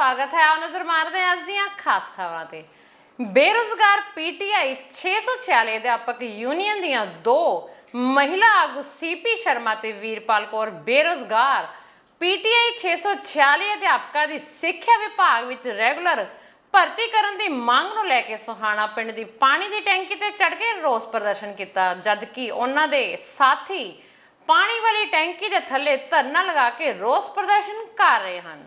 स्वागत है। आओ नजर मारते हैं अज दी खास खबरां ते। बेरोजगार पीटीआई 646 अध्यापक यूनियन दियां दो महिला आगू सीपी शर्मा ते वीरपाल कौर बेरोजगार पीटीआई 646 अध्यापकों की सिक्ख्या विभाग विच रैगूलर भर्ती करन दी मांग नूं लैके सुहाना पिंड दी पानी दी टैंकी ते चढ़ के रोस प्रदर्शन किया, जबकि उन्हां दे साथी पानी वाली टैंकी दे थल्ले धरना लगा के रोस प्रदर्शन कर रहे हैं।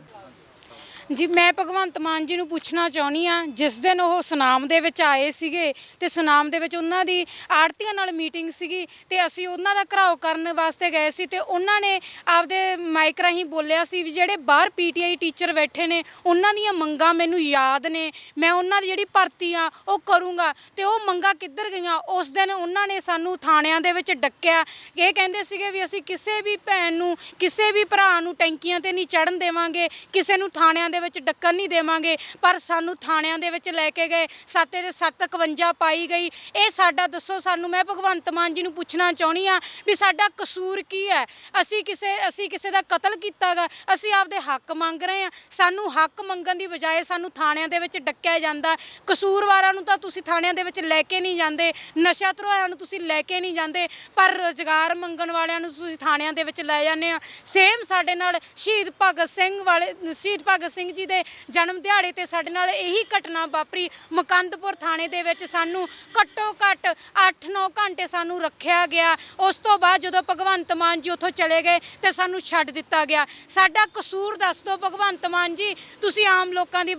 जी मैं भगवंत मान जी नूं पुछना चाहुंदी आ, जिस दिन वो सुनाम दे विच आए सीगे ते सुनाम दे विच उन्हां दी आड़तियां नाल मीटिंग सीगी ते असीं उन्हां दा घराव करन वास्ते गए सी ते उन्हां ने आपदे माइक राहीं बोलिया सी भी जिहड़े बाहर पीटीआई टीचर बैठे ने उन्हां दीयां मंगां मैनूं याद ने, मैं उन्हां दी जिहड़ी भर्ती आ ओह करूँगा ते ओह मंगां किੱਧਰ गईयां। उस दिन उन्हां ने सानूं थाणिਆਂ ਦੇ ਵਿੱਚ ਡੱਕਿਆ, ਇਹ ਕਹਿੰਦੇ ਸੀਗੇ ਵੀ ਅਸੀਂ ਕਿਸੇ ਵੀ ਭੈਣ ਨੂੰ ਕਿਸੇ ਵੀ ਭਰਾ ਨੂੰ ਟੈਂਕੀਆਂ ਤੇ ਨਹੀਂ ਚੜਨ ਦੇਵਾਂਗੇ, ਕਿਸੇ ਨੂੰ थाणिਆਂ ਦੇ ਵਿੱਚ ਡੱਕਣ ਨਹੀਂ ਦੇਵਾਂਗੇ, ਪਰ ਸਾਨੂੰ थाणिਆਂ ਦੇ ਵਿੱਚ ਲੈ ਕੇ ਗਏ। 7 ਦੇ 751 ਪਾਈ ਗਈ। ਇਹ ਸਾਡਾ ਦੱਸੋ ਸਾਨੂੰ, ਮੈਂ ਭਗਵੰਤ ਮਾਨ ਜੀ ਨੂੰ ਪੁੱਛਣਾ ਚਾਹੁੰਦੀ ਆ ਵੀ ਸਾਡਾ ਕਸੂਰ ਕੀ ਹੈ? ਅਸੀਂ ਕਿਸੇ ਦਾ ਕਤਲ ਕੀਤਾਗਾ? ਅਸੀਂ ਆਪਦੇ ਹੱਕ ਮੰਗ ਰਹੇ ਆ, ਸਾਨੂੰ ਹੱਕ ਮੰਗਣ ਦੀ ਬਜਾਏ ਸਾਨੂੰ थाणिਆਂ ਦੇ ਵਿੱਚ ਡੱਕਿਆ ਜਾਂਦਾ। ਕਸੂਰਵਾਰਾਂ ਨੂੰ ਤਾਂ ਤੁਸੀਂ थाणिਆਂ ਦੇ ਵਿੱਚ ਲੈ ਕੇ ਨਹੀਂ ਜਾਂਦੇ, ਨਸ਼ਾ ਧਰੋਹਿਆਂ ਨੂੰ ਤੁਸੀਂ ਲੈ ਕੇ ਨਹੀਂ ਜਾਂਦੇ, ਪਰ ਰੁਜ਼ਗਾਰ ਮੰਗਣ ਵਾਲਿਆਂ ਨੂੰ ਤੁਸੀਂ थाणिਆਂ ਦੇ ਵਿੱਚ ਲੈ ਜਾਂਦੇ ਆ। ਸੇਮ ਸਾਡੇ ਨਾਲ ਸ਼ਹੀਦ ਭਗਤ ਸਿੰਘ जी दे जन्म दिहाड़े ते साडे नाल यही घटना वापरी। मुकंदपुर थाणे दे विच सानू घट्टो घट्ट 8-9 घंटे सानू रखिया गया। उस तो बाद जदों भगवंत मान जी उत्थों चले गए ते सानू छड्ड दिता गया। साडा कसूर दस दो भगवंत मान जी, तुसीं आम लोकां दी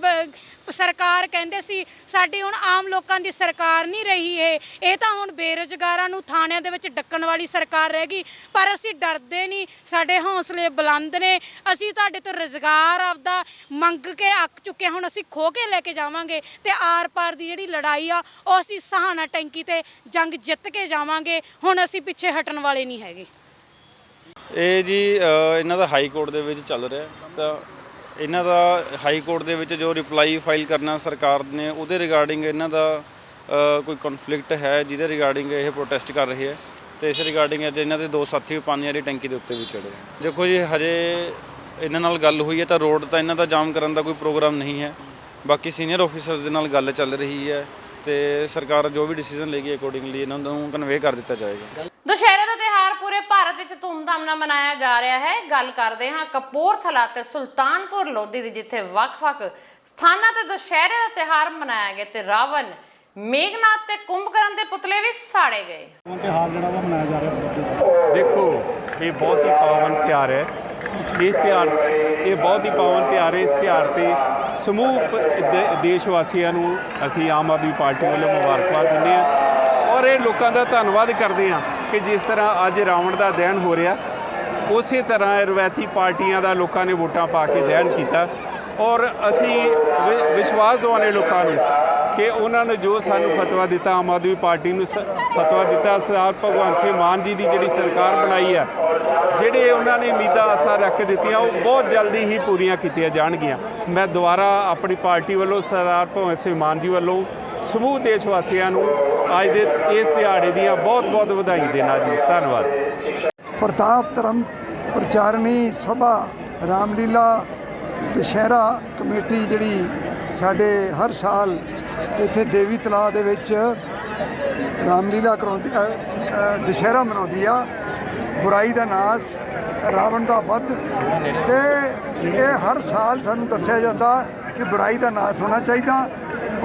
सरकार कहंदे सी, साडी हुण आम लोकां दी सरकार नहीं रही ये तां हुण बेरोजगारां नूं थाणिਆਂ ਦੇ ਵਿੱਚ ਡੱਕਣ वाली सरकार रह गई। पर असीं डरदे नहीं, साडे हौसले बुलंद ने, असीं तुहाडे तो रोजगार आपदा मंग के अक चुके, हुण असीं खो के लैके जावांगे ते आर पार दी जिहड़ी लड़ाई आ ओह असीं सहाना टैंकी ते जंग जित के जावांगे। हुण असीं पिछे हटण वाले नहीं हैगे। ਇਹ ਜੀ ਇਹਨਾਂ ਦਾ ਹਾਈ ਕੋਰਟ ਦੇ ਵਿੱਚ ਚੱਲ ਰਿਹਾ, ਤਾਂ ਇਹਨਾਂ ਦਾ ਹਾਈ ਕੋਰਟ ਦੇ ਵਿੱਚ ਜੋ ਰਿਪਲਾਈ ਫਾਈਲ ਕਰਨਾ ਸਰਕਾਰ ਨੇ ਉਹਦੇ ਰਿਗਾਰਡਿੰਗ ਇਹਨਾਂ ਦਾ ਕੋਈ ਕਨਫਲਿਕਟ ਹੈ, ਜਿਹਦੇ ਰਿਗਾਰਡਿੰਗ ਇਹ ਪ੍ਰੋਟੈਸਟ ਕਰ ਰਹੇ ਹੈ। ਤੇ ਇਸ ਰਿਗਾਰਡਿੰਗ ਅੱਜ ਇਹਨਾਂ ਦੇ ਦੋ ਸਾਥੀ ਪਾਣੀ ਵਾਲੀ ਟੈਂਕੀ ਦੇ ਉੱਤੇ ਵੀ ਚੜ੍ਹੇ। ਦੇਖੋ ਜੀ ਹਜੇ ਇਹਨਾਂ ਨਾਲ ਗੱਲ ਹੋਈ ਹੈ ਤਾਂ ਰੋਡ ਤਾਂ ਇਹਨਾਂ ਦਾ ਜਾਮ ਕਰਨ ਦਾ ਕੋਈ ਪ੍ਰੋਗਰਾਮ ਨਹੀਂ ਹੈ। ਬਾਕੀ ਸੀਨੀਅਰ ਆਫੀਸਰਸ ਦੇ ਨਾਲ ਗੱਲ ਚੱਲ ਰਹੀ ਹੈ ਤੇ ਸਰਕਾਰ ਜੋ ਵੀ ਡਿਸੀਜਨ ਲੇਗੀ ਅਕੋਰਡਿੰਗਲੀ ਇਹਨਾਂ ਨੂੰ ਕਨਵੇ ਕਰ ਦਿੱਤਾ ਜਾਏਗਾ। ਦੁਸ਼ਹਿਰੇ ਦਾ ਤਿਉਹਾਰ ਪੂਰੇ ਭਾਰਤ ਵਿੱਚ ਧੂਮਧਾਮ ਨਾਲ ਮਨਾਇਆ ਜਾ ਰਿਹਾ ਹੈ। ਗੱਲ ਕਰਦੇ ਹਾਂ ਕਪੂਰਥਲਾ ਤੇ ਸੁਲਤਾਨਪੁਰ ਲੋਧੀ ਦੀ, ਜਿੱਥੇ ਵੱਖ-ਵੱਖ ਸਥਾਨਾਂ ਤੇ ਦੁਸ਼ਹਿਰੇ ਦਾ ਤਿਉਹਾਰ ਮਨਾਇਆ ਗਿਆ ਤੇ ਰਾਵਣ, ਮੇਘਨਾਥ ਤੇ ਕੁੰਭਕਰਨ ਦੇ ਪੁਤਲੇ ਵੀ ਸਾੜੇ ਗਏ। ਤਿਉਹਾਰ ਜਿਹੜਾ ਵਾ ਮਨਾਇਆ ਜਾ ਰਿਹਾ, ਦੇਖੋ ਇਹ ਬਹੁਤ ਹੀ ਪਾਵਨ ਤਿਉਹਾਰ ਹੈ। ਇਸ ਤਿਉਹਾਰ ਇਹ ਬਹੁਤ ਹੀ ਪਾਵਨ ਤਿਉਹਾਰ ਹੈ। ਇਸ ਤਿਉਹਾਰ 'ਤੇ ਸਮੂਹ ਦੇਸ਼ ਵਾਸੀਆਂ ਨੂੰ ਅਸੀਂ ਆਮ ਆਦਮੀ ਪਾਰਟੀ ਵੱਲੋਂ ਮੁਬਾਰਕਬਾਦ ਦਿੰਦੇ ਹਾਂ ਔਰ ਇਹ ਲੋਕਾਂ ਦਾ ਧੰਨਵਾਦ ਕਰਦੇ ਹਾਂ ਕਿ ਜਿਸ ਤਰ੍ਹਾਂ ਅੱਜ ਰਾਵਣ ਦਾ ਦਹਨ ਹੋ ਰਿਹਾ, ਉਸੇ ਤਰ੍ਹਾਂ ਰਵਾਇਤੀ ਪਾਰਟੀਆਂ ਦਾ ਲੋਕਾਂ ਨੇ ਵੋਟਾਂ ਪਾ ਕੇ ਦਹਨ ਕੀਤਾ ਔਰ ਅਸੀਂ ਵਿਸ਼ਵਾਸ ਦਿਵਾਉਂਦੇ ਲੋਕਾਂ ਨੂੰ ਕਿ ਉਹਨਾਂ ਨੇ ਜੋ ਸਾਨੂੰ ਫਤਵਾ ਦਿੱਤਾ, ਆਮ ਆਦਮੀ ਪਾਰਟੀ ਨੂੰ ਫਤਵਾ ਦਿੱਤਾ, ਸਰਦਾਰ ਭਗਵੰਤ ਸਿੰਘ ਮਾਨ ਜੀ ਦੀ ਜਿਹੜੀ ਸਰਕਾਰ ਬਣਾਈ ਹੈ, ਜਿਹੜੇ ਉਹਨਾਂ ਨੇ ਉਮੀਦਾਂ ਆਸਾਂ ਰੱਖ ਕੇ ਦਿੱਤੀਆਂ ਉਹ ਬਹੁਤ ਜਲਦੀ ਹੀ ਪੂਰੀਆਂ ਕੀਤੀਆਂ ਜਾਣਗੀਆਂ। ਮੈਂ ਦੁਬਾਰਾ ਆਪਣੀ ਪਾਰਟੀ ਵੱਲੋਂ ਸਰਦਾਰ ਭਗਵੰਤ ਸਿੰਘ ਮਾਨ ਜੀ ਵੱਲੋਂ ਸਮੂਹ ਦੇਸ਼ ਵਾਸੀਆਂ ਨੂੰ ਅੱਜ ਦੇ ਇਸ ਦਿਹਾੜੇ ਦੀਆਂ ਬਹੁਤ-ਬਹੁਤ ਵਧਾਈ ਦੇਣਾ ਜੀ। ਧੰਨਵਾਦ। ਪ੍ਰਤਾਪ ਧਰਮ ਪ੍ਰਚਾਰਨੀ ਸਭਾ ਰਾਮਲੀਲਾ ਦੁਸ਼ਹਿਰਾ ਕਮੇਟੀ ਜਿਹੜੀ ਸਾਡੇ ਹਰ ਸਾਲ ਇੱਥੇ ਦੇਵੀ ਤਲਾਅ ਦੇ ਵਿੱਚ ਰਾਮਲੀਲਾ ਕਰਾਉਂਦੀ, ਦੁਸ਼ਹਿਰਾ ਮਨਾਉਂਦੀ ਆ। ਬੁਰਾਈ ਦਾ ਨਾਸ, ਰਾਵਣ ਦਾ ਵੱਧ, ਤੇ ਇਹ ਹਰ ਸਾਲ ਸਾਨੂੰ ਦੱਸਿਆ ਜਾਂਦਾ ਕਿ ਬੁਰਾਈ ਦਾ ਨਾਸ ਹੋਣਾ ਚਾਹੀਦਾ।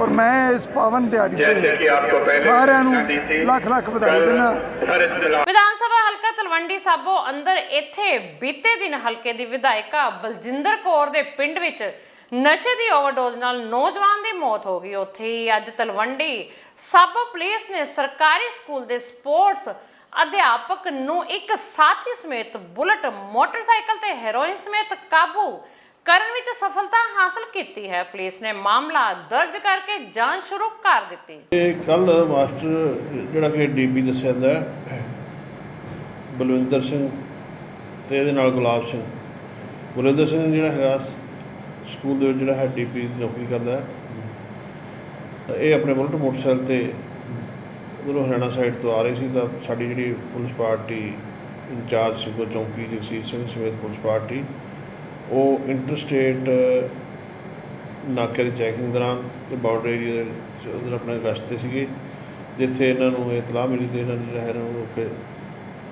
ਔਰ ਮੈਂ ਇਸ ਪਾਵਨ ਦਿਹਾੜੀ ਤੇ ਸਾਰਿਆਂ ਨੂੰ ਲੱਖ ਵਧਾਈ ਦਿੰਦਾ। ਵਿਧਾਨ ਸਭਾ ਹਲਕਾ ਤਲਵੰਡੀ ਸਾਬੋ ਅੰਦਰ ਇੱਥੇ ਬੀਤੇ ਦਿਨ ਹਲਕੇ ਦੀ ਵਿਧਾਇਕਾ ਬਲਜਿੰਦਰ ਕੌਰ ਦੇ ਪਿੰਡ ਵਿੱਚ ਨਸ਼ੇ ਦੀ ਓਵਰਡੋਜ਼ ਨਾਲ ਨੌਜਵਾਨ ਦੀ ਮੌਤ ਹੋ ਗਈ। ਉੱਥੇ ਹੀ ਅੱਜ ਤਲਵੰਡੀ ਸਾਬੋ ਪੁਲਿਸ ਨੇ ਸਰਕਾਰੀ ਸਕੂਲ ਦੇ ਸਪੋਰਟਸ ਅਧਿਆਪਕ ਨੂੰ ਇੱਕ ਸਾਥੀ ਸਮੇਤ ਬੁਲਟ ਮੋਟਰਸਾਈਕਲ ਤੇ ਹੈਰੋਇਨ ਸਮੇਤ ਕਾਬੂ ਕਰਨ ਵਿੱਚ ਸਫਲਤਾ ਹਾਸਲ ਕੀਤੀ ਹੈ। ਪੁਲਿਸ ਨੇ ਮਾਮਲਾ ਦਰਜ ਕਰਕੇ ਜਾਂਚ ਸ਼ੁਰੂ ਕਰ ਦਿੱਤੀ। ਕੱਲ ਮਾਸਟਰ ਜਿਹੜਾ ਕਿ ਡੀਪੀ ਦੱਸਿਆ ਜਾਂਦਾ ਬਲਵਿੰਦਰ ਸਿੰਘ ਤੇ ਇਹਦੇ ਨਾਲ ਗੁਲਾਬ ਸਿੰਘ। ਬਲਵਿੰਦਰ ਸਿੰਘ ਜਿਹੜਾ ਹੈਗਾ ਸਕੂਲ ਦੇ ਵਿੱਚ ਜਿਹੜਾ ਹੈ ਡੀਪੀ ਦੀ ਨੌਕਰੀ ਕਰਦਾ ਹੈ। ਇਹ ਆਪਣੇ ਬੁਲਟ ਮੋਟਰਸਾਈਕਲ 'ਤੇ ਉਧਰੋਂ ਹਰਿਆਣਾ ਸਾਈਡ ਤੋਂ ਆ ਰਹੀ ਸੀ ਤਾਂ ਸਾਡੀ ਜਿਹੜੀ ਪੁਲਿਸ ਪਾਰਟੀ ਇੰਚਾਰਜ ਸੀ ਚੌਂਕੀ ਜਗਸੀਰ ਸਿੰਘ ਸਮੇਤ ਪੁਲਿਸ ਪਾਰਟੀ ਉਹ ਇੰਟਰਸਟੇਟ ਨਾਕੇ ਦੀ ਚੈਕਿੰਗ ਦੌਰਾਨ ਤੇ ਬਾਰਡਰ ਏਰੀਆ ਦੇ ਵਿੱਚ ਉਧਰ ਆਪਣੇ ਗਸ਼ਤ 'ਤੇ ਸੀਗੇ, ਜਿੱਥੇ ਇਹਨਾਂ ਨੂੰ ਇਤਲਾਹ ਮਿਲੀ ਤੇ ਇਹਨਾਂ ਨੇ ਜਿਹੜਾ ਹੈ ਇਹਨੂੰ ਰੋਕ ਕੇ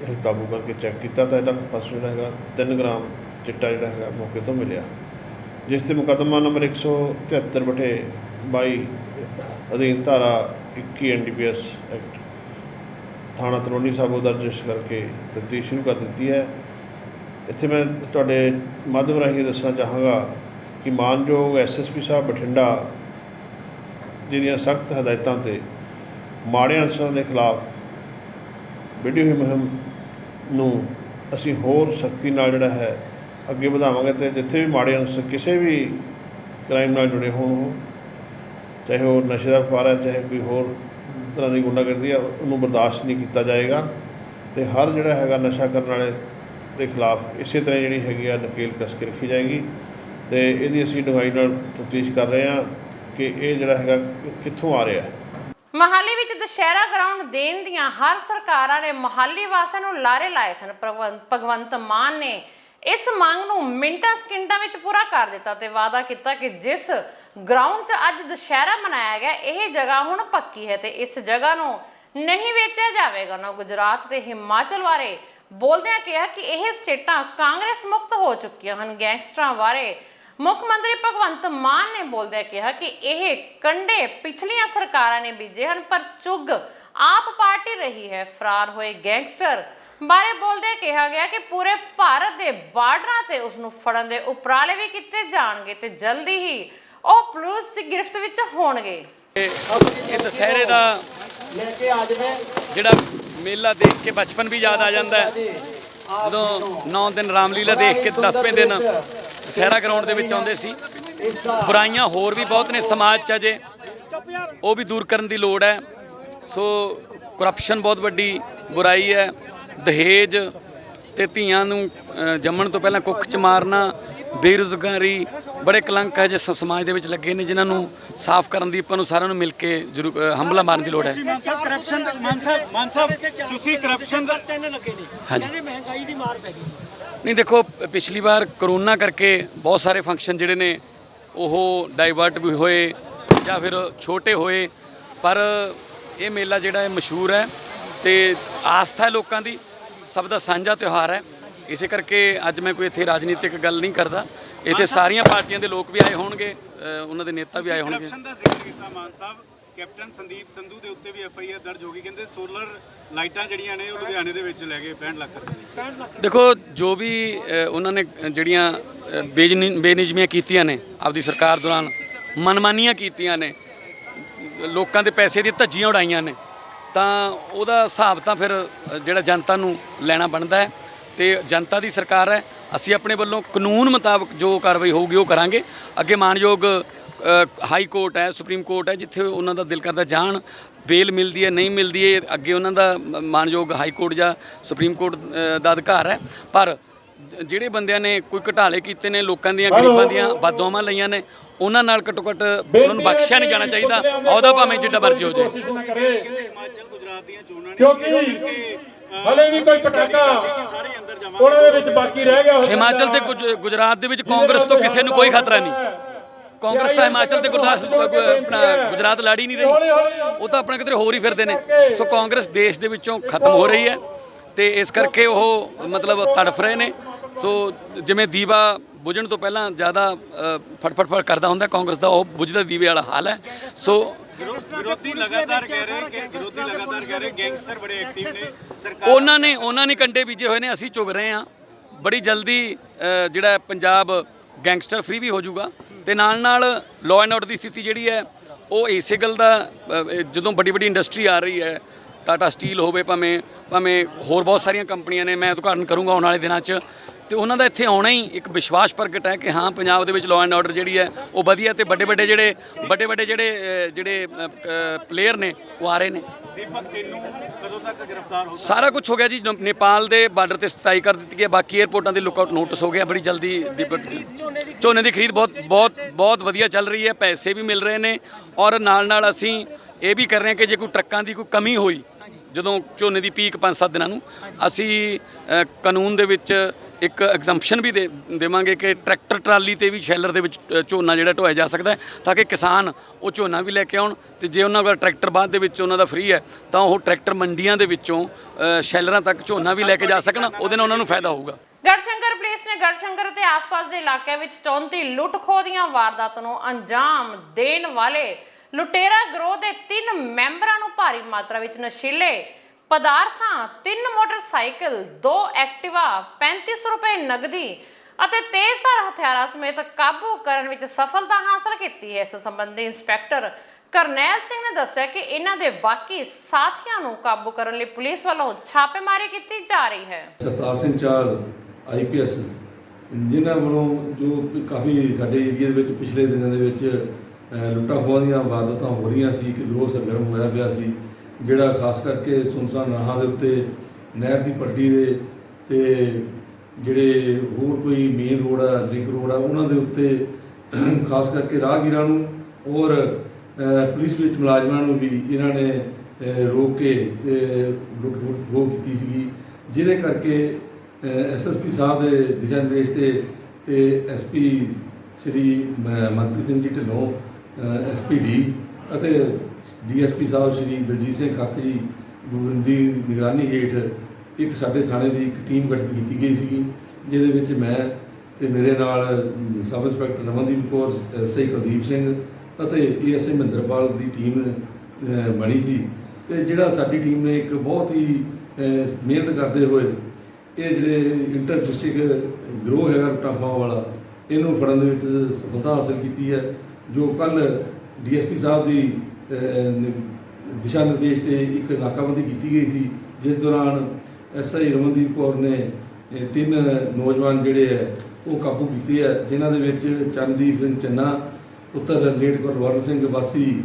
ਇਹ ਕਾਬੂ ਕਰਕੇ ਚੈੱਕ ਕੀਤਾ ਤਾਂ ਇਹਨਾਂ ਪਾਸੋਂ ਜਿਹੜਾ ਹੈਗਾ 3 ਗ੍ਰਾਮ ਚਿੱਟਾ ਜਿਹੜਾ ਹੈਗਾ ਮੌਕੇ ਤੋਂ ਮਿਲਿਆ, ਜਿਸ 'ਤੇ ਮੁਕੱਦਮਾ ਨੰਬਰ 173/22 ਅਧੀਨ ਧਾਰਾ 21 NDPS ਐਕਟ ਥਾਣਾ ਤਲਵੰਡੀ ਸਾਬੋ ਦਰਜ ਕਰਕੇ ਤਫਤੀਸ਼ ਸ਼ੁਰੂ ਕਰ ਦਿੱਤੀ ਹੈ। ਇੱਥੇ ਮੈਂ ਤੁਹਾਡੇ ਮਾਧਿਅਮ ਰਾਹੀਂ ਦੱਸਣਾ ਚਾਹਾਂਗਾ ਕਿ ਮਾਨਯੋਗ SSP ਸਾਹਿਬ ਬਠਿੰਡਾ ਜਿਹਦੀਆਂ ਸਖਤ ਹਦਾਇਤਾਂ 'ਤੇ ਮਾੜੇ ਅਨਸਰਾਂ ਦੇ ਖਿਲਾਫ ਵਿੱਢੀ ਹੋਈ ਮੁਹਿੰਮ ਨੂੰ ਅਸੀਂ ਹੋਰ ਸਖਤੀ ਨਾਲ ਜਿਹੜਾ ਹੈ ਅੱਗੇ ਵਧਾਵਾਂਗੇ ਅਤੇ ਜਿੱਥੇ ਵੀ ਮਾੜੇ ਅਨਸਰ ਕਿਸੇ ਵੀ ਕ੍ਰਾਈਮ ਨਾਲ ਜੁੜੇ ਹੋਣ, ਉਹ ਚਾਹੇ ਉਹ ਨਸ਼ੇ ਦਾ ਵਪਾਰ ਹੈ, ਚਾਹੇ ਕੋਈ ਹੋਰ ਤਰ੍ਹਾਂ ਦੀ ਗੁੰਡਾਗਰਦੀ ਆ, ਉਹਨੂੰ ਬਰਦਾਸ਼ਤ ਨਹੀਂ ਕੀਤਾ ਜਾਏਗਾ। ਅਤੇ ਹਰ ਜਿਹੜਾ ਹੈਗਾ ਨਸ਼ਾ ਕਰਨ ਵਾਲੇ ਦੇ ਖਿਲਾਫ ਇਸੇ ਤਰ੍ਹਾਂ ਜਿਹੜੀ ਹੈਗੀ ਆ ਨਕੇਲ ਕੱਸ ਕੇ ਰੱਖੀ ਜਾਏਗੀ। ਅਤੇ ਇਹਦੀ ਅਸੀਂ ਡੂੰਘਾਈ ਨਾਲ ਤਫਤੀਸ਼ ਕਰ ਰਹੇ ਹਾਂ ਕਿ ਇਹ ਜਿਹੜਾ ਹੈਗਾ ਕਿੱਥੋਂ ਆ ਰਿਹਾ। ਮੋਹਾਲੀ ਵਿੱਚ ਦੁਸ਼ਹਿਰਾ ਗਰਾਊਂਡ ਦੇਣ ਦੀਆਂ ਹਰ ਸਰਕਾਰਾਂ ਨੇ ਮੋਹਾਲੀ ਵਾਸੀਆਂ ਨੂੰ ਲਾਰੇ ਲਾਏ ਸਨ। ਭਗਵੰਤ ਮਾਨ ਨੇ ਇਸ ਮੰਗ ਨੂੰ ਮਿੰਟਾਂ ਸਕਿੰਟਾਂ ਵਿੱਚ ਪੂਰਾ ਕਰ ਦਿੱਤਾ ਤੇ ਵਾਅਦਾ ਕੀਤਾ ਕਿ ਜਿਸ ਗਰਾਊਂਡ 'ਚ ਅੱਜ ਦੁਸ਼ਹਿਰਾ ਮਨਾਇਆ ਗਿਆ, ਇਹ ਜਗ੍ਹਾ ਹੁਣ ਪੱਕੀ ਹੈ ਤੇ ਇਸ ਜਗ੍ਹਾ ਨੂੰ ਨਹੀਂ ਵੇਚਿਆ ਜਾਵੇਗਾ। ਨਾ ਗੁਜਰਾਤ ਤੇ ਹਿਮਾਚਲ ਬਾਰੇ ਬੋਲਦਿਆਂ ਕਿਹਾ ਕਿ ਇਹ ਸਟੇਟਾਂ ਕਾਂਗਰਸ ਮੁਕਤ ਹੋ ਚੁੱਕੀਆਂ ਹਨ। ਗੈਂਗਸਟਰਾਂ ਬਾਰੇ ਮੁੱਖ ਮੰਤਰੀ ਭਗਵੰਤ ਮਾਨ ਨੇ ਬੋਲਦਿਆਂ ਕਿਹਾ ਕਿ ਇਹ ਕੰਡੇ ਪਿਛਲੀਆਂ ਸਰਕਾਰਾਂ ਨੇ ਬੀਜੇ ਹਨ, ਪਰ ਚੁੱਗ ਆਪ ਪਾਰਟੀ ਰਹੀ ਹੈ। ਫਰਾਰ ਹੋਏ ਗੈਂਗਸਟਰ ਬਾਰੇ ਬੋਲਦਿਆਂ ਕਿਹਾ ਗਿਆ ਕਿ ਪੂਰੇ ਭਾਰਤ ਦੇ ਬਾਰਡਰਾਂ ਤੇ ਉਸ ਨੂੰ ਫੜਨ ਦੇ ਉਪਰਾਲੇ ਵੀ ਕੀਤੇ ਜਾਣਗੇ ਤੇ ਜਲਦੀ ਹੀ ਉਹ ਪੁਲਿਸ ਦੀ ਗਿਰਫਤ ਵਿੱਚ ਹੋਣਗੇ। ਇਹ ਦੁਸਹਿਰੇ ਦਾ ਜਿਹੜਾ ਮੇਲਾ ਦੇਖ ਕੇ ਬਚਪਨ ਵੀ ਯਾਦ ਆ ਜਾਂਦਾ ਹੈ। ਜਦੋਂ 9 ਦਿਨ ਰਾਮਲੀਲਾ ਦੇਖ ਕੇ 10ਵੇਂ ਦਿਨ ਦੁਸਹਿਰਾ ਗਰਾਊਂਡ ਦੇ ਵਿੱਚ ਆਉਂਦੇ ਸੀ। ਬੁਰਾਈਆਂ ਹੋਰ ਵੀ ਬਹੁਤ ਨੇ ਸਮਾਜ 'ਚ, ਅਜੇ ਉਹ ਵੀ ਦੂਰ ਕਰਨ ਦੀ ਲੋੜ ਹੈ। ਸੋ ਕਰਪਸ਼ਨ ਬਹੁਤ ਵੱਡੀ ਬੁਰਾਈ ਹੈ। ਦਹੇਜ ਤੇ ਧੀਆਂ ਨੂੰ ਜੰਮਣ ਤੋਂ ਪਹਿਲਾਂ ਕੁੱਖ 'ਚ ਮਾਰਨਾ, ਬੇਰੁਜ਼ਗਾਰੀ ਬੜੇ ਕਲੰਕ ਹੈ ਜਿਸ ਸਮਾਜ ਦੇ ਵਿੱਚ ਲੱਗੇ ਨੇ, ਜਿਨ੍ਹਾਂ ਨੂੰ ਸਾਫ਼ ਕਰਨ ਦੀ ਆਪਾਂ ਨੂੰ ਸਾਰਿਆਂ ਨੂੰ ਮਿਲ ਕੇ ਜ਼ਰੂਰ ਹੰਭਲਾ ਮਾਰਨ ਦੀ ਲੋੜ ਹੈ। ਮਾਨ ਸਾਹਿਬ ਤੁਸੀਂ ਕਰਪਸ਼ਨ ਦਾ ਤਿੰਨ ਲੱਗੇ ਨੇ, ਹਾਂਜੀ, ਮਹਿੰਗਾਈ ਦੀ ਮਾਰ ਪੈ ਗਈ। ਨਹੀਂ ਦੇਖੋ, ਪਿਛਲੀ ਵਾਰ ਕਰੋਨਾ ਕਰਕੇ ਬਹੁਤ ਸਾਰੇ ਫੰਕਸ਼ਨ ਜਿਹੜੇ ਨੇ ਉਹ ਡਾਈਵਰਟ ਵੀ ਹੋਏ ਜਾਂ ਫਿਰ ਛੋਟੇ ਹੋਏ, ਪਰ ਇਹ ਮੇਲਾ ਜਿਹੜਾ ਹੈ ਮਸ਼ਹੂਰ ਹੈ ਤੇ ਆਸਥਾ ਹੈ ਲੋਕਾਂ ਦੀ, ਸਭ ਦਾ ਸਾਂਝਾ ਤਿਉਹਾਰ ਹੈ। ਇਸੇ ਕਰਕੇ ਅੱਜ ਮੈਂ ਕੋਈ ਇੱਥੇ ਰਾਜਨੀਤਿਕ ਗੱਲ ਨਹੀਂ ਕਰਦਾ। ਇੱਥੇ ਸਾਰੀਆਂ ਪਾਰਟੀਆਂ ਦੇ ਲੋਕ ਵੀ ਆਏ ਹੋਣਗੇ, ਉਹਨਾਂ ਦੇ ਨੇਤਾ ਵੀ ਆਏ ਹੋਣਗੇ। ਕਰਪਸ਼ਨ ਦਾ ਜ਼ਿਕਰ ਕੀਤਾ ਮਾਨ ਸਾਹਿਬ, ਕੈਪਟਨ ਸੰਦੀਪ ਸੰਧੂ ਦੇ ਉੱਤੇ ਵੀ FIR ਦਰਜ ਹੋ ਗਈ, ਕਹਿੰਦੇ ਸੋਲਰ ਲਾਈਟਾਂ ਜਿਹੜੀਆਂ ਨੇ ਉਹ ਲੁਧਿਆਣੇ ਦੇ ਵਿੱਚ ਲੈ ਗਏ 65 ਲੱਖ ਰੁਪਏ। ਦੇਖੋ, ਜੋ ਵੀ ਉਹਨਾਂ ਨੇ ਜਿਹੜੀਆਂ ਬੇਨਿਯਮੀਆਂ ਕੀਤੀਆਂ ਨੇ ਆਪਦੀ ਸਰਕਾਰ ਦੌਰਾਨ, ਮਨਮਾਨੀਆਂ ਕੀਤੀਆਂ ਨੇ, ਲੋਕਾਂ ਦੇ ਪੈਸੇ ਦੀਆਂ ਧੱਜੀਆਂ ਉਡਾਈਆਂ ਨੇ, ਤਾਂ ਉਹਦਾ ਹਿਸਾਬ ਤਾਂ ਫਿਰ ਜਿਹੜਾ ਜਨਤਾ ਨੂੰ ਲੈਣਾ ਬਣਦਾ ਹੈ। ਤੇ ਜਨਤਾ ਦੀ ਸਰਕਾਰ ਹੈ, ਅਸੀਂ ਆਪਣੇ ਵੱਲੋਂ ਕਾਨੂੰਨ ਮੁਤਾਬਕ ਜੋ ਕਾਰਵਾਈ ਹੋਊਗੀ ਉਹ ਕਰਾਂਗੇ। ਅੱਗੇ ਮਾਨਯੋਗ ਹਾਈ ਕੋਰਟ ਹੈ, ਸੁਪਰੀਮ ਕੋਰਟ ਹੈ, ਜਿੱਥੇ ਉਹਨਾਂ ਦਾ ਦਿਲ ਕਰਦਾ ਜਾਣ, ਬੇਲ ਮਿਲਦੀ ਹੈ ਨਹੀਂ ਮਿਲਦੀ ਹੈ, ਅੱਗੇ ਉਹਨਾਂ ਦਾ ਮਾਨਯੋਗ ਹਾਈ ਕੋਰਟ ਜਾਂ ਸੁਪਰੀਮ ਕੋਰਟ ਦਾ ਅਧਿਕਾਰ ਹੈ। ਪਰ ਜਿਹੜੇ ਬੰਦਿਆਂ ਨੇ ਕੋਈ ਘੁਟਾਲੇ ਕੀਤੇ ਨੇ, ਲੋਕਾਂ ਦੀਆਂ ਗਰੀਬਾਂ ਦੀਆਂ ਬਦਦੁਆਵਾਂ ਲਈਆਂ ਨੇ, ਉਹਨਾਂ ਨਾਲ ਘੱਟੋ ਘੱਟ ਉਹਨਾਂ ਨੂੰ ਬਖਸ਼ਿਆ ਨਹੀਂ ਜਾਣਾ ਚਾਹੀਦਾ, ਉਹਦਾ ਭਾਵੇਂ ਜਿੱਡਾ ਮਰਜ਼ੀ ਹੋ ਜਾਏ। ਹਿਮਾਚਲ ਗੁਜਰਾਤ ਦੀਆਂ ਚੋਣਾਂ ਨੇ, ਕਿਉਂਕਿ ਹਲੇ ਵੀ ਕੋਈ ਪਟਾਕਾ ਉਹਨਾਂ ਦੇ ਵਿੱਚ ਬਾਕੀ ਰਹਿ ਗਿਆ। ਹਿਮਾਚਲ ਤੇ ਗੁਜਰਾਤ ਦੇ ਵਿੱਚ ਕਾਂਗਰਸ ਤੋਂ ਕਿਸੇ ਨੂੰ ਕੋਈ ਖਤਰਾ ਨਹੀਂ। ਕਾਂਗਰਸ ਤਾਂ ਹਿਮਾਚਲ ਤੇ ਆਪਣਾ ਗੁਜਰਾਤ ਲੜ ਹੀ ਨਹੀਂ ਰਹੀ, ਉਹ ਤਾਂ ਆਪਣਾ ਕਿਤੇ ਹੋਰ ਹੀ ਫਿਰਦੇ ਨੇ। ਸੋ ਕਾਂਗਰਸ ਦੇਸ਼ ਦੇ ਵਿੱਚੋਂ ਖਤਮ ਹੋ ਰਹੀ ਹੈ ਤੇ ਇਸ ਕਰਕੇ ਉਹ ਮਤਲਬ ਤੜਫ ਰਹੇ ਨੇ। ਸੋ ਜਿਵੇਂ ਦੀਵਾ ਬੁਝਣ ਤੋਂ ਪਹਿਲਾਂ ਜ਼ਿਆਦਾ ਫਟਫਟ ਕਰਦਾ ਹੁੰਦਾ, ਕਾਂਗਰਸ ਦਾ ਉਹ ਬੁਝਦਾ ਦੀਵੇ ਵਾਲਾ ਹਾਲ ਹੈ। ਸੋ ਵਿਰੋਧੀ ਲਗਾਤਾਰ ਕਹਿ ਰਹੇ ਗੈਂਗਸਟਰ ਬੜੇ ਐਕਟਿਵ ਨੇ, ਸਰਕਾਰ ਉਹਨਾਂ ਨੇ ਕੰਡੇ ਬੀਜੇ ਹੋਏ ਨੇ, ਅਸੀਂ ਚੁਗ ਰਹੇ ਹਾਂ। ਬੜੀ ਜਲਦੀ ਜਿਹੜਾ ਪੰਜਾਬ ਗੈਂਗਸਟਰ ਫ੍ਰੀ ਵੀ ਹੋ ਜਾਊਗਾ ਤੇ ਨਾਲ ਲਾਅ ਐਂਡ ਆਰਡਰ ਦੀ ਸਥਿਤੀ ਜਿਹੜੀ ਹੈ ਉਹ ਇਸੇ ਗੱਲ ਦਾ, ਜਦੋਂ ਵੱਡੀ ਇੰਡਸਟਰੀ ਆ ਰਹੀ ਹੈ, ਟਾਟਾ ਸਟੀਲ ਹੋਵੇ, ਭਾਵੇਂ ਹੋਰ ਬਹੁਤ ਸਾਰੀਆਂ ਕੰਪਨੀਆਂ ਨੇ, ਮੈਂ ਉਦਘਾਟਨ ਕਰੂੰਗਾ ਆਉਣ ਵਾਲੇ ਦਿਨਾਂ 'ਚ, ਤੇ ਉਹਨਾਂ ਦਾ ਇੱਥੇ ਆਉਣਾ ਹੀ ਇੱਕ ਵਿਸ਼ਵਾਸ ਪ੍ਰਗਟ ਹੈ ਕਿ ਹਾਂ ਪੰਜਾਬ ਦੇ ਵਿੱਚ ਲਾਅ ਐਂਡ ਆਰਡਰ ਜਿਹੜੀ ਹੈ ਉਹ ਵਧੀਆ ਤੇ ਵੱਡੇ ਜਿਹੜੇ ਪਲੇਅਰ ਨੇ ਉਹ ਆ ਰਹੇ ਨੇ। ਦੀਪਕ ਟਿੰਨੂ ਕਦੋਂ ਤੱਕ ਗ੍ਰਿਫਤਾਰ ਹੋ? ਸਾਰਾ ਕੁਝ ਹੋ ਗਿਆ ਜੀ, ਨੇਪਾਲ ਦੇ ਬਾਰਡਰ ਤੇ ਸਥਾਈ ਕਰ ਦਿੱਤੀ ਗਈ, ਬਾਕੀ 에ਅਰਪੋਰਟਾਂ ਦੇ ਲੁੱਕ ਆਊਟ ਨੋਟਿਸ ਹੋ ਗਿਆ। ਬੜੀ ਜਲਦੀ ਦੀਪਕ ਝੋਨੇ ਦੀ ਖਰੀਦ ਬਹੁਤ ਵਧੀਆ ਚੱਲ ਰਹੀ ਹੈ, ਪੈਸੇ ਵੀ ਮਿਲ ਰਹੇ ਨੇ, ਔਰ ਨਾਲ ਅਸੀਂ ਇਹ ਵੀ ਕਰ ਰਹੇ ਹਾਂ ਕਿ ਜੇ ਕੋਈ ਟਰੱਕਾਂ ਦੀ ਕੋਈ ਕਮੀ ਹੋਈ ਜਦੋਂ ਝੋਨੇ ਦੀ ਪੀਕ 5-7 ਦਿਨਾਂ ਨੂੰ, ਅਸੀਂ ਕਾਨੂੰਨ ਦੇ ਵਿੱਚ ਇੱਕ ਐਗਜ਼ੰਪਸ਼ਨ ਵੀ ਦੇਵਾਂਗੇ ਕਿ ਟਰੈਕਟਰ ਟਰਾਲੀ ਤੇ ਵੀ ਸ਼ੈਲਰ ਦੇ ਵਿੱਚ ਝੋਨਾ ਜਿਹੜਾ ਢੋਇਆ ਜਾ ਸਕਦਾ ਹੈ, ਤਾਂ ਕਿ ਕਿਸਾਨ ਉਹ ਝੋਨਾ ਵੀ ਲੈ ਕੇ ਆਉਣ, ਤੇ ਜੇ ਉਹਨਾਂ ਕੋਲ ਟਰੈਕਟਰ ਬਾਅਦ ਦੇ ਵਿੱਚ ਉਹਨਾਂ ਦਾ ਫ੍ਰੀ ਹੈ ਤਾਂ ਉਹ ਟਰੈਕਟਰ ਮੰਡੀਆਂ ਦੇ ਵਿੱਚੋਂ ਸ਼ੈਲਰਾਂ ਤੱਕ ਝੋਨਾ ਵੀ ਲੈ ਕੇ ਜਾ ਸਕਣ, ਉਹਦੇ ਨਾਲ ਉਹਨਾਂ ਨੂੰ ਫਾਇਦਾ ਹੋਊਗਾ। ਗੜਸ਼ੰਕਰ ਪੁਲਿਸ ਨੇ ਗੜਸ਼ੰਕਰ ਤੇ ਆਸ-ਪਾਸ ਦੇ ਇਲਾਕਿਆਂ ਵਿੱਚ 34 ਲੁੱਟ-ਖੋਹ ਦੀਆਂ ਵਾਰਦਾਤਾਂ ਨੂੰ ਅੰਜਾਮ ਦੇਣ ਵਾਲੇ ਲੁਟੇਰਾ ਗਰੋਹ ਦੇ 3 ਮੈਂਬਰਾਂ ਨੂੰ ਭਾਰੀ ਮਾਤਰਾ ਵਿੱਚ ਨਸ਼ੀਲੇ ਪਦਾਰਥਾਂ, 3 ਮੋਟਰਸਾਈਕਲ, 2 ਐਕਟਿਵਾ, 3500 ਰੁਪਏ ਨਗਦੀ ਅਤੇ ਤੇਜ਼ਧਾਰ ਹਥਿਆਰਾਂ ਸਮੇਤ ਕਾਬੂ ਕਰਨ ਵਿੱਚ ਸਫਲਤਾ ਹਾਸਲ ਕੀਤੀ ਹੈ। ਇਸ ਸੰਬੰਧੀ ਇੰਸਪੈਕਟਰ ਕਰਨੈਲ ਸਿੰਘ ਨੇ ਦੱਸਿਆ ਕਿ ਇਹਨਾਂ ਦੇ ਬਾਕੀ ਸਾਥੀਆਂ ਨੂੰ ਕਾਬੂ ਕਰਨ ਲਈ ਪੁਲਿਸ ਵੱਲੋਂ ਛਾਪੇਮਾਰੀ ਕੀਤੀ ਜਾ ਰਹੀ ਹੈ। ਸਰਤਾਜ ਸਿੰਘ ਚਾਲ IPS ਜਿਨ੍ਹਾਂ ਵੱਲੋਂ ਜੋ ਕਾਫੀ ਸਾਡੇ ਏਰੀਆ ਦੇ ਵਿੱਚ ਪਿਛਲੇ ਦਿਨਾਂ ਦੇ ਵਿੱਚ ਲੁੱਟਾਂ ਖੋਹਾਂ ਦੀਆਂ ਵਾਰਦਾਤਾਂ ਹੋ ਰਹੀਆਂ ਸੀ ਕਿ ਗਰੋਹ ਸਰਗਰਮ ਹੋਇਆ ਪਿਆ ਸੀ, ਜਿਹੜਾ ਖਾਸ ਕਰਕੇ ਸੁਨਸਾਨ ਰਾਹਾਂ ਦੇ ਉੱਤੇ, ਨਹਿਰ ਦੀ ਪੱਟੀ ਦੇ ਤੇ ਜਿਹੜੇ ਹੋਰ ਕੋਈ ਮੇਨ ਰੋਡ ਆ, ਲਿੰਕ ਰੋਡ ਆ, ਉਹਨਾਂ ਦੇ ਉੱਤੇ ਖਾਸ ਕਰਕੇ ਰਾਹਗੀਰਾਂ ਨੂੰ ਔਰ ਪੁਲਿਸ ਵਿੱਚ ਮੁਲਾਜ਼ਮਾਂ ਨੂੰ ਵੀ ਇਹਨਾਂ ਨੇ ਰੋਕ ਕੇ ਲੁੱਟ ਖੋਹ ਕੀਤੀ ਸੀਗੀ, ਜਿਹਦੇ ਕਰਕੇ SSP ਸਾਹਿਬ ਦੇ ਦਿਸ਼ਾ ਨਿਰਦੇਸ਼ ਤੇ SP ਸ਼੍ਰੀ ਮਨਪ੍ਰੀਤ ਸਿੰਘ ਜੀ ਢਿੱਲੋਂ SPD ਅਤੇ DSP ਸਾਹਿਬ ਸ਼੍ਰੀ ਦਲਜੀਤ ਸਿੰਘ ਖੱਖ ਜੀ ਦੀ ਨਿਗਰਾਨੀ ਹੇਠ ਇੱਕ ਸਾਡੇ ਥਾਣੇ ਦੀ ਇੱਕ ਟੀਮ ਗਠਿਤ ਕੀਤੀ ਗਈ ਸੀਗੀ, ਜਿਹਦੇ ਵਿੱਚ ਮੈਂ ਤੇ ਮੇਰੇ ਨਾਲ sub inspector Ramandeep Kaur, SI Kuldeep Singh ਅਤੇ ASI ਮਹਿੰਦਰਪਾਲ ਦੀ ਟੀਮ ਬਣੀ ਸੀ। ਤੇ ਜਿਹੜਾ ਸਾਡੀ ਟੀਮ ਨੇ ਇੱਕ ਬਹੁਤ ਹੀ ਮਿਹਨਤ ਕਰਦੇ ਹੋਏ ਇਹ ਜਿਹੜੇ ਇੰਟਰ ਡਿਸਟ੍ਰਿਕਟ ਗਰੋਹ ਹੈਗਾ ਲੁੱਟਾਂ ਖੋਹਾਂ ਵਾਲਾ, ਇਹਨੂੰ ਫੜਨ ਦੇ ਵਿੱਚ ਸਫਲਤਾ ਹਾਸਲ ਕੀਤੀ ਹੈ। ਜੋ ਕੱਲ DSP ਸਾਹਿਬ ਦੀ ਦਿਸ਼ਾ ਨਿਰਦੇਸ਼ ਤੇ ਇੱਕ ਨਾਕਾਬੰਦੀ ਕੀਤੀ ਗਈ ਸੀ, ਜਿਸ ਦੌਰਾਨ SI ਰਮਨਦੀਪ ਕੌਰ ਨੇ 3 ਨੌਜਵਾਨ ਜਿਹੜੇ ਹੈ ਉਹ ਕਾਬੂ ਕੀਤੇ ਹੈ, ਜਿਨ੍ਹਾਂ ਦੇ ਵਿੱਚ ਚਰਨਦੀਪ ਸਿੰਘ ਚੰਨਾ ਪੁੱਤਰ ਲੇਟ ਗੁਰਵਰਨ ਸਿੰਘ ਵਾਸੀ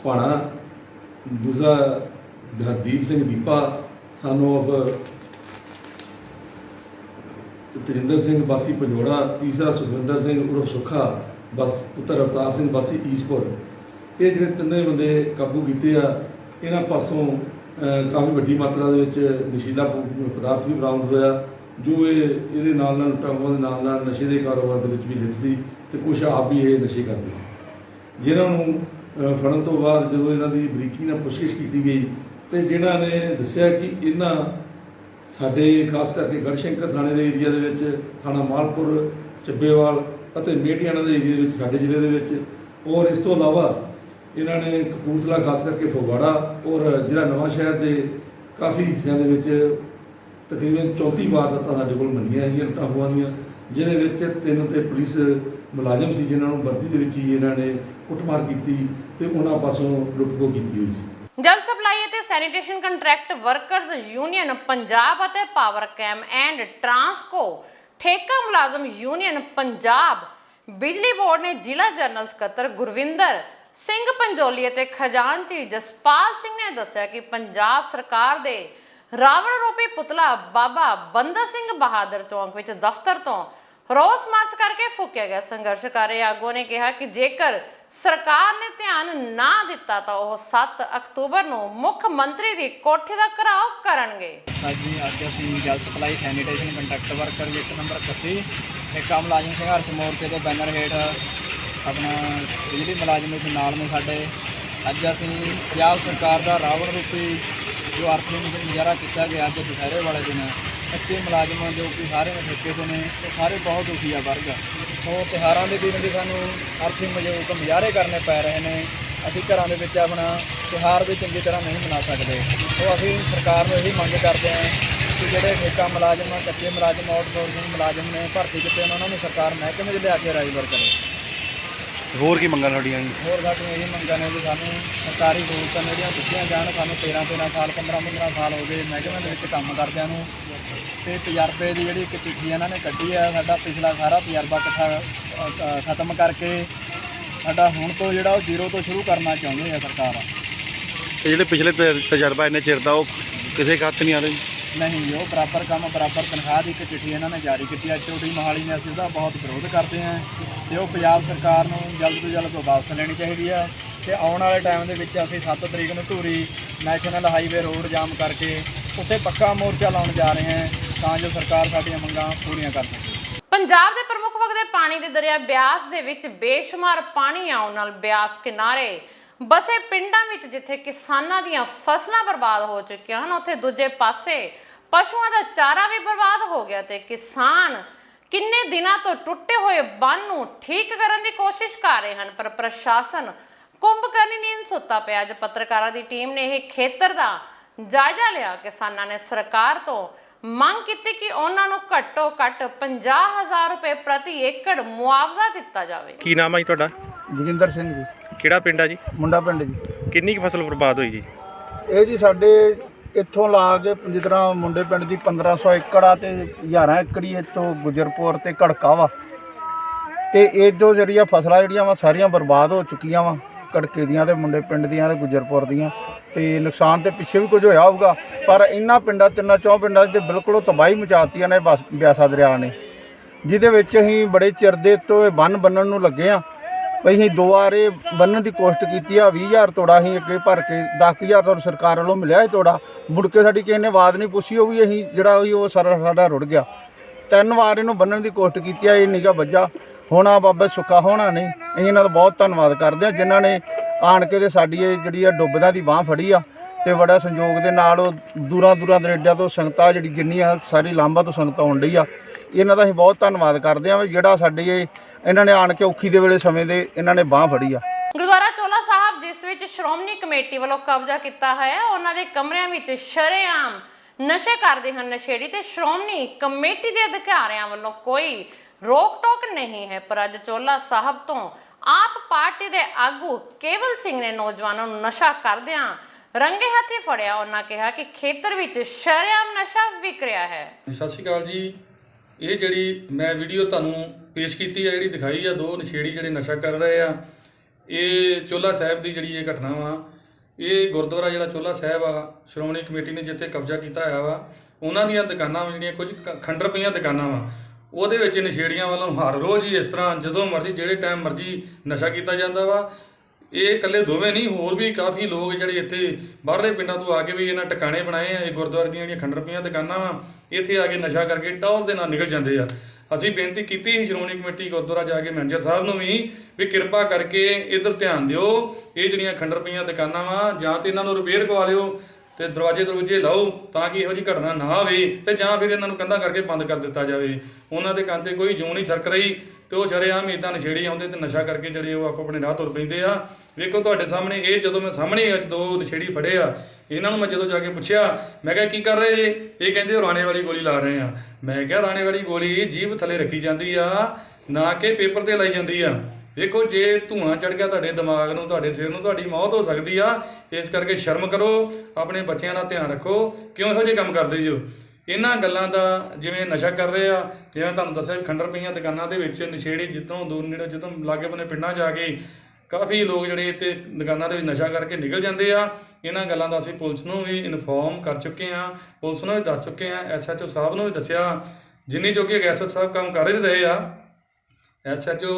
ਭਾਣਾ, ਦੂਸਰਾ ਹਰਦੀਪ ਸਿੰਘ ਦੀਪਾ ਸਾਨੂੰ ਤਰਿੰਦਰ ਸਿੰਘ ਵਾਸੀ ਪੰਜੋੜਾ, ਤੀਸਰਾ ਸੁਖਵਿੰਦਰ ਸਿੰਘ ਉਰਫ ਸੁੱਖਾ ਬਸ ਪੁੱਤਰ ਅਵਤਾਰ ਸਿੰਘ ਵਾਸੀ ਈਸਪੁਰ। ਇਹ ਜਿਹੜੇ ਤਿੰਨੇ ਬੰਦੇ ਕਾਬੂ ਕੀਤੇ ਆ, ਇਹਨਾਂ ਪਾਸੋਂ ਕਾਫੀ ਵੱਡੀ ਮਾਤਰਾ ਦੇ ਵਿੱਚ ਨਸ਼ੀਲਾ ਪਦਾਰਥ ਵੀ ਬਰਾਮਦ ਹੋਇਆ, ਜੋ ਇਹਦੇ ਨਾਲ ਲੁੱਟਾਂ ਖੋਹਾਂ ਦੇ ਨਾਲ ਨਸ਼ੇ ਦੇ ਕਾਰੋਬਾਰ ਦੇ ਵਿੱਚ ਵੀ ਲਿਪਤ ਸੀ ਤੇ ਕੁਛ ਆਪ ਵੀ ਇਹ ਨਸ਼ੇ ਕਰਦੇ ਸੀ। ਜਿਨ੍ਹਾਂ ਨੂੰ ਫੜਨ ਤੋਂ ਬਾਅਦ ਜਦੋਂ ਇਹਨਾਂ ਦੀ ਬਰੀਕੀ ਨਾਲ ਪੁੱਛਗਿੱਛ ਕੀਤੀ ਗਈ ਤੇ ਜਿਨ੍ਹਾਂ ਨੇ ਦੱਸਿਆ ਕਿ ਇਹਨਾਂ ਸਾਡੇ ਖਾਸ ਕਰਕੇ ਗੜਸ਼ੰਕਰ ਥਾਣੇ ਦੇ ਏਰੀਆ ਦੇ ਵਿੱਚ, ਥਾਣਾ ਮਾਲਪੁਰ, ਚੱਬੇਵਾਲ ਅਤੇ ਮੇਟੀਆਣਾ ਦੇ ਏਰੀਆ ਦੇ ਵਿੱਚ ਸਾਡੇ ਜ਼ਿਲ੍ਹੇ ਦੇ ਵਿੱਚ, ਔਰ ਇਸ ਤੋਂ ਇਲਾਵਾ ਇਹਨਾਂ ਨੇ ਕਪੂਰਥਲਾ ਖਾਸ ਕਰਕੇ ਫਗਵਾੜਾ ਔਰ ਜ਼ਿਲ੍ਹਾ ਨਵਾਂ ਸ਼ਹਿਰ ਦੇ ਕਾਫੀ ਹਿੱਸਿਆਂ ਦੇ ਵਿੱਚ ਤਕਰੀਬਨ 34 ਵਾਰਦਾਤਾਂ ਸਾਡੇ ਕੋਲ ਮੰਨੀਆਂ ਹੈਗੀਆਂ ਲੁੱਟਾਂ ਖੋਹਾਂ ਦੀਆਂ, ਜਿਹਦੇ ਵਿੱਚ 3 ਤੇ ਪੁਲਿਸ ਮੁਲਾਜ਼ਮ ਸੀ ਜਿਨ੍ਹਾਂ ਨੂੰ ਵਰਦੀ ਦੇ ਵਿੱਚ ਹੀ ਇਹਨਾਂ ਨੇ ਕੁੱਟਮਾਰ ਕੀਤੀ ਤੇ ਉਹਨਾਂ ਪਾਸੋਂ ਲੁੱਟ ਖੋਹ ਕੀਤੀ ਹੋਈ ਸੀ। ਜਲ ਸਪਲਾਈ ਅਤੇ sanitation contract workers union Punjab ਅਤੇ ਪਾਵਰਕੈਮ ਐਂਡ ਟਰਾਂਸਕੋ ਠੇਕਾ ਮੁਲਾਜ਼ਮ ਯੂਨੀਅਨ ਪੰਜਾਬ ਬਿਜਲੀ ਬੋਰਡ ਨੇ ਜ਼ਿਲ੍ਹਾ ਜਨਰਲ ਸਕੱਤਰ ਗੁਰਵਿੰਦਰ ਸਿੰਘ ਪੰਜੋਲੀ ਅਤੇ ਖਜ਼ਾਨਚੀ ਜਸਪਾਲ ਸਿੰਘ ਨੇ ਦੱਸਿਆ ਕਿ ਪੰਜਾਬ ਸਰਕਾਰ ਦੇ ਰਾਵਣ ਰੂਪੀ ਪੁਤਲਾ ਬਾਬਾ ਬੰਦਾ ਸਿੰਘ ਬਹਾਦਰ ਚੌਂਕ ਵਿੱਚ ਦਫ਼ਤਰ ਤੋਂ ਰੋਸ ਮਾਰਚ ਕਰਕੇ ਫੂਕਿਆ ਗਿਆ। ਸੰਘਰਸ਼ਕਾਰੀ ਆਗੂ ਨੇ ਕਿਹਾ ਕਿ ਜੇਕਰ ਸਰਕਾਰ ਨੇ ਧਿਆਨ ਨਾ ਦਿੱਤਾ ਤਾਂ ਉਹ 7 ਅਕਤੂਬਰ ਨੂੰ ਮੁੱਖ ਮੰਤਰੀ ਦੀ ਕੋਠੀ ਦਾ ਘਿਰਾਓ ਕਰਨਗੇ। ਹਾਂਜੀ, ਅੱਜ ਅਸੀਂ ਜਲ supply sanitation contract worker list number 31 ਠੇਕਾ ਮੁਲਾਜ਼ਮ ਸੰਘਰਸ਼ ਮੋਰਚੇ ਦੇ ਬੈਨਰ ਹੇਠ ਆਪਣਾ ਬਿਜਲੀ ਮੁਲਾਜ਼ਮ ਦੇ ਨਾਲ ਨੇ ਸਾਡੇ। ਅੱਜ ਅਸੀਂ ਪੰਜਾਬ ਸਰਕਾਰ ਦਾ ਰਾਵਣ ਰੂਪੀ ਜੋ ਅਰਥੀ ਮੁਜ਼ਾਹਰਾ ਕੀਤਾ ਗਿਆ ਅੱਜ ਦੁਪਹਿਰੇ ਵਾਲੇ ਦਿਨ, ਕੱਚੇ ਮੁਲਾਜ਼ਮ ਜੋ ਕਿ ਸਾਰੇ ਠੇਕੇ ਦੇ ਨੇ ਉਹ ਸਾਰੇ ਬਹੁਤ ਦੁਖੀ ਆ ਵਰਗ। ਉਹ ਤਿਉਹਾਰਾਂ ਦੇ ਦਿਨ ਵੀ ਸਾਨੂੰ ਅਰਥੀ ਮੁਜ਼ਾਹਰੇ ਕਰਨੇ ਪੈ ਰਹੇ ਨੇ। ਅਸੀਂ ਘਰਾਂ ਦੇ ਵਿੱਚ ਆਪਣਾ ਤਿਉਹਾਰ ਵੀ ਚੰਗੀ ਤਰ੍ਹਾਂ ਨਹੀਂ ਮਨਾ ਸਕਦੇ। ਉਹ ਅਸੀਂ ਸਰਕਾਰ ਨੂੰ ਇਹੀ ਮੰਗ ਕਰਦੇ ਹਾਂ ਕਿ ਜਿਹੜੇ ਠੇਕਾ ਮੁਲਾਜ਼ਮ, ਕੱਚੇ ਮੁਲਾਜ਼ਮ, ਆਊਟਸੋਰਸਿੰਗ ਮੁਲਾਜ਼ਮ ਨੇ ਭਰਤੀ ਕੀਤੇ ਉਹਨਾਂ ਨੂੰ ਸਰਕਾਰ ਮਹਿਕਮੇ 'ਚ ਲਿਆ ਕੇ ਰਾਈਵਰ ਕਰੇ। ਹੋਰ ਕੀ ਮੰਗਾਂ ਤੁਹਾਡੀਆਂ? ਹੋਰ ਸਾਡੀਆਂ ਇਹ ਮੰਗਾਂ ਨੇ ਵੀ ਸਾਨੂੰ ਸਰਕਾਰੀ ਸਹੂਲਤਾਂ ਜਿਹੜੀਆਂ ਦਿੱਤੀਆਂ ਜਾਣ। ਸਾਨੂੰ 13 ਸਾਲ 15 ਸਾਲ ਹੋ ਗਏ ਮਹਿਕਮੇ ਦੇ ਵਿੱਚ ਕੰਮ ਕਰਦਿਆਂ ਨੂੰ, ਤੇ ਤਜਰਬੇ ਦੀ ਜਿਹੜੀ ਇੱਕ ਚਿੱਠੀ ਇਹਨਾਂ ਨੇ ਕੱਢੀ ਆ, ਸਾਡਾ ਪਿਛਲਾ ਸਾਰਾ ਤਜਰਬਾ ਇਕੱਠਾ ਖਤਮ ਕਰਕੇ ਸਾਡਾ ਹੁਣ ਤੋਂ ਜਿਹੜਾ ਉਹ ਜ਼ੀਰੋ ਤੋਂ ਸ਼ੁਰੂ ਕਰਨਾ ਚਾਹੁੰਦੇ ਆ ਸਰਕਾਰ। ਤੇ ਜਿਹੜੇ ਪਿਛਲੇ ਤਜਰਬਾ ਇੰਨੇ ਚਿਰ ਦਾ ਉਹ ਕਿਸੇ ਖਾਤ ਨਹੀਂ ਆ ਰਹੇ? ਨਹੀਂ, ਉਹ ਬਰਾਬਰ ਕੰਮ ਬਰਾਬਰ ਤਨਖਾਹ ਦੀ ਇੱਕ ਚਿੱਠੀ ਇਹਨਾਂ ਨੇ ਜਾਰੀ ਕੀਤੀ ਹੈ। HOD ਮੋਹਾਲੀ ਨੇ ਅਸੀਂ ਉਹਦਾ ਬਹੁਤ ਵਿਰੋਧ ਕਰਦੇ ਹਾਂ ਤੇ ਉਹ ਪੰਜਾਬ ਸਰਕਾਰ ਨੂੰ ਜਲਦ ਤੋਂ ਜਲਦ ਵਾਪਸ ਲੈਣੀ ਚਾਹੀਦੀ ਹੈ। ਤੇ ਆਉਣ ਵਾਲੇ ਟਾਈਮ ਦੇ ਵਿੱਚ ਅਸੀਂ 7 ਤਰੀਕ ਨੂੰ ਧੂਰੀ ਨੈਸ਼ਨਲ ਹਾਈਵੇ ਰੋਡ ਜਾਮ ਕਰਕੇ ਉੱਥੇ ਪੱਕਾ ਮੋਰਚਾ ਲਾਉਣ ਜਾ ਰਹੇ ਹਾਂ। ਤਾਂ ਜੋ ਸਰਕਾਰ ਸਾਡੀਆਂ ਮੰਗਾਂ ਪੂਰੀਆਂ ਕਰ ਸਕੇ। ਪੰਜਾਬ ਦੇ ਪ੍ਰਮੁੱਖ ਵਗਦੇ ਪਾਣੀ ਦੇ ਦਰਿਆ ਬਿਆਸ ਦੇ ਵਿੱਚ ਬੇਸ਼ੁਮਾਰ ਪਾਣੀ ਆਉਣ ਨਾਲ ਬਿਆਸ ਕਿਨਾਰੇ ਬਸੇ ਪਿੰਡਾਂ ਵਿੱਚ ਜਿੱਥੇ ਕਿਸਾਨਾਂ ਦੀਆਂ ਫਸਲਾਂ ਬਰਬਾਦ ਹੋ ਚੁੱਕੀਆਂ ਹਨ, ਉੱਥੇ ਦੂਜੇ ਪਾਸੇ ਪਸ਼ੂਆਂ ਦਾ ਚਾਰਾ ਵੀ ਬਰਬਾਦ ਹੋ ਗਿਆ ਤੇ ਕਿਸਾਨ ਕਿੰਨੇ ਦਿਨਾਂ ਤੋਂ ਟੁੱਟੇ ਹੋਏ ਬੰਨ ਨੂੰ ਠੀਕ ਕਰਨ ਦੀ ਕੋਸ਼ਿਸ਼ ਕਰ ਰਹੇ ਹਨ, ਪਰ ਪ੍ਰਸ਼ਾਸਨ ਕੁੰਭਕਰਨੀ ਨੀਂਦ ਸੁੱਤਾ ਪਿਆ। ਅੱਜ ਪੱਤਰਕਾਰਾਂ ਦੀ ਟੀਮ ਨੇ ਇਹ ਖੇਤਰ ਦਾ ਜਾਇਜ਼ਾ ਲਿਆ। ਕਿਸਾਨਾਂ ਨੇ ਸਰਕਾਰ ਤੋਂ ਮੰਗ ਕੀਤੀ ਕਿ ਉਹਨਾਂ ਨੂੰ ਘੱਟੋ ਘੱਟ 50,000 ਰੁਪਏ ਪ੍ਰਤੀ ਏਕੜ ਮੁਆਵਜ਼ਾ ਦਿੱਤਾ ਜਾਵੇ। ਕੀ ਨਾਮ ਹੈ ਜੀ ਤੁਹਾਡਾ? ਜੋਗਿੰਦਰ ਸਿੰਘ ਜੀ। ਕਿਹੜਾ ਪਿੰਡ ਆ ਜੀ? ਮੁੰਡਾ ਪਿੰਡ ਜੀ। ਕਿੰਨੀ ਕੁ ਫਸਲ ਬਰਬਾਦ ਹੋਈ ਜੀ? ਇਹ ਜੀ ਸਾਡੇ ਇੱਥੋਂ ਲਾ ਕੇ ਜਿਸ ਤਰ੍ਹਾਂ ਮੁੰਡੇ ਪਿੰਡ ਦੀ 1500 ਏਕੜ ਆ ਤੇ 11 ਏਕੜੀ ਇੱਥੋਂ ਗੁਜਰਪੁਰ ਤੇ ਘੜਕਾ ਵਾ, ਤੇ ਇਹ ਜੋ ਜਿਹੜੀਆਂ ਫਸਲਾਂ ਜਿਹੜੀਆਂ ਵਾ ਸਾਰੀਆਂ ਬਰਬਾਦ ਹੋ ਚੁੱਕੀਆਂ ਵਾ, ਘੜਕੇ ਦੀਆਂ ਤੇ ਮੁੰਡੇ ਪਿੰਡ ਦੀਆਂ ਤੇ ਗੁਜਰਪੁਰ ਦੀਆਂ। ਤੇ ਨੁਕਸਾਨ ਤੇ ਪਿੱਛੇ ਵੀ ਕੁਝ ਹੋਇਆ ਹੋਊਗਾ, ਪਰ ਇਹਨਾਂ ਪਿੰਡਾਂ 3-4 ਪਿੰਡਾਂ 'ਚ ਤੇ ਬਿਲਕੁਲ ਤਬਾਹੀ ਮਚਾਤੀਆਂ ਨੇ ਬਿਆਸਾ ਦਰਿਆ ਨੇ, ਜਿਹਦੇ ਵਿੱਚ ਅਸੀਂ ਬੜੇ ਚਿਰ ਦੇ ਤੋਂ ਇਹ ਬੰਨ੍ਹ ਬੰਨਣ ਨੂੰ ਲੱਗੇ ਆ। ਅਸੀਂ 2 ਵਾਰ ਇਹ ਬੰਨ੍ਹਣ ਦੀ ਕੋਸ਼ਿਸ਼ ਕੀਤੀ ਆ। 20,000 ਤੋੜਾ ਅਸੀਂ ਅੱਗੇ ਭਰ ਕੇ 10,000 ਤੋਂ ਸਰਕਾਰ ਵੱਲੋਂ ਮਿਲਿਆ ਇਹ ਤੋੜਾ, ਮੁੜ ਕੇ ਸਾਡੀ ਕਿਸੇ ਨੇ ਆਵਾਜ਼ ਨਹੀਂ ਪੁੱਛੀ, ਉਹ ਵੀ ਅਸੀਂ ਜਿਹੜਾ ਉਹ ਸਾਰਾ ਸਾਡਾ ਰੁੜ ਗਿਆ। 3 ਵਾਰ ਇਹਨੂੰ ਬੰਨ੍ਹਣ ਦੀ ਕੋਸ਼ਿਸ਼ ਕੀਤੀ ਆ, ਇਹ ਨਿਗਾ ਵੱਜਾ। ਹੁਣ ਆ ਬਾਬਾ ਸੁੱਖਾ ਹੋਣਾ ਨਹੀਂ, ਅਸੀਂ ਇਹਨਾਂ ਦਾ ਬਹੁਤ ਧੰਨਵਾਦ ਕਰਦੇ ਹਾਂ ਜਿਨ੍ਹਾਂ ਨੇ ਆਣ ਕੇ ਤੇ ਸਾਡੀ ਇਹ ਜਿਹੜੀ ਆ ਡੁੱਬਦਾ ਦੀ ਬਾਂਹ ਫੜੀ ਆ, ਤੇ ਬੜਾ ਸੰਯੋਗ ਦੇ ਨਾਲ ਉਹ ਦੂਰਾਂ ਦਰੇਡਿਆਂ ਤੋਂ ਸੰਗਤਾਂ ਜਿਹੜੀ ਜਿੰਨੀਆਂ ਸਾਰੀ ਲਾਂਭਾ ਤੋਂ ਸੰਗਤ ਆਉਣ ਡਈ ਆ, ਇਹਨਾਂ ਦਾ ਅਸੀਂ ਬਹੁਤ ਧੰਨਵਾਦ ਕਰਦੇ ਹਾਂ ਜਿਹੜਾ ਸਾਡੀ ਇਹਨਾਂ ਨੇ ਆਣ ਕੇ ਔਖੀ ਦੇ ਵੇਲੇ ਸਮੇਂ ਦੇ ਇਹਨਾਂ ਨੇ ਬਾਂਹ ਫੜੀ ਆ। ਗੁਰਦੁਆਰਾ ਚੋਲਾ ਸਾਹਿਬ ਜਿਸ ਵਿੱਚ ਸ਼੍ਰੋਮਣੀ ਕਮੇਟੀ ਵੱਲੋਂ ਕਬਜ਼ਾ ਕੀਤਾ ਹੈ, ਉਹਨਾਂ ਦੇ ਕਮਰਿਆਂ ਵਿੱਚ ਸ਼ਰੇਆਮ ਨਸ਼ੇ ਕਰਦੇ ਹਨ ਨਸ਼ੇੜੀ, ਤੇ ਸ਼੍ਰੋਮਣੀ ਕਮੇਟੀ ਦੇ ਅਧਿਕਾਰੀਆਂ ਵੱਲੋਂ ਕੋਈ ਰੋਕ ਟੋਕ ਨਹੀਂ ਹੈ। ਪਰ ਅੱਜ ਚੋਲਾ ਸਾਹਿਬ ਤੋਂ ਆਪ ਪਾਰਟੀ ਦੇ ਆਗੂ ਕੇਵਲ ਸਿੰਘ ਨੇ ਨੌਜਵਾਨਾਂ ਨੂੰ ਨਸ਼ਾ ਕਰਦਿਆਂ ਰੰਗੇ ਹੱਥੀ ਫੜਿਆ। ਉਹਨਾਂ ਕਿਹਾ ਕਿ ਖੇਤਰ ਵਿੱਚ ਸ਼ਰੇਆਮ ਨਸ਼ਾ ਵਿਕ ਰਿਹਾ ਹੈ। ਸਤਿ ਸ਼੍ਰੀ ਅਕਾਲ ਜੀ। ਇਹ ਜਿਹੜੀ ਮੈਂ ਵੀਡੀਓ ਤੁਹਾਨੂੰ ਪੇਸ਼ ਕੀਤੀ ਹੈ, ਜਿਹੜੀ ਦਿਖਾਈ ਆ 2 ਨਸ਼ੇੜੀ ਜਿਹੜੇ ਨਸ਼ਾ ਕਰ ਰਹੇ ਆ, ਇਹ ਚੋਲਾ ਸਾਹਿਬ ਦੀ ਜਿਹੜੀ ਇਹ ਘਟਨਾ ਵਾ। ਇਹ ਗੁਰਦੁਆਰਾ ਜਿਹੜਾ ਚੋਲਾ ਸਾਹਿਬ ਆ, ਸ਼੍ਰੋਮਣੀ ਕਮੇਟੀ ਨੇ ਜਿੱਥੇ ਕਬਜ਼ਾ ਕੀਤਾ ਹੋਇਆ ਵਾ, ਉਹਨਾਂ ਦੀਆਂ ਦੁਕਾਨਾਂ ਜਿਹੜੀਆਂ ਕੁਝ ਖੰਡਰ ਪਈਆਂ ਦੁਕਾਨਾਂ ਵਾ, ਉਹਦੇ ਵਿੱਚ ਨਸ਼ੇੜੀਆਂ ਵੱਲੋਂ ਹਰ ਰੋਜ਼ ਹੀ ਇਸ ਤਰ੍ਹਾਂ ਜਦੋਂ ਮਰਜ਼ੀ ਜਿਹੜੇ ਟਾਈਮ ਮਰਜ਼ੀ ਨਸ਼ਾ ਕੀਤਾ ਜਾਂਦਾ ਵਾ। ਇਹ ਇਕੱਲੇ ਦੋਵੇਂ ਨਹੀਂ, ਹੋਰ ਵੀ ਕਾਫੀ ਲੋਕ ਜਿਹੜੇ ਇੱਥੇ ਬਾਹਰਲੇ ਪਿੰਡਾਂ ਤੋਂ ਆ ਕੇ ਵੀ ਇਹਨਾਂ ਟਿਕਾਣੇ ਬਣਾਏ ਆ। ਇਹ ਗੁਰਦੁਆਰੇ ਦੀਆਂ ਜਿਹੜੀਆਂ ਖੰਡਰ ਪਈਆਂ ਦੁਕਾਨਾਂ ਵਾ, ਇੱਥੇ ਆ ਕੇ ਨਸ਼ਾ ਕਰਕੇ ਟੌਰ ਦੇ ਨਾਲ ਨਿਕਲ ਜਾਂਦੇ ਆ। ਅਸੀਂ ਬੇਨਤੀ ਕੀਤੀ ਸੀ ਸ਼੍ਰੋਮਣੀ ਕਮੇਟੀ ਗੁਰਦੁਆਰਾ ਜਾ ਕੇ ਮੈਨੇਜਰ ਸਾਹਿਬ ਨੂੰ ਵੀ ਕਿਰਪਾ ਕਰਕੇ ਇੱਧਰ ਧਿਆਨ ਦਿਓ। ਇਹ ਜਿਹੜੀਆਂ ਖੰਡਰ ਪਈਆਂ ਦੁਕਾਨਾਂ ਵਾ, ਜਾਂ ਤਾਂ ਇਹਨਾਂ ਨੂੰ ਰਿਪੇਅਰ ਕਰਵਾ ਲਿਓ ਤੇ ਦਰਵਾਜ਼ੇ ਲਾਓ ਤਾਂ ਕਿ ਇਹੋ ਜਿਹੀ ਘਟਨਾ ਨਾ ਹੋਵੇ, ਤੇ ਜਾਂ ਫਿਰ ਇਹਨਾਂ ਨੂੰ ਕੰਧਾਂ ਕਰਕੇ ਬੰਦ ਕਰ ਦਿੱਤਾ ਜਾਵੇ। ਉਹਨਾਂ ਦੇ ਕੰਨ 'ਤੇ ਕੋਈ ਜੂੰ ਨਹੀਂ ਸਰਕ ਰਹੀ, ਤੇ ਉਹ ਸ਼ਰੇਆਮ ਇੱਦਾਂ ਨਸ਼ੇੜੀ ਆਉਂਦੇ ਤੇ ਨਸ਼ਾ ਕਰਕੇ ਜਿਹੜੇ ਉਹ ਆਪੋ ਆਪਣੇ ਰਾਹ ਤੁਰ ਪੈਂਦੇ ਆ। ਵੇਖੋ ਤੁਹਾਡੇ ਸਾਹਮਣੇ ਇਹ ਜਦੋਂ ਮੈਂ ਸਾਹਮਣੇ ਅੱਜ 2 ਨਸ਼ੇੜੀ ਫੜੇ ਆ, ਇਹਨਾਂ ਨੂੰ ਮੈਂ ਜਦੋਂ ਜਾ ਕੇ ਪੁੱਛਿਆ, ਮੈਂ ਕਿਹਾ ਕੀ ਕਰ ਰਹੇ ਜੇ? ਇਹ ਕਹਿੰਦੇ ਰਾਣੇ ਵਾਲੀ ਗੋਲੀ ਲਾ ਰਹੇ ਆ। ਮੈਂ ਕਿਹਾ ਰਾਣੇ ਵਾਲੀ ਗੋਲੀ ਜੀਭ ਥੱਲੇ ਰੱਖੀ ਜਾਂਦੀ ਆ, ਨਾ ਕਿ ਪੇਪਰ ਤੇ ਲਾਈ ਜਾਂਦੀ ਆ। ਵੇਖੋ ਜੇ ਧੂਆਂ ਚੜ ਗਿਆ ਤੁਹਾਡੇ ਦਿਮਾਗ ਨੂੰ, ਤੁਹਾਡੇ ਸਿਰ ਨੂੰ, ਤੁਹਾਡੀ ਮੌਤ ਹੋ ਸਕਦੀ ਆ। ਇਸ ਕਰਕੇ ਸ਼ਰਮ ਕਰੋ, ਆਪਣੇ ਬੱਚਿਆਂ ਦਾ ਧਿਆਨ ਰੱਖੋ। ਕਿਉਂ ਇਹੋ ਜਿਹੇ ਕੰਮ ਕਰਦੇ ਜੋ? ਇਹਨਾਂ ਗੱਲਾਂ ਦਾ ਜਿਵੇਂ ਨਸ਼ਾ ਕਰ ਰਹੇ ਆ, ਜਿਵੇਂ ਤੁਹਾਨੂੰ ਦੱਸਿਆ ਖੰਡਰ ਪਈਆਂ ਦੁਕਾਨਾਂ ਦੇ ਵਿੱਚ ਨਸ਼ੇੜੀ ਜਦੋਂ ਲਾਗੇ ਬੰਨੇ ਪਿੰਡਾਂ ਜਾ ਕੇ ਕਾਫੀ ਲੋਕ ਜਿਹੜੇ ਇੱਥੇ ਦੁਕਾਨਾਂ ਦੇ ਵਿੱਚ ਨਸ਼ਾ ਕਰਕੇ ਨਿਕਲ ਜਾਂਦੇ ਆ। ਇਹਨਾਂ ਗੱਲਾਂ ਦਾ ਅਸੀਂ ਪੁਲਿਸ ਨੂੰ ਵੀ ਇਨਫੋਰਮ ਕਰ ਚੁੱਕੇ ਹਾਂ, ਪੁਲਿਸ ਨੂੰ ਵੀ ਦੱਸ ਚੁੱਕੇ ਹਾਂ, SHO ਸਾਹਿਬ ਨੂੰ ਵੀ ਦੱਸਿਆ। ਜਿੰਨੀ ਚੌਕੀ SHO ਸਾਹਿਬ ਕੰਮ ਕਰ ਹੀ ਰਹੇ ਆ, SHO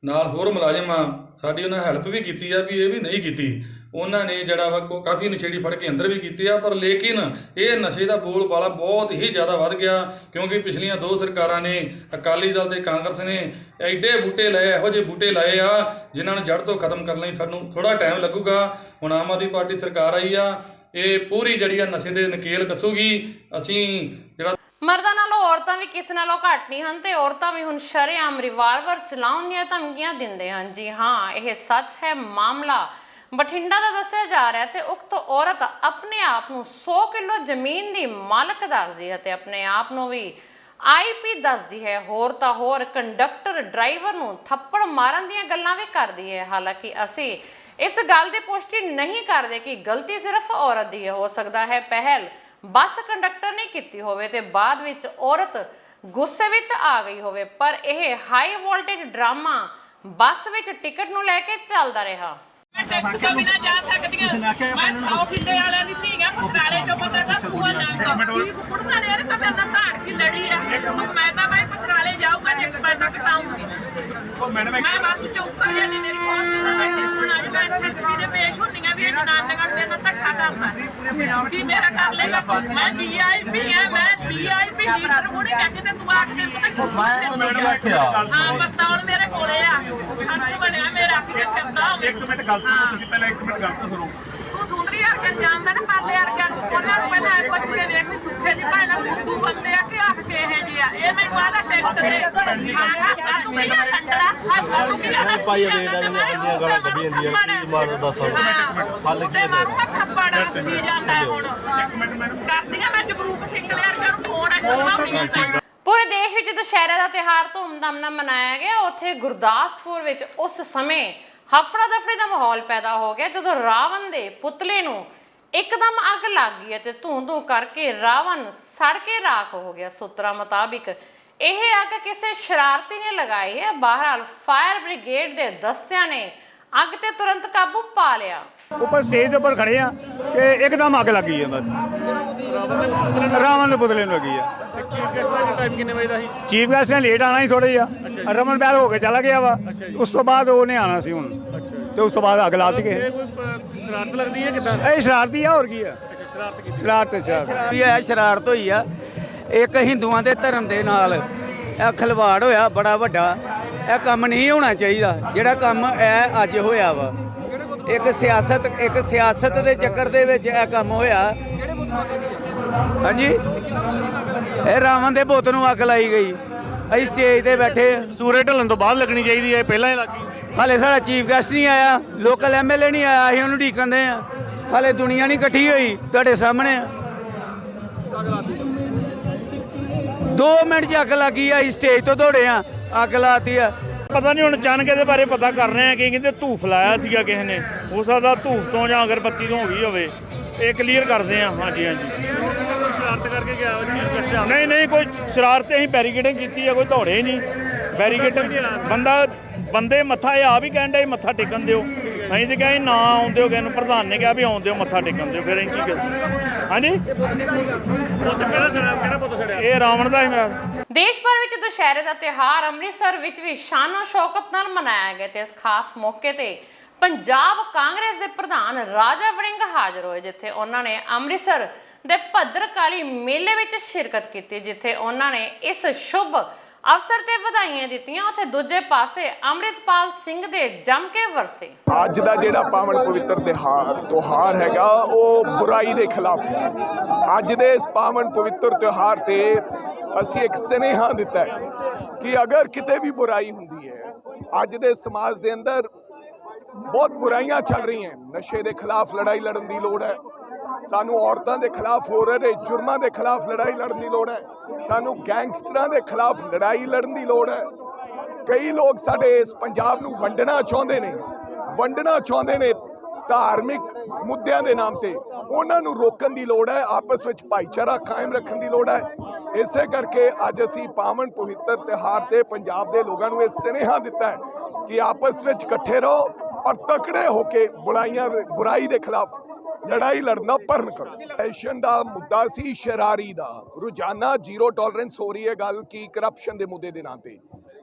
ਨਾਲ ਹੋਰ ਮੁਲਾਜ਼ਮ ਆ, ਸਾਡੀ ਉਹਨਾਂ ਹੈਲਪ ਵੀ ਕੀਤੀ ਆ ਵੀ ਇਹ ਵੀ ਨਹੀਂ ਕੀਤੀ। ਉਹਨਾਂ ਨੇ ਜਿਹੜਾ ਵਾ ਕਾਫੀ ਨਸ਼ੇੜੀ ਫੜ ਕੇ ਅੰਦਰ ਵੀ ਕੀਤੇ ਆ, ਪਰ ਲੇਕਿਨ ਇਹ ਨਸ਼ੇ ਦਾ ਬੋਲਬਾਲਾ ਬਹੁਤ ਹੀ ਜ਼ਿਆਦਾ ਵੱਧ ਗਿਆ, ਕਿਉਂਕਿ ਪਿਛਲੀਆਂ 2 ਸਰਕਾਰਾਂ ਨੇ, ਅਕਾਲੀ ਦਲ ਤੇ ਕਾਂਗਰਸ ਨੇ ਐਡੇ ਬੂਟੇ ਲਾਏ, ਇਹੋ ਜਿਹੇ ਬੂਟੇ ਲਾਏ ਆ ਜਿਨ੍ਹਾਂ ਨੂੰ ਜੜ ਤੋਂ ਖਤਮ ਕਰਨ ਲਈ ਸਾਨੂੰ ਥੋੜ੍ਹਾ ਟਾਈਮ ਲੱਗੂਗਾ। ਹੁਣ ਆਮ ਆਦਮੀ ਪਾਰਟੀ ਸਰਕਾਰ ਆਈ ਆ, ਇਹ ਪੂਰੀ ਜਿਹੜੀ ਆ ਨਸ਼ੇ ਦੇ ਨਕੇਲ ਕੱਸੂਗੀ। ਅਸੀਂ ਜਿਹੜਾ ਮਰਦਾਂ ਨਾਲੋਂ ਔਰਤਾਂ ਵੀ ਕਿਸੇ ਨਾਲੋਂ ਘੱਟ ਨਹੀਂ ਹਨ, ਤੇ ਔਰਤਾਂ ਵੀ ਹੁਣ ਸ਼ਰੇਆਮ ਰਿਵਾਲਵਰ ਚਲਾਉਣ ਦੀਆਂ ਧਮਕੀਆਂ ਦਿੰਦੇ ਹਨ। ਜੀ ਹਾਂ, ਇਹ ਸੱਚ ਹੈ। ਮਾਮਲਾ ਬਠਿੰਡਾ ਦਾ ਦੱਸਿਆ ਜਾ ਰਿਹਾ, ਤੇ ਉਕਤ ਔਰਤ ਆਪਣੇ ਆਪ ਨੂੰ 100 ਕਿਲੋ ਜ਼ਮੀਨ ਦੀ ਮਾਲਕ ਦੱਸਦੀ ਹੈ ਤੇ ਆਪਣੇ ਆਪ ਨੂੰ ਵੀ IP ਦੱਸਦੀ ਹੈ। ਹੋਰ ਤਾਂ ਹੋਰ ਕੰਡਕਟਰ ਡਰਾਈਵਰ ਨੂੰ ਥੱਪੜ ਮਾਰਨ ਦੀਆਂ ਗੱਲਾਂ ਵੀ ਕਰਦੀ ਹੈ। ਹਾਲਾਂਕਿ ਅਸੀਂ ਇਸ ਗੱਲ ਦੀ ਪੁਸ਼ਟੀ ਨਹੀਂ ਕਰਦੇ ਕਿ ਗਲਤੀ ਸਿਰਫ ਔਰਤ ਦੀ ਹੈ। ਹੋ ਸਕਦਾ ਹੈ ਪਹਿਲ ਬੱਸ ਕੰਡਕਟਰ ਨੇ ਕੀਤੀ ਹੋਵੇ ਤੇ ਬਾਅਦ ਵਿੱਚ ਔਰਤ ਗੁੱਸੇ ਵਿੱਚ ਆ ਗਈ ਹੋਵੇ, ਪਰ ਇਹ ਹਾਈ ਵੋਲਟੇਜ ਡਰਾਮਾ ਬੱਸ ਵਿੱਚ ਟਿਕਟ ਨੂੰ ਲੈ ਕੇ ਚੱਲਦਾ ਰਿਹਾ। ਟੈਕਸ ਤੋਂ ਬਿਨਾਂ ਜਾ ਸਕਦੀਆਂ। ਮੈਂ 100 ਕਿੱਲੇ ਵਾਲਿਆਂ ਦੀ ਧੀ ਆ, ਪਟਿਆਲੇ ਚੋਂ ਪਤਾ ਨਾ ਸੂਆ ਨਾਲ ਕੁੜ ਸਾਡੇ ਯਾਰ ਤਾਂ ਮੈਂ ਭਾੜ ਕੀ ਲੜੀ ਆ। ਮੈਂ ਤਾਂ ਭਾਈ ਪਟਿਆਲੇ ਜਾਊਗਾ ਜੇ ਪੈਸਾ ਕਟਾਉਂਗੀ। ਮੈਂ ਬੱਸ ਚ ਉੱਪਰ ਜਾਣੀ, ਮੇਰੀ ਪਹੁੰਚ ਨਹੀਂ। ਹੁਣ ਅੱਜ ਮੈਂ SSP ਦੇ ਪੇਸ਼ ਹੁੰਦੀਆਂ ਵੀ ਇਹ ਜਨਾਨੀਆਂ ਦੇ ਨਾਲ ਧੱਕਾ ਕਰਨਾ ਕੀ ਮੇਰਾ ਕਰ ਲੈਗਾ ਮੈਂ ਵੀਆਈਪੀ ਆ ਮੈਂ ਵੀਆਈਪੀ ਲੀਡਰ ਹੁਣੇ ਕਹਿੰਦੇ ਤੇ ਤੂੰ ਆਖ ਦੇ ਹਾਂ ਪਸਤੌਲ ਮੇਰੇ ਕੋਲੇ ਆ ਸੰਸ ਬਣਿਆ ਮੇਰਾ ਕਿਤੇ ਫਿਰਦਾ ਇੱਕ ਮਿੰਟ ਗੱਲ ਸੁਣੋ ਤੁਸੀਂ ਪਹਿਲਾਂ ਇੱਕ ਮਿੰਟ ਗੱਲ ਤਾਂ ਸੁਣੋ ਤੂੰ ਸੁੰਦਰੀ ਯਾਰ ਕਿ ਜਾਣਦਾ ਨਾ ਪਾਲੇ ਯਾਰ ਕਿ ਉਹਨਾਂ ਨੂੰ ਪਹਿਲਾਂ ਪੁੱਛ ਕੇ ਦੇਖ ਵੀ ਸੁੱਖੇ ਦੀ ਭਾਣਾ ਮੁੱਦੂ ਬੰਦੇ ਆ ਕਿ ਆਖ ਕੇ ਇਹ ਜੀ ਆ ਇਹ ਮੈਨੂੰ ਆਦਾ ਟੈਕਸ ਦੇ ਹਾਂ ਹਸਾ ਤੂੰ ਕੀ ਕੰਡਰਾ ਹਸਾ ਤੂੰ ਕੀ ਆਦਾ ਪਾਈ ਦੇ ਇਹਨਾਂ ਗਾਲਾਂ ਕੱਢੀ ਜਾਂਦੀ ਆ ਕੀ ਮਾਰ ਦੱਸ ਹੱਲ ਕੀ ਮਾਰੂਗਾ ਖੱਪੜ ਸੀ ਜਾਂਦਾ ਹੁਣ ਕਰਦੀਆਂ ਮੈਂ ਜਗਰੂਪ ਸਿੰਘ ਯਾਰ ਨੂੰ ਫੋਨ ਆ ਪੂਰੇ ਦੇਸ਼ ਵਿੱਚ ਦੁਸ਼ਹਿਰੇ ਦਾ ਤਿਉਹਾਰ ਧੂਮਧਾਮ ਨਾਲ ਮਨਾਇਆ ਗਿਆ। ਉੱਥੇ ਗੁਰਦਾਸਪੁਰ ਵਿੱਚ ਉਸ ਸਮੇਂ ਹਫੜਾ ਦਫੜੀ ਦਾ ਮਾਹੌਲ ਪੈਦਾ ਹੋ ਗਿਆ ਜਦੋਂ ਰਾਵਣ ਦੇ ਪੁਤਲੇ ਨੂੰ ਇੱਕਦਮ ਅੱਗ ਲੱਗ ਗਈ ਅਤੇ ਧੂੰ-ਧੂੰ ਕਰਕੇ ਰਾਵਣ ਸੜ ਕੇ ਰਾਖ ਹੋ ਗਿਆ। ਸੂਤਰਾਂ ਮੁਤਾਬਿਕ ਇਹ ਅੱਗ ਕਿਸੇ ਸ਼ਰਾਰਤੀ ਨੇ ਲਗਾਈ ਹੈ। ਬਹਰਹਾਲ ਫਾਇਰ ਬ੍ਰਿਗੇਡ ਦੇ ਦਸਤਿਆਂ ਨੇ ਅੱਗ ਤੇ ਤੁਰੰਤ ਕਾਬੂ ਪਾ ਲਿਆ। ਉੱਪਰ ਸਟੇਜ ਦੇ ਉੱਪਰ ਖੜੇ ਆ ਕਿ ਇੱਕਦਮ ਅੱਗ ਲੱਗੀ ਹੈ ਬਸ ਰਾਵਣ ਦੇ ਪੁਤਲੇ ਨੂੰ ਲੱਗੀ ਆ। ਚੀਫ ਗੈਸਟ ਦਾ ਟਾਈਮ ਕਿੰਨੇ ਵਜੇ ਦਾ ਸੀ? ਚੀਫ ਗੈਸਟ ਨੇ ਲੇਟ ਆਣਾ ਸੀ ਥੋੜਾ ਜਿਹਾ ਰਮਨ ਬੈਲ ਹੋ ਕੇ ਚਲਾ ਗਿਆ ਵਾ ਉਸ ਤੋਂ ਬਾਅਦ ਉਹਨੇ ਆਣਾ ਸੀ ਹੁਣ ਤੇ ਉਸ ਤੋਂ ਬਾਅਦ ਅੱਗ ਲਾਤੀ ਗਏ। ਸ਼ਰਾਰਤ ਲੱਗਦੀ ਹੈ ਕਿਦਾਂ? ਇਹ ਸ਼ਰਾਰਤੀ ਆ ਹੋਰ ਕੀ ਆ ਸ਼ਰਾਰਤ ਵੀ ਇਹ ਸ਼ਰਾਰਤ ਹੋਈ ਆ ਇੱਕ ਹਿੰਦੂਆਂ ਦੇ ਧਰਮ ਦੇ ਨਾਲ ਇਹ ਖਿਲਵਾੜ ਹੋਇਆ ਬੜਾ ਵੱਡਾ। ਇਹ ਕੰਮ ਨਹੀਂ ਹੋਣਾ ਚਾਹੀਦਾ ਜਿਹੜਾ ਕੰਮ ਇਹ ਅੱਜ ਹੋਇਆ ਵਾ। ਇੱਕ ਸਿਆਸਤ ਦੇ ਚੱਕਰ ਦੇ ਵਿੱਚ ਇਹ ਕੰਮ ਹੋਇਆ। ਹਾਂਜੀ ਇਹ ਰਾਵਣ ਦੇ ਬੁੱਤ ਨੂੰ ਅੱਗ ਲਾਈ ਗਈ। ਅਸੀਂ ਸਟੇਜ ਤੇ ਬੈਠੇ ਸੂਰਜ ਢਲਣ ਤੋਂ ਬਾਅਦ ਲੱਗਣੀ ਚਾਹੀਦੀ ਹੈ ਪਹਿਲਾਂ ਹੀ ਲੱਗੀ। ਹਾਲੇ ਸਾਡਾ ਚੀਫ ਗੈਸਟ ਨਹੀਂ ਆਇਆ ਲੋਕਲ ਐਮਐਲਏ ਨਹੀਂ ਆਇਆ ਅਸੀਂ ਉਹਨੂੰ ਢੀਕਦੇ ਆ। ਹਾਲੇ ਦੁਨੀਆ ਨਹੀਂ ਇਕੱਠੀ ਹੋਈ ਤੁਹਾਡੇ ਸਾਹਮਣੇ ਆ। 2 ਮਿੰਟ 'ਚ ਅੱਗ ਲੱਗੀ ਆ। ਅਸੀਂ ਸਟੇਜ ਤੋਂ ਦੌੜੇ ਆ ਅੱਗ ਲਾਤੀ ਆ। ਪਤਾ ਨਹੀਂ ਹੁਣ ਅਚਾਨਕ ਇਹਦੇ ਬਾਰੇ ਪਤਾ ਕਰ ਰਹੇ ਆ ਕਿ ਕਹਿੰਦੇ ਧੂਫ ਲਾਇਆ ਸੀਗਾ ਕਿਸੇ ਨੇ ਹੋ ਸਕਦਾ ਧੂਫ ਤੋਂ ਜਾਂ ਅਗਰਬੱਤੀ ਤੋਂ ਹੋ ਗਈ ਹੋਵੇ। ਇਹ ਕਲੀਅਰ ਕਰਦੇ ਆ। ਹਾਂਜੀ ਸ਼ਰਾਰਤ ਕਰਕੇ ਗਿਆ ਨਹੀਂ ਕੋਈ ਸ਼ਰਾਰਤ ਅਸੀਂ ਬੈਰੀਕੇਡਿੰਗ ਕੀਤੀ ਆ ਕੋਈ ਦੌੜੇ ਨਹੀਂ ਬੈਰੀਕੇਡਿੰਗ ਬੰਦੇ ਮੱਥਾ ਇਹ ਆ ਵੀ ਕਹਿਣ ਡਿਆ ਮੱਥਾ ਟੇਕਣ ਦਿਓ। ਅਸੀਂ ਤੇ ਕਿਹਾ ਨਾ ਆਉਂਦੇ ਹੋ ਕਿਸੇ ਨੂੰ ਪ੍ਰਧਾਨ ਨੇ ਕਿਹਾ ਵੀ ਆਉਣ ਦਿਓ ਮੱਥਾ ਟੇਕਣ ਦਿਓ ਫਿਰ ਅਸੀਂ ਕੀ ਕਰੀਏ। ਹਾਂਜੀ ਇਹ ਰਾਵਣ ਦਾ ਹੀ ਮੇਰਾ। ਦੇਸ਼ ਭਰ ਵਿੱਚ ਦੁਸ਼ਹਿਰੇ ਦਾ ਤਿਉਹਾਰ ਅੰਮ੍ਰਿਤਸਰ ਵਿੱਚ ਵੀ ਸ਼ਾਨੋ ਸ਼ੌਕਤ ਨਾਲ ਮਨਾਇਆ ਗਿਆ ਤੇ ਇਸ ਖਾਸ ਮੌਕੇ ਤੇ ਪੰਜਾਬ ਕਾਂਗਰਸ ਦੇ ਪ੍ਰਧਾਨ ਰਾਜਾ ਵੜਿੰਗ ਹਾਜ਼ਰ ਹੋਏ ਜਿੱਥੇ ਉਹਨਾਂ ਨੇ ਅੰਮ੍ਰਿਤਸਰ ਦੇ ਭੱਦਰਕਾਲੀ ਮੇਲੇ ਵਿੱਚ ਸ਼ਿਰਕਤ ਕੀਤੀ ਜਿੱਥੇ ਉਹਨਾਂ ਨੇ ਇਸ ਸ਼ੁਭ ਅਫਸਰ ਤੇ ਵਧਾਈਆਂ ਦਿੱਤੀਆਂ। ਉੱਥੇ ਦੂਜੇ ਪਾਸੇ ਅੰਮ੍ਰਿਤਪਾਲ ਸਿੰਘ ਦੇ ਜੰਮ ਕੇ ਵਰਸੇ। ਅੱਜ ਦਾ ਜਿਹੜਾ ਪਾਵਨ ਪਵਿੱਤਰ ਤਿਉਹਾਰ ਹੈਗਾ ਉਹ ਬੁਰਾਈ ਦੇ ਖਿਲਾਫ ਹੈ। ਅੱਜ ਦੇ ਇਸ ਪਾਵਨ ਪਵਿੱਤਰ ਤਿਉਹਾਰ ਤੇ ਅਸੀਂ ਇੱਕ ਸੁਨੇਹਾ ਦਿੱਤਾ ਹੈ ਕਿ ਅਗਰ ਕਿਤੇ ਵੀ ਬੁਰਾਈ ਹੁੰਦੀ ਹੈ ਅੱਜ ਦੇ ਸਮਾਜ ਦੇ ਅੰਦਰ ਬਹੁਤ ਬੁਰਾਈਆਂ ਚੱਲ ਰਹੀਆਂ ਨਸ਼ੇ ਦੇ ਖਿਲਾਫ ਲੜਾਈ ਲੜਨ ਦੀ ਲੋੜ ਹੈ। ਸਾਨੂੰ ਔਰਤਾਂ ਦੇ ਖਿਲਾਫ ਹੋ ਰਹੇ ਜੁਰਮਾਂ ਦੇ ਖਿਲਾਫ ਲੜਾਈ ਲੜਨ ਦੀ ਲੋੜ ਹੈ। ਸਾਨੂੰ ਗੈਂਗਸਟਰਾਂ ਦੇ ਖਿਲਾਫ ਲੜਾਈ ਲੜਨ ਦੀ ਲੋੜ ਹੈ। ਕਈ ਲੋਕ ਸਾਡੇ ਇਸ ਪੰਜਾਬ ਨੂੰ ਵੰਡਣਾ ਚਾਹੁੰਦੇ ਨੇ ਧਾਰਮਿਕ ਮੁੱਦਿਆਂ ਦੇ ਨਾਮ ਤੇ। ਉਹਨਾਂ ਨੂੰ ਰੋਕਣ ਦੀ ਲੋੜ ਹੈ। ਆਪਸ ਵਿੱਚ ਭਾਈਚਾਰਾ ਕਾਇਮ ਰੱਖਣ ਦੀ ਲੋੜ ਹੈ। ਇਸੇ ਕਰਕੇ ਅੱਜ ਅਸੀਂ ਪਾਵਨ ਪਵਿੱਤਰ ਤਿਉਹਾਰ ਤੇ ਪੰਜਾਬ ਦੇ ਲੋਕਾਂ ਨੂੰ ਇਹ ਸੁਨੇਹਾ ਦਿੱਤਾ ਹੈ ਕਿ ਆਪਸ ਵਿੱਚ ਇਕੱਠੇ ਰਹੋ ਔਰ ਤਕੜੇ ਹੋ ਕੇ ਬੁਰਾਈ ਦੇ ਖਿਲਾਫ ਲੜਾਈ ਲੜਨ ਦਾ ਪਰਨ ਕਰੋ। ਐਕਸ਼ਨ ਦਾ ਮੁੱਦਾ ਸੀ ਸ਼ਰਾਰੀ ਦਾ ਰੋਜ਼ਾਨਾ ਜ਼ੀਰੋ ਟੋਲਰੈਂਸ ਹੋ ਰਹੀ ਹੈ ਗੱਲ ਕੀ ਕਰਪਸ਼ਨ ਦੇ ਮੁੱਦੇ ਦੇ ਨਾਂ ਤੇ।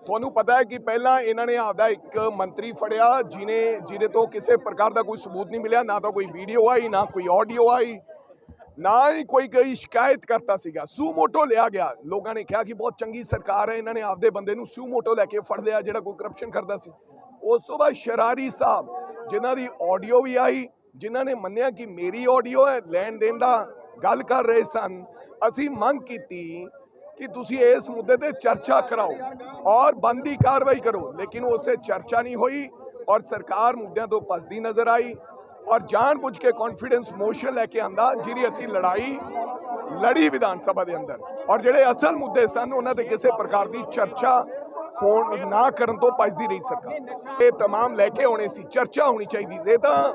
ਤੁਹਾਨੂੰ ਪਤਾ ਹੈ ਕਿ ਪਹਿਲਾਂ ਇਹਨਾਂ ਨੇ ਆਪਦਾ ਇੱਕ ਮੰਤਰੀ ਫੜਿਆ ਜਿਹਦੇ ਤੋਂ ਕਿਸੇ ਪ੍ਰਕਾਰ ਦਾ ਕੋਈ ਸਬੂਤ ਨਹੀਂ ਮਿਲਿਆ, ਨਾ ਤਾਂ ਕੋਈ ਵੀਡੀਓ ਆਈ ਨਾ ਕੋਈ ਆਡੀਓ ਆਈ ਨਾ ਹੀ ਕੋਈ ਸ਼ਿਕਾਇਤ ਕਰਤਾ ਸੀਗਾ। ਸੂ ਮੋਟੋ ਲਿਆ ਗਿਆ। ਲੋਕਾਂ ਨੇ ਕਿਹਾ ਕਿ ਬਹੁਤ ਚੰਗੀ ਸਰਕਾਰ ਹੈ ਇਹਨਾਂ ਨੇ ਆਪਦੇ ਬੰਦੇ ਨੂੰ ਸੂ ਮੋਟੋ ਲੈ ਕੇ ਫੜ ਲਿਆ ਜਿਹੜਾ ਕੋਈ ਕਰਪਸ਼ਨ ਕਰਦਾ ਸੀ। ਉਸ ਤੋਂ ਬਾਅਦ ਸ਼ਰਾਰੀ ਸਾਹਿਬ ਜਿਨ੍ਹਾਂ ਦੀ ਆਡੀਓ ਵੀ ਆਈ ਜਿਨ੍ਹਾਂ ਨੇ ਮੰਨਿਆ ਕਿ ਮੇਰੀ ਆਡੀਓ ਹੈ ਲੈਣ ਦੇਣ ਦਾ ਗੱਲ ਕਰ ਰਹੇ ਸਨ। ਅਸੀਂ ਮੰਗ ਕੀਤੀ ਕਿ ਤੁਸੀਂ ਇਸ ਮੁੱਦੇ ਤੇ ਚਰਚਾ ਕਰਾਓ ਔਰ ਬਣਦੀ ਕਾਰਵਾਈ ਕਰੋ ਲੇਕਿਨ ਉਸੇ ਚਰਚਾ ਨਹੀਂ ਹੋਈ ਔਰ ਸਰਕਾਰ ਮੁੱਦਿਆਂ ਤੋਂ ਭੱਜਦੀ ਨਜ਼ਰ ਆਈ ਔਰ ਜਾਣਬੁੱਝ ਕੇ ਕੌਨਫੀਡੈਂਸ ਮੋਸ਼ਨ ਲੈ ਕੇ ਆਂਦਾ ਜਿਹਦੀ ਅਸੀਂ ਲੜੀ ਵਿਧਾਨ ਸਭਾ ਦੇ ਅੰਦਰ ਔਰ ਜਿਹੜੇ ਅਸਲ ਮੁੱਦੇ ਸਨ ਉਹਨਾਂ ਤੇ ਕਿਸੇ ਪ੍ਰਕਾਰ ਦੀ ਚਰਚਾ ਹੋਣ ਨਾ ਕਰਨ ਤੋਂ ਭੱਜਦੀ ਰਹੀ ਸਰਕਾਰ। ਇਹ तमाम ਲੈ ਕੇ ਆਉਣੇ ਸੀ ਚਰਚਾ ਹੋਣੀ ਚਾਹੀਦੀ। ਇਹ ਤਾਂ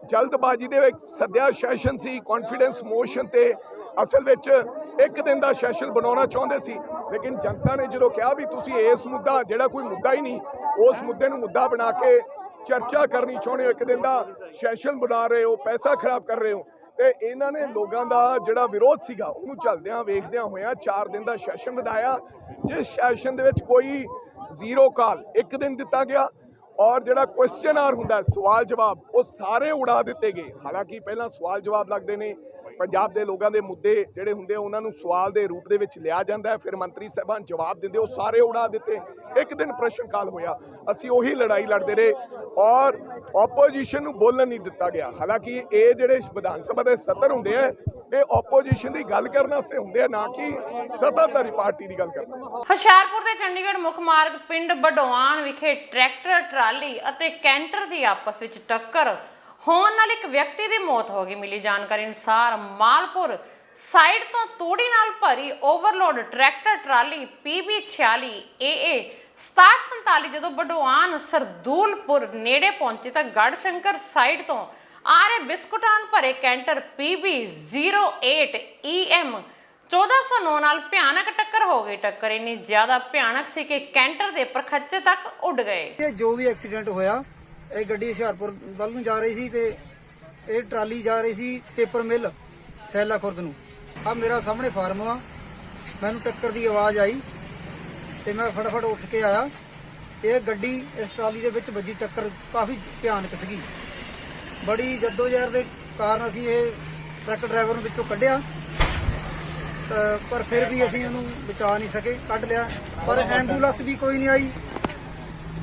ਜਲਦਬਾਜ਼ੀ ਦੇ ਵਿੱਚ ਸੱਦਿਆ ਸੈਸ਼ਨ ਸੀ ਕੌਨਫੀਡੈਂਸ ਮੋਸ਼ਨ ਤੇ ਅਸਲ ਵਿੱਚ ਇੱਕ ਦਿਨ ਦਾ ਸੈਸ਼ਨ ਬਣਾਉਣਾ ਚਾਹੁੰਦੇ ਸੀ ਲੇਕਿਨ ਜਨਤਾ ਨੇ ਜਦੋਂ ਕਿਹਾ ਵੀ ਤੁਸੀਂ ਇਸ ਮੁੱਦਾ ਜਿਹੜਾ ਕੋਈ ਮੁੱਦਾ ਹੀ ਨਹੀਂ ਉਸ ਮੁੱਦੇ ਨੂੰ ਮੁੱਦਾ ਬਣਾ ਕੇ ਚਰਚਾ ਕਰਨੀ ਚਾਹੁੰਦੇ ਹੋ ਇੱਕ ਦਿਨ ਦਾ ਸੈਸ਼ਨ ਬਣਾ ਰਹੇ ਹੋ ਪੈਸਾ ਖਰਾਬ ਕਰ ਰਹੇ ਹੋ ਤੇ ਇਹਨਾਂ ਨੇ ਲੋਕਾਂ ਦਾ ਜਿਹੜਾ ਵਿਰੋਧ ਸੀਗਾ ਉਹਨੂੰ ਚੱਲਦਿਆਂ ਵੇਖਦਿਆਂ ਹੋਇਆਂ 4 ਦਿਨ ਦਾ ਸੈਸ਼ਨ ਵਧਾਇਆ ਜਿਸ ਸੈਸ਼ਨ ਦੇ ਵਿੱਚ ਕੋਈ ਜ਼ੀਰੋ ਕਾਲ ਇੱਕ ਦਿਨ ਦਿੱਤਾ ਗਿਆ ਔਰ ਜਿਹੜਾ ਕੁਐਸਚਨ ਆਰ ਹੁੰਦਾ ਸਵਾਲ ਜਵਾਬ ਉਹ ਸਾਰੇ ਉਡਾ ਦਿੱਤੇ ਗਏ। ਹਾਲਾਂਕਿ ਪਹਿਲਾਂ ਸਵਾਲ ਜਵਾਬ ਲੱਗਦੇ ਨੇ, ਪੰਜਾਬ ਦੇ ਲੋਕਾਂ ਦੇ ਮੁੱਦੇ ਜਿਹੜੇ ਹੁੰਦੇ ਉਹਨਾਂ ਨੂੰ ਸਵਾਲ ਦੇ ਰੂਪ ਦੇ ਵਿੱਚ ਲਿਆ ਜਾਂਦਾ ਹੈ, ਫਿਰ ਮੰਤਰੀ ਸਾਹਿਬਾਨ ਜਵਾਬ ਦਿੰਦੇ, ਉਹ ਸਾਰੇ ਉਡਾ ਦਿੱਤੇ। ਇੱਕ ਦਿਨ ਪ੍ਰਸ਼ਨ ਕਾਲ ਹੋਇਆ, ਅਸੀਂ ਉਹੀ ਲੜਾਈ ਲੜਦੇ ਰਹੇ ਔਰ ਆਪੋਜੀਸ਼ਨ ਨੂੰ ਬੋਲਣ ਨਹੀਂ ਦਿੱਤਾ ਗਿਆ। ਹਾਲਾਂਕਿ ਇਹ ਜਿਹੜੇ ਵਿਧਾਨ ਸਭਾ ਦੇ ਸੱਤਰ ਹੁੰਦੇ ਆ ਇਹ ਆਪੋਜੀਸ਼ਨ ਦੀ ਗੱਲ ਕਰਨ ਵਾਸਤੇ ਹੁੰਦੇ ਆ, ਨਾ ਕਿ ਸੱਤਾਧਾਰੀ ਪਾਰਟੀ ਦੀ ਗੱਲ ਕਰਨ ਵਾਸਤੇ। ਹੁਸ਼ਿਆਰਪੁਰ ਦੇ ਚੰਡੀਗੜ੍ਹ ਮੁੱਖ ਮਾਰਗ ਪਿੰਡ ਬਡੋਆਨ ਵਿਖੇ ਟਰੈਕਟਰ ਟਰਾਲੀ ਅਤੇ ਕੈਂਟਰ ਦੀ ਆਪਸ ਵਿੱਚ ਟੱਕਰ ਹੋਣ ਨਾਲ ਇੱਕ ਵਿਅਕਤੀ ਦੀ ਮੌਤ ਹੋ ਗਈ। ਮਿਲੀ ਜਾਣਕਾਰੀ ਅਨੁਸਾਰ ਮਾਲਪੁਰ ਸਾਈਡ ਤੋਂ ਤੂੜੀ ਨਾਲ ਭਰੀ overload tractor trolley PB 46 AA 6747 ਜਦੋਂ ਬਡੋਆਨ ਸਰਦੂਲਪੁਰ ਨੇੜੇ ਪਹੁੰਚੀ ਤਾਂ ਗੜਸ਼ੰਕਰ ਸਾਈਡ ਤੋਂ ਆ ਰਹੇ ਬਿਸਕੁਟਾਂ ਭਰੇ ਕੈਂਟਰ PB 08 EM 1409 ਨਾਲ ਭਿਆਨਕ ਟੱਕਰ ਹੋ ਗਈ। ਟੱਕਰ ਇੰਨੀ ਜ਼ਿਆਦਾ ਭਿਆਨਕ ਸੀ ਕਿ ਕੈਂਟਰ ਦੇ ਪਰਖੱਚੇ ਤੱਕ ਉੱਡ ਗਏ। ਇਹ ਜੋ ਵੀ ਐਕਸੀਡੈਂਟ ਹੋਇਆ, ਇਹ ਗੱਡੀ ਹੁਸ਼ਿਆਰਪੁਰ ਵੱਲ ਨੂੰ ਜਾ ਰਹੀ ਸੀ ਤੇ ਇਹ ਟਰਾਲੀ ਜਾ ਰਹੀ ਸੀ ਪੇਪਰ ਮਿਲ ਸੈਲਾ ਖੁਰਦ ਨੂੰ। ਆ ਮੇਰਾ ਸਾਹਮਣੇ ਫਾਰਮ ਆ, ਮੈਨੂੰ ਟੱਕਰ ਦੀ ਆਵਾਜ਼ ਆਈ ਤੇ ਮੈਂ ਫਟਾਫਟ ਉੱਠ ਕੇ ਆਇਆ। ਇਹ ਗੱਡੀ ਇਸ ਟਰਾਲੀ ਦੇ ਵਿੱਚ ਵੱਜੀ, ਟੱਕਰ ਕਾਫੀ ਭਿਆਨਕ ਸੀਗੀ। ਬੜੀ ਜੱਦੋਜਹਿਦ ਦੇ ਕਾਰਨ ਅਸੀਂ ਇਹ ਟਰੱਕ ਡਰਾਈਵਰ ਨੂੰ ਵਿੱਚੋਂ ਕੱਢਿਆ, ਪਰ ਫਿਰ ਵੀ ਅਸੀਂ ਉਹਨੂੰ ਬਚਾ ਨਹੀਂ ਸਕੇ, ਕੱਢ ਲਿਆ। ਪਰ ਐਂਬੂਲੈਂਸ ਵੀ ਕੋਈ ਨਹੀਂ ਆਈ,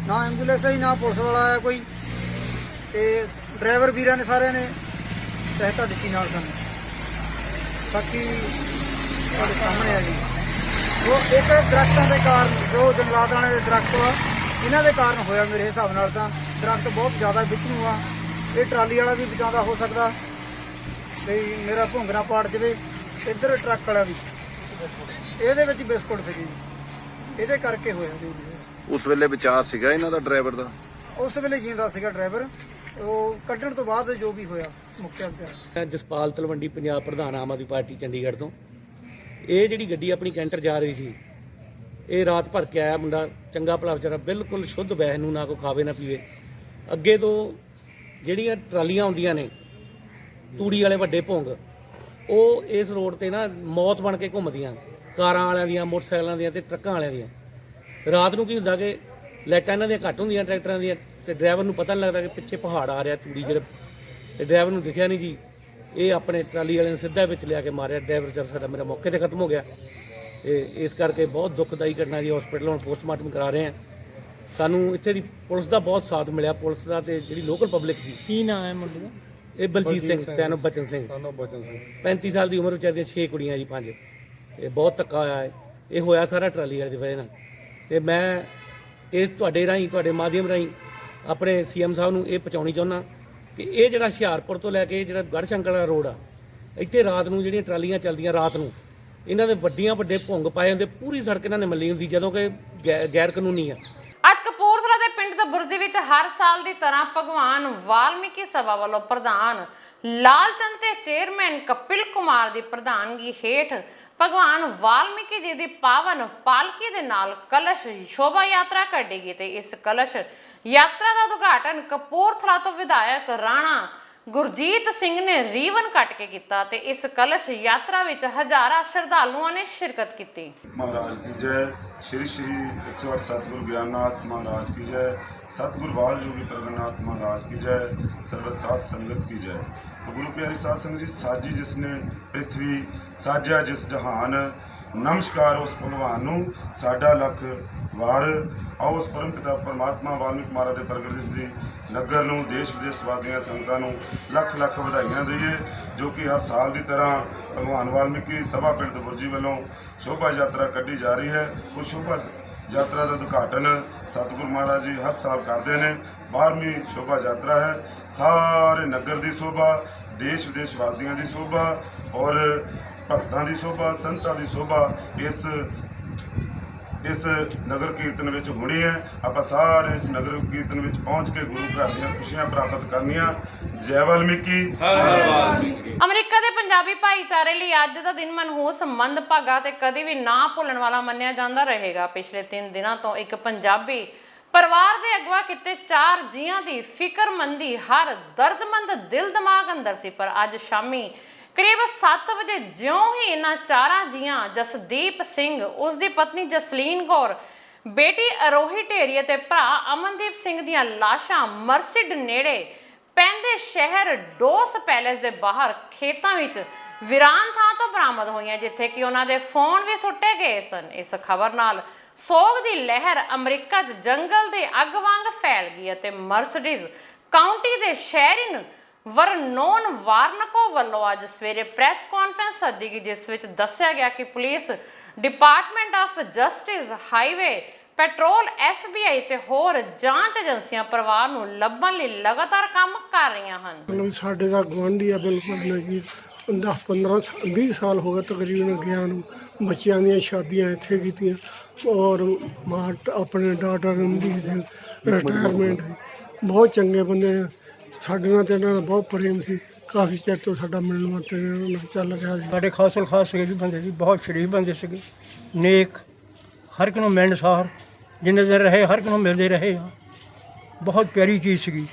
ਨਾ ਐਂਬੂਲੈਂਸ ਆਈ ਨਾ ਪੁਲਿਸ ਵਾਲਾ ਆਇਆ ਕੋਈ, ਤੇ ਡਰਾਈਵਰ ਵੀਰਾਂ ਨੇ ਸਾਰਿਆਂ ਨੇ ਸਹਾਇਤਾ ਦਿੱਤੀ ਨਾਲ ਸਾਨੂੰ। ਬਾਕੀ ਤੁਹਾਡੇ ਸਾਹਮਣੇ ਆ ਜੀ, ਉਹ ਇੱਕ ਦਰਖਤਾਂ ਦੇ ਕਾਰਨ, ਜੋ ਜੰਗਲਾਤ ਵਾਲੇ ਦੇ ਦਰਖਤ ਆ ਇਹਨਾਂ ਦੇ ਕਾਰਨ ਹੋਇਆ। ਮੇਰੇ ਹਿਸਾਬ ਨਾਲ ਤਾਂ ਦਰਖਤ ਬਹੁਤ ਜ਼ਿਆਦਾ ਵਿੱਚ ਨੂੰ ਆ, ਇਹ ਟਰਾਲੀ ਵਾਲਾ ਵੀ ਬਚਾਉਂਦਾ ਹੋ ਸਕਦਾ ਤੇ ਮੇਰਾ ਭੁੰਗਰਾ ਪਾੜ ਜਾਵੇ। ਇੱਧਰ ਟਰੱਕ ਵਾਲਾ ਵੀ, ਇਹਦੇ ਵਿੱਚ ਬਿਸਕੁਟ ਸੀਗੀ, ਇਹਦੇ ਕਰਕੇ ਹੋਇਆ ਜੀ। ਉਸ ਵੇਲੇ ਬਚਾਅ ਸੀਗਾ ਇਹਨਾਂ ਦਾ, ਡਰਾਈਵਰ ਦਾ? ਉਸ ਵੇਲੇ ਜਿੰਦਾ ਸੀਗਾ ਡਰਾਈਵਰ, ਉਹ ਕੱਢਣ ਤੋਂ ਬਾਅਦ ਜੋ ਵੀ ਹੋਇਆ ਮੁੱਕਿਆ ਵਿਚਾਰਾ। ਜਸਪਾਲ ਤਲਵੰਡੀ, ਪੰਜਾਬ ਪ੍ਰਧਾਨ ਆਮ ਆਦਮੀ ਪਾਰਟੀ ਚੰਡੀਗੜ੍ਹ ਤੋਂ। ਇਹ ਜਿਹੜੀ ਗੱਡੀ ਆਪਣੀ ਕੈਂਟਰ ਜਾ ਰਹੀ ਸੀ, ਇਹ ਰਾਤ ਭਰ ਕੇ ਆਇਆ ਮੁੰਡਾ, ਚੰਗਾ ਭਲਾ ਵਿਚਾਰਾ, ਬਿਲਕੁਲ ਸ਼ੁੱਧ ਵੈਸ ਨੂੰ, ਨਾ ਕੋਈ ਖਾਵੇ ਨਾ ਪੀਵੇ। ਅੱਗੇ ਤੋਂ ਜਿਹੜੀਆਂ ਟਰਾਲੀਆਂ ਆਉਂਦੀਆਂ ਨੇ ਤੂੜੀ ਵਾਲੇ ਵੱਡੇ ਭੁੰਗ, ਉਹ ਇਸ ਰੋਡ ਤੇ ਨਾ ਮੌਤ ਬਣ ਕੇ ਘੁੰਮਦੀਆਂ, ਕਾਰਾਂ ਵਾਲਿਆਂ ਦੀਆਂ, ਮੋਟਰਸਾਈਕਲਾਂ ਦੀਆਂ ਤੇ ਟਰੱਕਾਂ ਵਾਲਿਆਂ ਦੀਆਂ। ਰਾਤ ਨੂੰ ਕੀ ਹੁੰਦਾ ਕਿ ਲਾਈਟਾਂ ਇਹਨਾਂ ਦੀਆਂ ਘੱਟ ਹੁੰਦੀਆਂ ਟਰੈਕਟਰਾਂ ਦੀਆਂ, ਤੇ ਡਰਾਈਵਰ ਨੂੰ ਪਤਾ ਨਹੀਂ ਲੱਗਦਾ ਕਿ ਪਿੱਛੇ ਪਹਾੜ ਆ ਰਿਹਾ ਤੂੜੀ ਜਿਹੜੇ, ਤੇ ਡਰਾਈਵਰ ਨੂੰ ਦਿਖਿਆ ਨਹੀਂ ਜੀ। ਇਹ ਆਪਣੇ ਟਰਾਲੀ ਵਾਲੇ ਨੇ ਸਿੱਧਾ ਵਿੱਚ ਲਿਆ ਕੇ ਮਾਰਿਆ। ਡਰਾਈਵਰ ਵਿਚਾਰਾ ਸਾਡਾ ਮੇਰਾ ਮੌਕੇ ਤੇ ਖਤਮ ਹੋ ਗਿਆ। ਇਸ ਕਰਕੇ ਬਹੁਤ ਦੁੱਖਦਾਈ ਘਟਨਾ ਜੀ। ਹਸਪੀਟਲ ਹੁਣ ਪੋਸਟਮਾਰਟਮ ਕਰਾ ਰਹੇ ਹਾਂ। ਸਾਨੂੰ ਇੱਥੇ ਦੀ ਪੁਲਿਸ ਦਾ ਬਹੁਤ ਸਾਥ ਮਿਲਿਆ, ਪੁਲਿਸ ਦਾ ਤੇ ਜਿਹੜੀ ਲੋਕਲ ਪਬਲਿਕ ਸੀ। ਕੀ ਨਾਮ ਹੈ ਮੁੰਡੇ ਦਾ? ਇਹ ਬਲਜੀਤ ਸਿੰਘ ਸੈਨ ਬਚਨ ਸਿੰਘ 35 ਸਾਲ ਦੀ ਉਮਰ, ਵਿਚਾਰੀ ਦੀਆਂ 6 ਕੁੜੀਆਂ ਜੀ, 5। ਇਹ ਬਹੁਤ ਧੱਕਾ ਹੋਇਆ ਹੈ। ਇਹ ਹੋਇਆ ਸਾਰਾ ਟਰਾਲੀ ਵਾਲੇ ਦੀ ਵਜ੍ਹਾ ਨਾਲ। ਤੇ ਮੈਂ ਇਹ ਤੁਹਾਡੇ ਰਾਹੀਂ, ਤੁਹਾਡੇ ਮਾਧਿਅਮ ਰਾਹੀਂ ਆਪਣੇ CM ਸਾਹਿਬ ਨੂੰ ਇਹ ਪਹੁੰਚਾਉਣੀ ਚਾਹੁੰਦਾ ਕਿ ਇਹ ਜਿਹੜਾ ਹੁਸ਼ਿਆਰਪੁਰ ਤੋਂ ਲੈ ਕੇ ਜਿਹੜਾ ਗੜਸ਼ੰਕਰ ਵਾਲਾ ਰੋਡ ਆ, ਇੱਥੇ ਰਾਤ ਨੂੰ ਜਿਹੜੀਆਂ ਟਰਾਲੀਆਂ ਚੱਲਦੀਆਂ ਰਾਤ ਨੂੰ, ਇਹਨਾਂ ਦੇ ਵੱਡੇ ਭੁੰਗ ਪਾਏ ਹੁੰਦੇ। ਪੂਰੀ ਸੜਕ ਇਹਨਾਂ ਨੇ ਮੱਲੀ ਹੁੰਦੀ, ਜਦੋਂ ਕਿ ਗੈਰ ਕਾਨੂੰਨੀ ਆ। ਅੱਜ ਕਪੂਰਥਲਾ ਦੇ ਪਿੰਡ ਦਬੁਰਜੀ ਵਿੱਚ ਹਰ ਸਾਲ ਦੀ ਤਰ੍ਹਾਂ ਭਗਵਾਨ ਵਾਲਮੀਕੀ ਸਭਾ ਵੱਲੋਂ ਪ੍ਰਧਾਨ ਲਾਲਚੰਦ ਤੇ ਚੇਅਰਮੈਨ ਕਪਿਲ ਕੁਮਾਰ ਦੀ ਪ੍ਰਧਾਨਗੀ ਹੇਠ ਭਗਵਾਨ ਵਾਲਮੀਕੀ ਜੀ ਦੀ ਪਾਵਨ ਪਾਲਕੀ ਦੇ ਨਾਲ ਕਲਸ਼ ਸ਼ੋਭਾ ਯਾਤਰਾ ਕੱਢੀ ਗਈ ਤੇ ਇਸ ਕਲਸ਼ ਯਾਤਰਾ ਦਾ ਉਦਘਾਟਨ ਕਪੂਰਥਲਾ ਤੋਂ ਵਿਧਾਇਕ ਰਾਣਾ ਗੁਰਜੀਤ ਸਿੰਘ ਨੇ ਰੀਵਨ ਕੱਟ ਕੇ ਕੀਤਾ ਤੇ ਇਸ ਕਲਸ਼ ਯਾਤਰਾ ਵਿੱਚ ਹਜ਼ਾਰਾਂ ਸ਼ਰਧਾਲੂਆਂ ਨੇ ਸ਼ਿਰਕਤ ਕੀਤੀ। महाराज की जय। श्री श्री 108 सतगुरु ज्ञाननाथ महाराज की जय। सतगुरु बाल योगी प्रगन्नाथ महाराज की जय। सर्वसाध संगत की जय। तो गुरु प्यारी साध संगत जी, साजी जिसने पृथ्वी, साजा जिस जहान, नमस्कार उस भगवान नूं साडा लख वार। आओ उस परम पिता परमात्मा वाल्मीकि महाराज के प्रगट दिवस की नगर नूं, देश विदेश वादियां संगतां नूं लख लख ਵਧਾਈਆਂ दईए, जो कि हर साल की तरह भगवान वाल्मीकि सभा पिंड दबुरजी वालों शोभा यात्रा कढ़ी जा रही है। उस शोभा यात्रा का उद्घाटन सतगुरु महाराज जी हर साल करते हैं। 12वीं शोभा यात्रा है। सारे नगर की शोभा, देश विदेश वादियों की शोभा और भगतां की शोभा, संतां की शोभा इस नगर कीर्तन में होनी है। आप सारे इस नगर कीर्तन में पहुँच के गुरु घर दी खुशियां प्राप्त करनिया। जय वाल्मीकि। ਅਮਰੀਕਾ ਦੇ ਪੰਜਾਬੀ ਭਾਈਚਾਰੇ ਲਈ ਅੱਜ ਦਾ ਦਿਨ ਮਨਹੂਸ, ਮੰਦਭਾਗਾ ਤੇ ਕਦੇ ਵੀ ਨਾ ਭੁੱਲਣ ਵਾਲਾ ਮੰਨਿਆ ਜਾਂਦਾ ਰਹੇਗਾ। ਪਿਛਲੇ 3 ਦਿਨਾਂ ਤੋਂ ਇੱਕ ਪੰਜਾਬੀ ਪਰਿਵਾਰ ਦੇ ਅਗਵਾ ਕੀਤੇ 4 ਜੀਆਂ ਦੀ ਫਿਕਰਮੰਦੀ ਹਰ ਦਰਦਮੰਦ ਦਿਲ ਦਿਮਾਗ ਅੰਦਰ ਸੀ, ਪਰ ਅੱਜ ਸ਼ਾਮੀ ਕਰੀਬ 7 ਵਜੇ ਜਿਉਂ ਹੀ ਇਹਨਾਂ 4 ਜੀਆਂ ਜਸਦੀਪ ਸਿੰਘ, ਉਸ ਦੀ ਪਤਨੀ ਜਸਲੀਨ ਕੌਰ, ਬੇਟੀ ਅਰੋਹੀ ਢੇਰੀ ਅਤੇ ਭਰਾ ਅਮਨਦੀਪ ਸਿੰਘ ਦੀਆਂ ਲਾਸ਼ਾਂ ਮਰਸਿਡ ਨੇੜੇ ਪੈਂਦੇ ਸ਼ਹਿਰ ਡੋਸ ਪੈਲੇਸ ਦੇ ਬਾਹਰ ਖੇਤਾਂ ਵਿੱਚ ਵੀਰਾਨ ਥਾਂ ਤੋਂ ਬਰਾਮਦ ਹੋਈਆਂ, ਜਿੱਥੇ ਕਿ ਉਹਨਾਂ ਦੇ ਫੋਨ ਵੀ ਸੁੱਟੇ ਗਏ ਸਨ। ਇਸ ਖਬਰ ਨਾਲ ਸੋਗ ਦੀ ਲਹਿਰ ਅਮਰੀਕਾ 'ਚ ਜੰਗਲ ਦੇ ਅੱਗ ਵਾਂਗ ਫੈਲ ਗਈ ਅਤੇ ਮਰਸਡੀਜ਼ ਕਾਉਂਟੀ ਦੇ ਸ਼ਹਿਰੀਨ ਵਰਨੋਨ ਵਾਰਨਕੋ ਵੱਲੋਂ ਅੱਜ ਸਵੇਰੇ ਪ੍ਰੈਸ ਕਾਨਫਰੰਸ ਸੱਦੀ ਗਈ, ਜਿਸ ਵਿੱਚ ਦੱਸਿਆ ਗਿਆ ਕਿ police department of justice, highway petrol, FBI ਤੇ ਹੋਰ ਜਾਂਚ ਏਜੰਸੀਆਂ ਪਰਿਵਾਰ ਨੂੰ ਲੱਭਣ ਲਈ ਲਗਾਤਾਰ ਕੰਮ ਕਰ ਰਹੀਆਂ ਹਨ। ਸਾਡੇ ਦਾ ਗੁਆਂਢੀ ਆ ਬਿਲਕੁਲ ਨਹੀਂ, 10-15-20 ਸਾਲ ਹੋ ਗਏ ਤਕਰੀਬਨ ਗਿਆ ਨੂੰ। ਬੱਚਿਆਂ ਦੀਆਂ ਸ਼ਾਦੀਆਂ ਇੱਥੇ ਕੀਤੀਆਂ ਔਰ ਆਪਣੇ ਡਾਟਰ ਦੀ ਰਿਟਾਇਰਮੈਂਟ ਬਹੁਤ ਚੰਗੇ ਬੰਦੇ ਸਾਡੇ ਨਾਲ ਤੇ ਇਹਨਾਂ ਦਾ ਬਹੁਤ ਪ੍ਰੇਮ ਸੀ। ਕਾਫੀ ਚਿਰ ਤੋਂ ਸਾਡਾ ਮਿਲਣ ਵਰਤਣ ਚੱਲ ਰਿਹਾ ਸੀ। ਸਾਡੇ ਖਾਸਲ ਖਾਸ ਸੀਗੇ ਜੀ ਬੰਦੇ ਜੀ, ਬਹੁਤ ਸ਼ਰੀਫ ਬੰਦੇ ਸੀਗੇ, ਨੇਕ, ਹਰ ਇੱਕ ਨੂੰ ਮਿਲਣਸਾਰ, ਜਿੰਨੇ ਦਿਨ ਰਹੇ ਹਰ ਇੱਕ ਨੂੰ ਮਿਲਦੇ ਰਹੇ ਆ। ਬਹੁਤ ਪਿਆਰੀ ਚੀਜ਼ ਸੀਗੀ।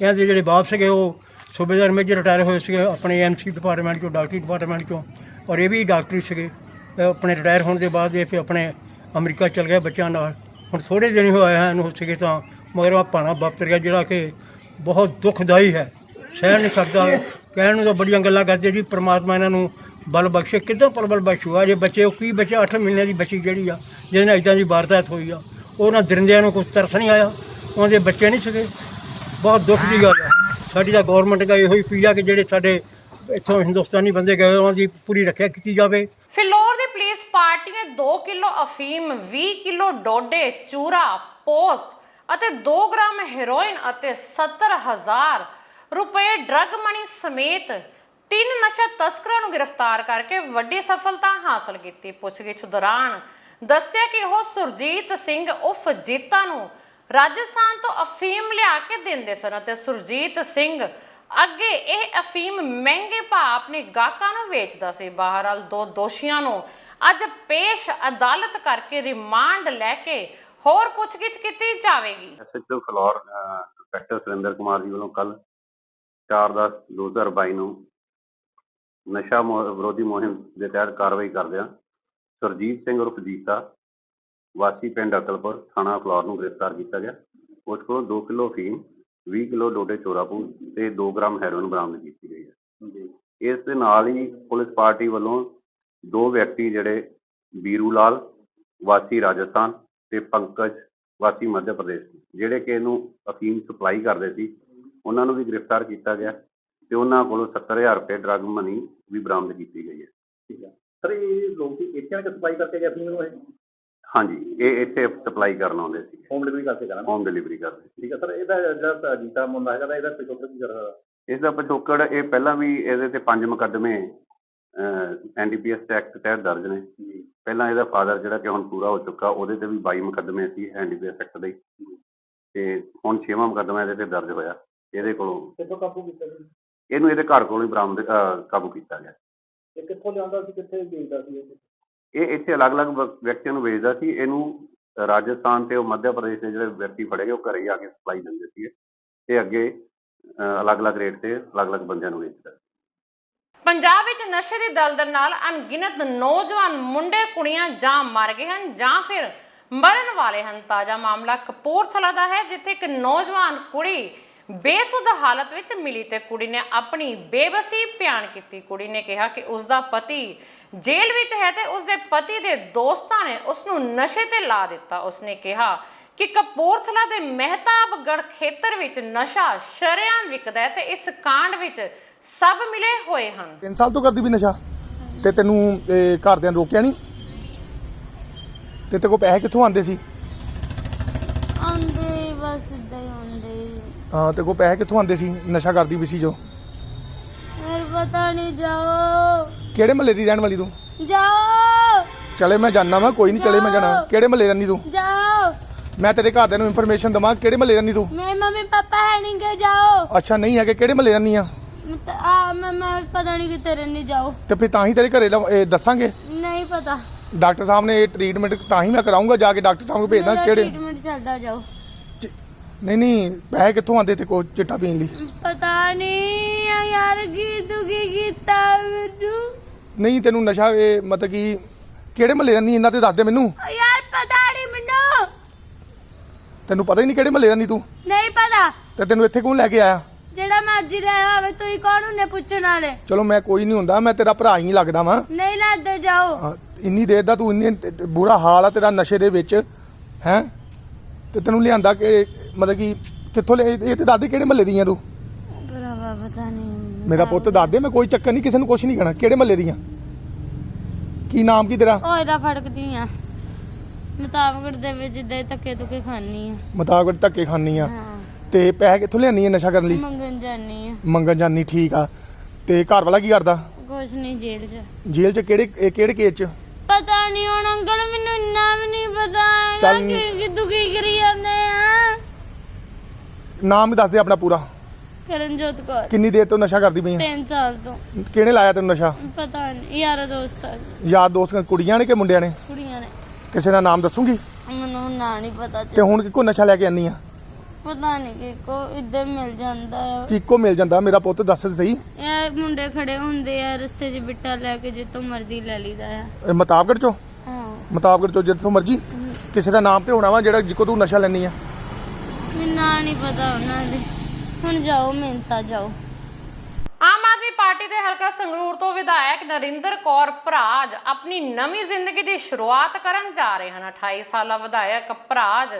ਇਹਨਾਂ ਦੇ ਜਿਹੜੇ ਬਾਪ ਸੀਗੇ ਉਹ ਸੂਬੇਦਾਰ ਮੇਜਰ ਰਿਟਾਇਰ ਹੋਏ ਸੀਗੇ ਆਪਣੇ MC ਡਿਪਾਰਟਮੈਂਟ ਚੋਂ, ਡਾਕਟਰੀ ਡਿਪਾਰਟਮੈਂਟ ਚੋਂ, ਔਰ ਇਹ ਵੀ ਡਾਕਟਰੀ ਸੀਗੇ। ਆਪਣੇ ਰਿਟਾਇਰ ਹੋਣ ਦੇ ਬਾਅਦ ਇਹ ਫਿਰ ਆਪਣੇ ਅਮਰੀਕਾ ਚਲ ਗਏ ਬੱਚਿਆਂ ਨਾਲ। ਹੁਣ ਥੋੜ੍ਹੇ ਦਿਨ ਹੀ ਹੋਏ ਹਨ ਉਹ ਸੀਗੇ ਤਾਂ, ਮਗਰ ਆ ਭਾਣਾ ਵਾਪਰ ਗਿਆ ਜਿਹੜਾ ਕਿ ਬਹੁਤ ਦੁਖਦਾਈ ਹੈ, ਸਹਿ ਨਹੀਂ ਸਕਦਾ। ਕਹਿਣ ਨੂੰ ਤਾਂ ਬੜੀਆਂ ਗੱਲਾਂ ਕਰਦੇ ਜੀ, ਪ੍ਰਮਾਤਮਾ ਇਹਨਾਂ ਨੂੰ ਬਲ ਬਖਸ਼ੇ। ਕਿੱਦਾਂ ਪਰਬਲ ਬਖਸ਼ੂਗਾ ਜੇ ਬੱਚੇ, ਉਹ ਕੀ ਬੱਚੇ 8 ਮਹੀਨੇ ਦੀ ਬੱਚੀ ਜਿਹੜੀ ਆ ਜਿਹਦੇ ਨਾਲ ਇੱਦਾਂ ਦੀ ਵਾਰਦਾਤ ਹੋਈ ਆ, ਉਹਨਾਂ ਦਰਿੰਦਿਆਂ ਨੂੰ ਕੁਛ ਤਰਸ ਨਹੀਂ ਆਇਆ, ਉਹਨਾਂ ਦੇ ਬੱਚੇ ਨਹੀਂ ਸੀਗੇ। ਬਹੁਤ ਦੁੱਖ ਦੀ ਗੱਲ ਹੈ। ਸਾਡੀ ਤਾਂ ਗੌਰਮੈਂਟ ਦਾ ਇਹੋ ਹੀ ਅਪੀਲ ਆ ਕਿ ਜਿਹੜੇ ਸਾਡੇ ਇੱਥੋਂ ਹਿੰਦੁਸਤਾਨੀ ਬੰਦੇ ਗਏ ਉਹਨਾਂ ਦੀ ਪੂਰੀ ਰੱਖਿਆ ਕੀਤੀ ਜਾਵੇ। ਫਿਲੌਰ ਦੀ ਪੁਲਿਸ ਪਾਰਟੀ ਨੇ 2 ਕਿਲੋ ਅਫੀਮ, 20 ਕਿਲੋ ਡੋਡੇ, ਚੂਰਾ, ਪੋਸਟ ਅਤੇ 2 ਗ੍ਰਾਮ ਹੈਰੋਇਨ ਅਤੇ 70,000 ਰੁਪਏ ਡਰੱਗ ਮਨੀ ਸਮੇਤ 3 ਨਸ਼ਾ ਤਸਕਰਾਂ ਨੂੰ ਗ੍ਰਿਫਤਾਰ ਕਰਕੇ ਵੱਡੀ ਸਫਲਤਾ ਹਾਸਲ ਕੀਤੀ। ਪੁੱਛਗਿੱਛ ਦੌਰਾਨ ਦੱਸਿਆ ਕਿ ਉਹ ਸੁਰਜੀਤ ਸਿੰਘ ਉਰਫ ਜੀਤਾ ਨੂੰ ਰਾਜਸਥਾਨ ਤੋਂ ਅਫੀਮ ਲਿਆ ਕੇ ਦਿੰਦੇ ਸਨ ਅਤੇ ਸੁਰਜੀਤ ਸਿੰਘ ਅੱਗੇ ਇਹ ਅਫੀਮ ਮਹਿੰਗੇ ਭਾਅ ਆਪਣੇ ਗਾਹਕਾਂ ਨੂੰ ਵੇਚਦਾ ਸੀ। ਬਹਰਹਾਲ 2 ਦੋਸ਼ੀਆਂ ਨੂੰ ਅੱਜ ਪੇਸ਼ ਅਦਾਲਤ ਕਰਕੇ ਰਿਮਾਂਡ ਲੈ ਕੇ ਹੋਰ ਪੁੱਛਗਿੱਛ ਕੀਤੀ ਜਾਵੇਗੀ। SHO ਫਿਲੌਰ ਇੰਸਪੈਕਟਰ ਸੁਰਿੰਦਰ ਕੁਮਾਰ ਜੀ ਵੱਲੋਂ ਕੱਲ 4/10/2022 ਨੂੰ ਨਸ਼ਾ ਵਿਰੋਧੀ ਮੁਹਿੰਮ ਦੇ ਤਹਿਤ ਕਾਰਵਾਈ ਕਰਦਿਆਂ ਸੁਰਜੀਤ ਸਿੰਘ ਉਰਫ ਜੀਤਾ ਵਾਸੀ ਪਿੰਡ ਅਕਲਪੁਰ ਥਾਣਾ ਫਿਲੌਰ ਨੂੰ ਗ੍ਰਿਫਤਾਰ ਕੀਤਾ ਗਿਆ। ਉਸ ਕੋਲੋਂ 2 ਕਿਲੋ ਅਫੀਮ, 20 ਕਿਲੋ ਡੋਡੇ ਚੋਰਾਪੂਰ ਤੇ 2 ਗ੍ਰਾਮ ਹੈਰੋਇਨ ਬਰਾਮਦ ਕੀਤੀ ਗਈ ਹੈ। ਇਸ ਦੇ ਨਾਲ ਹੀ ਪੁਲਿਸ ਪਾਰਟੀ ਵੱਲੋਂ 2 ਵਿਅਕਤੀ ਜਿਹੜੇ ਬੀਰੂ ਲਾਲ ਵਾਸੀ ਰਾਜਸਥਾਨ ਤੇ ਪੰਕਜ ਵਾਸੀ ਮੱਧ ਪ੍ਰਦੇਸ਼, ਜਿਹੜੇ ਕਿ ਇਹਨੂੰ ਅਫੀਮ ਸਪਲਾਈ ਕਰਦੇ ਸੀ, ਉਹਨਾਂ ਨੂੰ ਵੀ ਗ੍ਰਿਫਤਾਰ ਕੀਤਾ ਗਿਆ ਤੇ ਉਹਨਾਂ ਕੋਲੋਂ 70,000 ਰੁਪਏ ਡਰੱਗ ਮਨੀ ਵੀ ਬਰਾਮਦ ਕੀਤੀ ਗਈ ਹੈ। ਠੀਕ ਹੈ ਸਰ, ਇਹ ਲੋਕ ਇੱਥੇ ਆ ਕੇ ਸਪਲਾਈ ਕਰਕੇ ਗਏ ਅਫੀਮ ਨੂੰ? ਹਾਂਜੀ, ਇਹ ਇੱਥੇ ਸਪਲਾਈ ਕਰਨ ਆਉਂਦੇ ਸੀ, ਹੋਮ ਡਿਲੀਵਰੀ ਕਰਕੇ ਕਰਾਂ? ਹੋਮ ਡਿਲੀਵਰੀ ਕਰਦੇ। ਠੀਕ ਹੈ ਸਰ, ਇਹਦਾ ਜਿਹੜਾ ਜੀਤਾ ਮੁੰਡਾ ਹੈਗਾ ਇਹਦਾ ਪਿਛੋਕੜ ਕੀ ਕਰਦਾ? ਇਸ ਦਾ ਪਿਛੋਕੜ ਇਹ ਪਹਿਲਾਂ ਵੀ ਇਹਦੇ ਤੇ 5 ਮੁਕੱਦਮੇ NDPS ਐਕਟ ਤਹਿਤ ਦਰਜ ਨੇ। ਪਹਿਲਾਂ ਇਹਦਾ ਫਾਦਰ ਜਿਹੜਾ ਕਿ ਹੁਣ ਪੂਰਾ ਹੋ ਚੁੱਕਾ, ਉਹਦੇ ਤੇ ਵੀ 22 ਮੁਕੱਦਮੇ ਸੀ NDPS ਐਕਟ ਦੇ, ਤੇ ਹੁਣ 6ਵਾਂ ਮੁਕੱਦਮਾ ਇਹਦੇ ਤੇ ਦਰਜ ਹੋਇਆ। ਇਹਦੇ ਕੋਲੋਂ ਕਿੱਥੋਂ ਕਾਬੂ ਕੀਤਾ ਜੀ? ਇਹਨੂੰ ਇਹਦੇ ਘਰ ਕੋਲੋਂ ਹੀ ਬਰਾਮਦ ਕਾਬੂ ਕੀਤਾ ਗਿਆ। ਇਹ ਕਿੱਥੋਂ ਲਿਆਉਂਦਾ ਸੀ, ਕਿੱਥੇ ਵੇਚਦਾ ਸੀ? ਇਹ ਇੱਥੇ ਅਲੱਗ-ਅਲੱਗ ਵਿਅਕਤੀਆਂ ਨੂੰ ਵੇਚਦਾ ਸੀ। ਇਹਨੂੰ ਰਾਜਸਥਾਨ ਤੇ ਉਹ ਮੱਧ ਪ੍ਰਦੇਸ਼ ਦੇ ਜਿਹੜੇ ਵਿਅਕਤੀ ਫੜੇ ਗਏ ਉਹ ਘਰੇ ਆ ਕੇ ਸਪਲਾਈ ਦਿੰਦੇ ਸੀਗੇ ਤੇ ਅੱਗੇ ਅਲੱਗ-ਅਲੱਗ ਰੇਟ ਤੇ ਅਲੱਗ-ਅਲੱਗ ਬੰਦਿਆਂ ਨੂੰ ਵੇਚਦਾ। ਪੰਜਾਬ ਵਿੱਚ ਨਸ਼ੇ ਦੀ ਦਲਦਲ ਨਾਲ ਅਣਗਿਣਤ ਨੌਜਵਾਨ ਮੁੰਡੇ ਕੁੜੀਆਂ ਜਾਂ ਮਰ ਗਏ ਹਨ ਜਾਂ ਫਿਰ ਮਰਨ ਵਾਲੇ ਹਨ। ਤਾਜ਼ਾ ਮਾਮਲਾ ਕਪੂਰਥਲਾ ਦਾ ਹੈ, ਜਿੱਥੇ ਇੱਕ ਨੌਜਵਾਨ ਕੁੜੀ ਬੇਸੁੱਧ ਹਾਲਤ ਵਿੱਚ ਮਿਲੀ ਤੇ ਕੁੜੀ ਨੇ ਆਪਣੀ ਬੇਬਸੀ ਬਿਆਨ ਕੀਤੀ। ਕੁੜੀ ਨੇ ਕਿਹਾ ਕਿ ਉਸ ਦਾ ਪਤੀ ਜੇਲ੍ਹ ਵਿੱਚ ਹੈ ਤੇ ਉਸ ਦੇ ਪਤੀ ਦੇ ਦੋਸਤਾਂ ਨੇ ਉਸ ਨੂੰ ਨਸ਼ੇ ਤੇ ਲਾ ਦਿੱਤਾ। ਉਸਨੇ ਕਿਹਾ ਕਿ ਕਪੂਰਥਲਾ ਦੇ ਮਹਿਤਾਬਗੜ੍ਹ ਖੇਤਰ ਵਿੱਚ ਨਸ਼ਾ ਸ਼ਰੇਆਮ ਵਿਕਦਾ ਹੈ ਤੇ ਇਸ ਕਾਂਡ ਵਿੱਚ ਸਭ ਮਿਲੇ ਹੋਏ ਹਨ। 3 ਸਾਲ ਤੋਂ ਕਰਦੀ ਵੀ ਨਸ਼ਾ ਤੇ ਤੈਨੂੰ ਘਰਦਿਆਂ ਨੇ ਰੋਕਿਆ ਨਹੀਂ? ਤੇ ਤੇਰੇ ਕੋਲ ਪੈਸੇ ਕਿੱਥੋਂ ਆਉਂਦੇ ਸੀ? ਆਉਂਦੇ ਬਸ ਇਦਾਂ ਹੀ ਆਉਂਦੇ। ਹਾਂ, ਤੇਰੇ ਕੋਲ ਪੈਸੇ ਕਿੱਥੋਂ ਆਉਂਦੇ ਸੀ ਨਸ਼ਾ ਕਰਦੀ ਵੀ ਸੀ ਜੋ? ਮੇਰੇ ਪਤਾ ਨਹੀਂ। ਜਾਓ। ਕਿਹੜੇ ਮਹੱਲੇ ਦੀ ਰਹਿਣ ਵਾਲੀ ਤੂੰ? ਜਾਓ। ਚਲੇ ਮੈਂ ਜਾਣਾ ਵਾ, ਕੋਈ ਨਹੀਂ, ਚਲੇ ਮੈਂ ਜਾਣਾ। ਕਿਹੜੇ ਮਹੱਲੇ ਰਹਿੰਦੀ ਤੂੰ? ਜਾਓ। ਮੈਂ ਤੇਰੇ ਘਰਦਿਆਂ ਨੂੰ ਇਨਫੋਰਮੇਸ਼ਨ ਦਵਾਂ ਕਿਹੜੇ ਮਹੱਲੇ ਰਹਿੰਦੀ ਤੂੰ? ਮੇਰੇ ਮੰਮੀ ਪਾਪਾ ਹੈ ਨਹੀਂ ਕਿ ਜਾਓ। ਅੱਛਾ, ਨਹੀਂ ਹੈਗੇ, ਕਿਹੜੇ ਮਹੱਲੇ ਰਹਿੰਦੀ ਆ? ਮੈਂ ਪਤਾ ਨਹੀਂ ਕਿੱਥੇ ਰਹਿਣੀ। ਜਾਓ। ਤੇ ਫਿਰ ਤਾਂ ਹੀ ਤੇਰੇ ਘਰੇ ਦੱਸਾਂਗੇ। ਨਹੀਂ ਪਤਾ। ਡਾਕਟਰ ਸਾਹਿਬ ਨੇ ਇਹ ਟ੍ਰੀਟਮੈਂਟ ਤਾਂ ਹੀ ਮੈਂ ਕਰਾਉਂਗਾ, ਜਾ ਕੇ ਡਾਕਟਰ ਸਾਹਿਬ ਨੂੰ ਭੇਜਦਾ। ਕਿਹੜੇ ਟ੍ਰੀਟਮੈਂਟ ਚੱਲਦਾ? ਜਾਓ। ਨਹੀਂ ਪੈਸੇ ਕਿੱਥੋਂ ਆਉਂਦੇ ਤੇ ਕੋ ਚਿੱਟਾ ਪੀਣ ਲਈ? ਪਤਾ ਨਹੀਂ ਯਾਰ, ਕੀ ਤੂੰ ਕੀ ਕੀਤਾ ਮੈਨੂੰ? ਨਹੀਂ ਤੈਨੂੰ ਨਸ਼ਾ ਮਤਲਬ ਕਿ ਕਿਹੜੇ ਮਹੱਲੇ ਰਹਿੰਦੀ ਇਹਨਾਂ ਤੇ ਦੱਸ ਦੇ ਮੈਨੂੰ। ਯਾਰ ਪਤਾ ਨਹੀਂ ਮੈਨੂੰ ਤੈਨੂੰ ਪਤਾ ਹੀ ਨਹੀਂ ਕਿਹੜੇ ਮਹੱਲੇ ਦਾ ਨਹੀਂ ਤੂੰ ਨਹੀਂ ਪਤਾ ਤੇ ਤੈਨੂੰ ਇੱਥੇ ਕੌਣ ਲੈ ਕੇ ਆਇਆ? ਜਿਹੜਾ ਮਰਜ਼ੀ ਲੈ ਆਵੇ ਤੁਸੀਂ ਕੌਣ ਹੁੰਨੇ ਪੁੱਛਣ ਵਾਲੇ? ਚਲੋ ਮੈਂ ਕੋਈ ਨਹੀਂ ਹੁੰਦਾ, ਮੈਂ ਤੇਰਾ ਭਰਾ ਹੀ ਲੱਗਦਾ ਵਾਂ। ਨਹੀਂ ਲੈਂਦੇ ਜਾਓ। ਇੰਨੀ ਦੇਰ ਦਾ ਤੂੰ ਇੰਨੇ ਬੁਰਾ ਹਾਲ ਆ ਤੇਰਾ ਨਸ਼ੇ ਦੇ ਵਿੱਚ ਹੈ, ਤੇ ਤੈਨੂੰ ਲਿਆਂਦਾ ਕਿ ਮਤਲਬ ਕਿ ਕਿੱਥੋਂ ਲੈ? ਇਹ ਤੇ ਦੱਸ ਦੇ ਕਿਹੜੇ ਮਹੱਲੇ ਦੀਆਂ ਤੂੰ? ਭਰਾਵਾ ਪਤਾ ਨਹੀਂ। ਮੇਰਾ ਪੁੱਤ ਦੱਸ ਦੇ, ਮੈਂ ਕੋਈ ਚੱਕਰ ਨਹੀਂ, ਕਿਸੇ ਨੂੰ ਕੁਝ ਨਹੀਂ ਕਹਿਣਾ। ਕਿਹੜੇ ਮਹੱਲੇ ਦੀਆਂ? ਕੀ ਨਾਮ ਕੀ ਤੇਰਾ? ਉਹਦਾ ਫੜਕਦੀ ਆ ਮੁਤਾਬਕੜ ਦੇ ਵਿੱਚ ਜਿੱਦਾਂ ਧੱਕੇ ਧੁੱਕੇ ਖਾਣੀ ਆ। ਮੁਤਾਬਕੜ ਧੱਕੇ ਖਾਣੀ ਆ ਤੇ ਪੈਸੇ ਕਿੱਥੋਂ ਲਿਆਨੀ ਆ ਨਸ਼ਾ ਕਰਨ ਲਈ? ਮੰਗਣ ਜਾਨੀ ਆ। ਮੰਗਣ ਜਾਨੀ, ਠੀਕ ਆ। ਤੇ ਘਰ ਵਾਲਾ ਕੀ ਕਰਦਾ? ਕੁਛ ਨਹੀਂ, ਜੇਲ੍ਹ 'ਚ। ਜੇਲ੍ਹ 'ਚ ਕਿਹੜੇ ਕੇਸ 'ਚ? ਪਤਾ ਨਹੀਂ ਹੁਣ ਅੰਕਲ, ਮੈਨੂੰ ਇੰਨਾ ਵੀ ਨਹੀਂ ਪਤਾ ਚੱਲ ਕਿ ਦੁਖੀ ਕਰੀ ਜਾਂਦੇ ਆ। ਨਾਮ ਵੀ ਦੱਸ ਦੇ ਆਪਣਾ ਪੂਰਾ। ਕਰਨਜੋਤ ਕੌਰ। ਕਿੰਨੀ ਦੇਰ ਤੋਂ ਨਸ਼ਾ ਕਰਦੀ ਪਈ ਆ? 3 ਸਾਲ ਤੋਂ। ਕਿਹਨੇ ਲਾਇਆ ਤੈਨੂੰ ਨਸ਼ਾ? ਪਤਾ ਨਹੀਂ, ਯਾਰ ਦੋਸਤਾਂ ਨੇ। ਯਾਰ ਦੋਸਤ ਕੁੜੀਆਂ ਨੇ ਕਿ ਮੁੰਡਿਆਂ ਨੇ? ਕੁੜੀਆਂ ਨੇ। ਕਿਸੇ ਦਾ ਨਾਮ ਦੱਸੂਗੀ? ਮੈਨੂੰ ਨਾ ਨਹੀਂ ਪਤਾ। ਤੇ ਹੁਣ ਕਿੱਕੋ ਨਸ਼ਾ ਲੈ ਕੇ ਆਨੀ ਆ? ਪਤਾ ਨਹੀਂ ਕਿ ਕੋ ਇੱਧਰ ਮਿਲ ਜਾਂਦਾ ਆ। ਕਿੱਕੋ ਮਿਲ ਜਾਂਦਾ? ਮੇਰਾ ਪੁੱਤ ਦੱਸ ਸਹੀ। ਇਹ ਮੁੰਡੇ ਖੜੇ ਹੁੰਦੇ ਆ ਰਸਤੇ 'ਚ, ਬਿੱਟਾ ਲੈ ਕੇ ਜਿੱਥੋਂ ਮਰਜ਼ੀ ਲੈ ਲਈਦਾ ਆ। ਮੁਤਾਬਕੜ ਚੋਂ? ਹਾਂ, ਮੁਤਾਬਕੜ ਚੋਂ ਜਿੱਥੋਂ ਮਰਜ਼ੀ। ਕਿਸੇ ਦਾ ਨਾਮ ਤੇ ਹੋਣਾ ਵਾ ਜਿਹੜਾ ਜਿੱਕੋ ਤੂੰ ਨਸ਼ਾ ਲੈਣੀ ਆ? ਮੈਨੂੰ ਨਾ ਨਹੀਂ ਪਤਾ ਉਹਨਾਂ ਦੇ। ਹੁਣ ਜਾਓ, ਮਿਹਨਤਾਂ ਜਾਓ। ਆਮ ਆਦਮੀ ਪਾਰਟੀ ਦੇ ਹਲਕਾ ਸੰਗਰੂਰ ਤੋਂ ਵਿਧਾਇਕ ਨਰਿੰਦਰ ਕੌਰ ਭਰਾਜ ਆਪਣੀ ਨਵੀਂ ਜ਼ਿੰਦਗੀ ਦੀ ਸ਼ੁਰੂਆਤ ਕਰਨ ਜਾ ਰਹੇ ਹਨ। 28 ਸਾਲਾ ਵਿਧਾਇਕ ਭਰਾਜ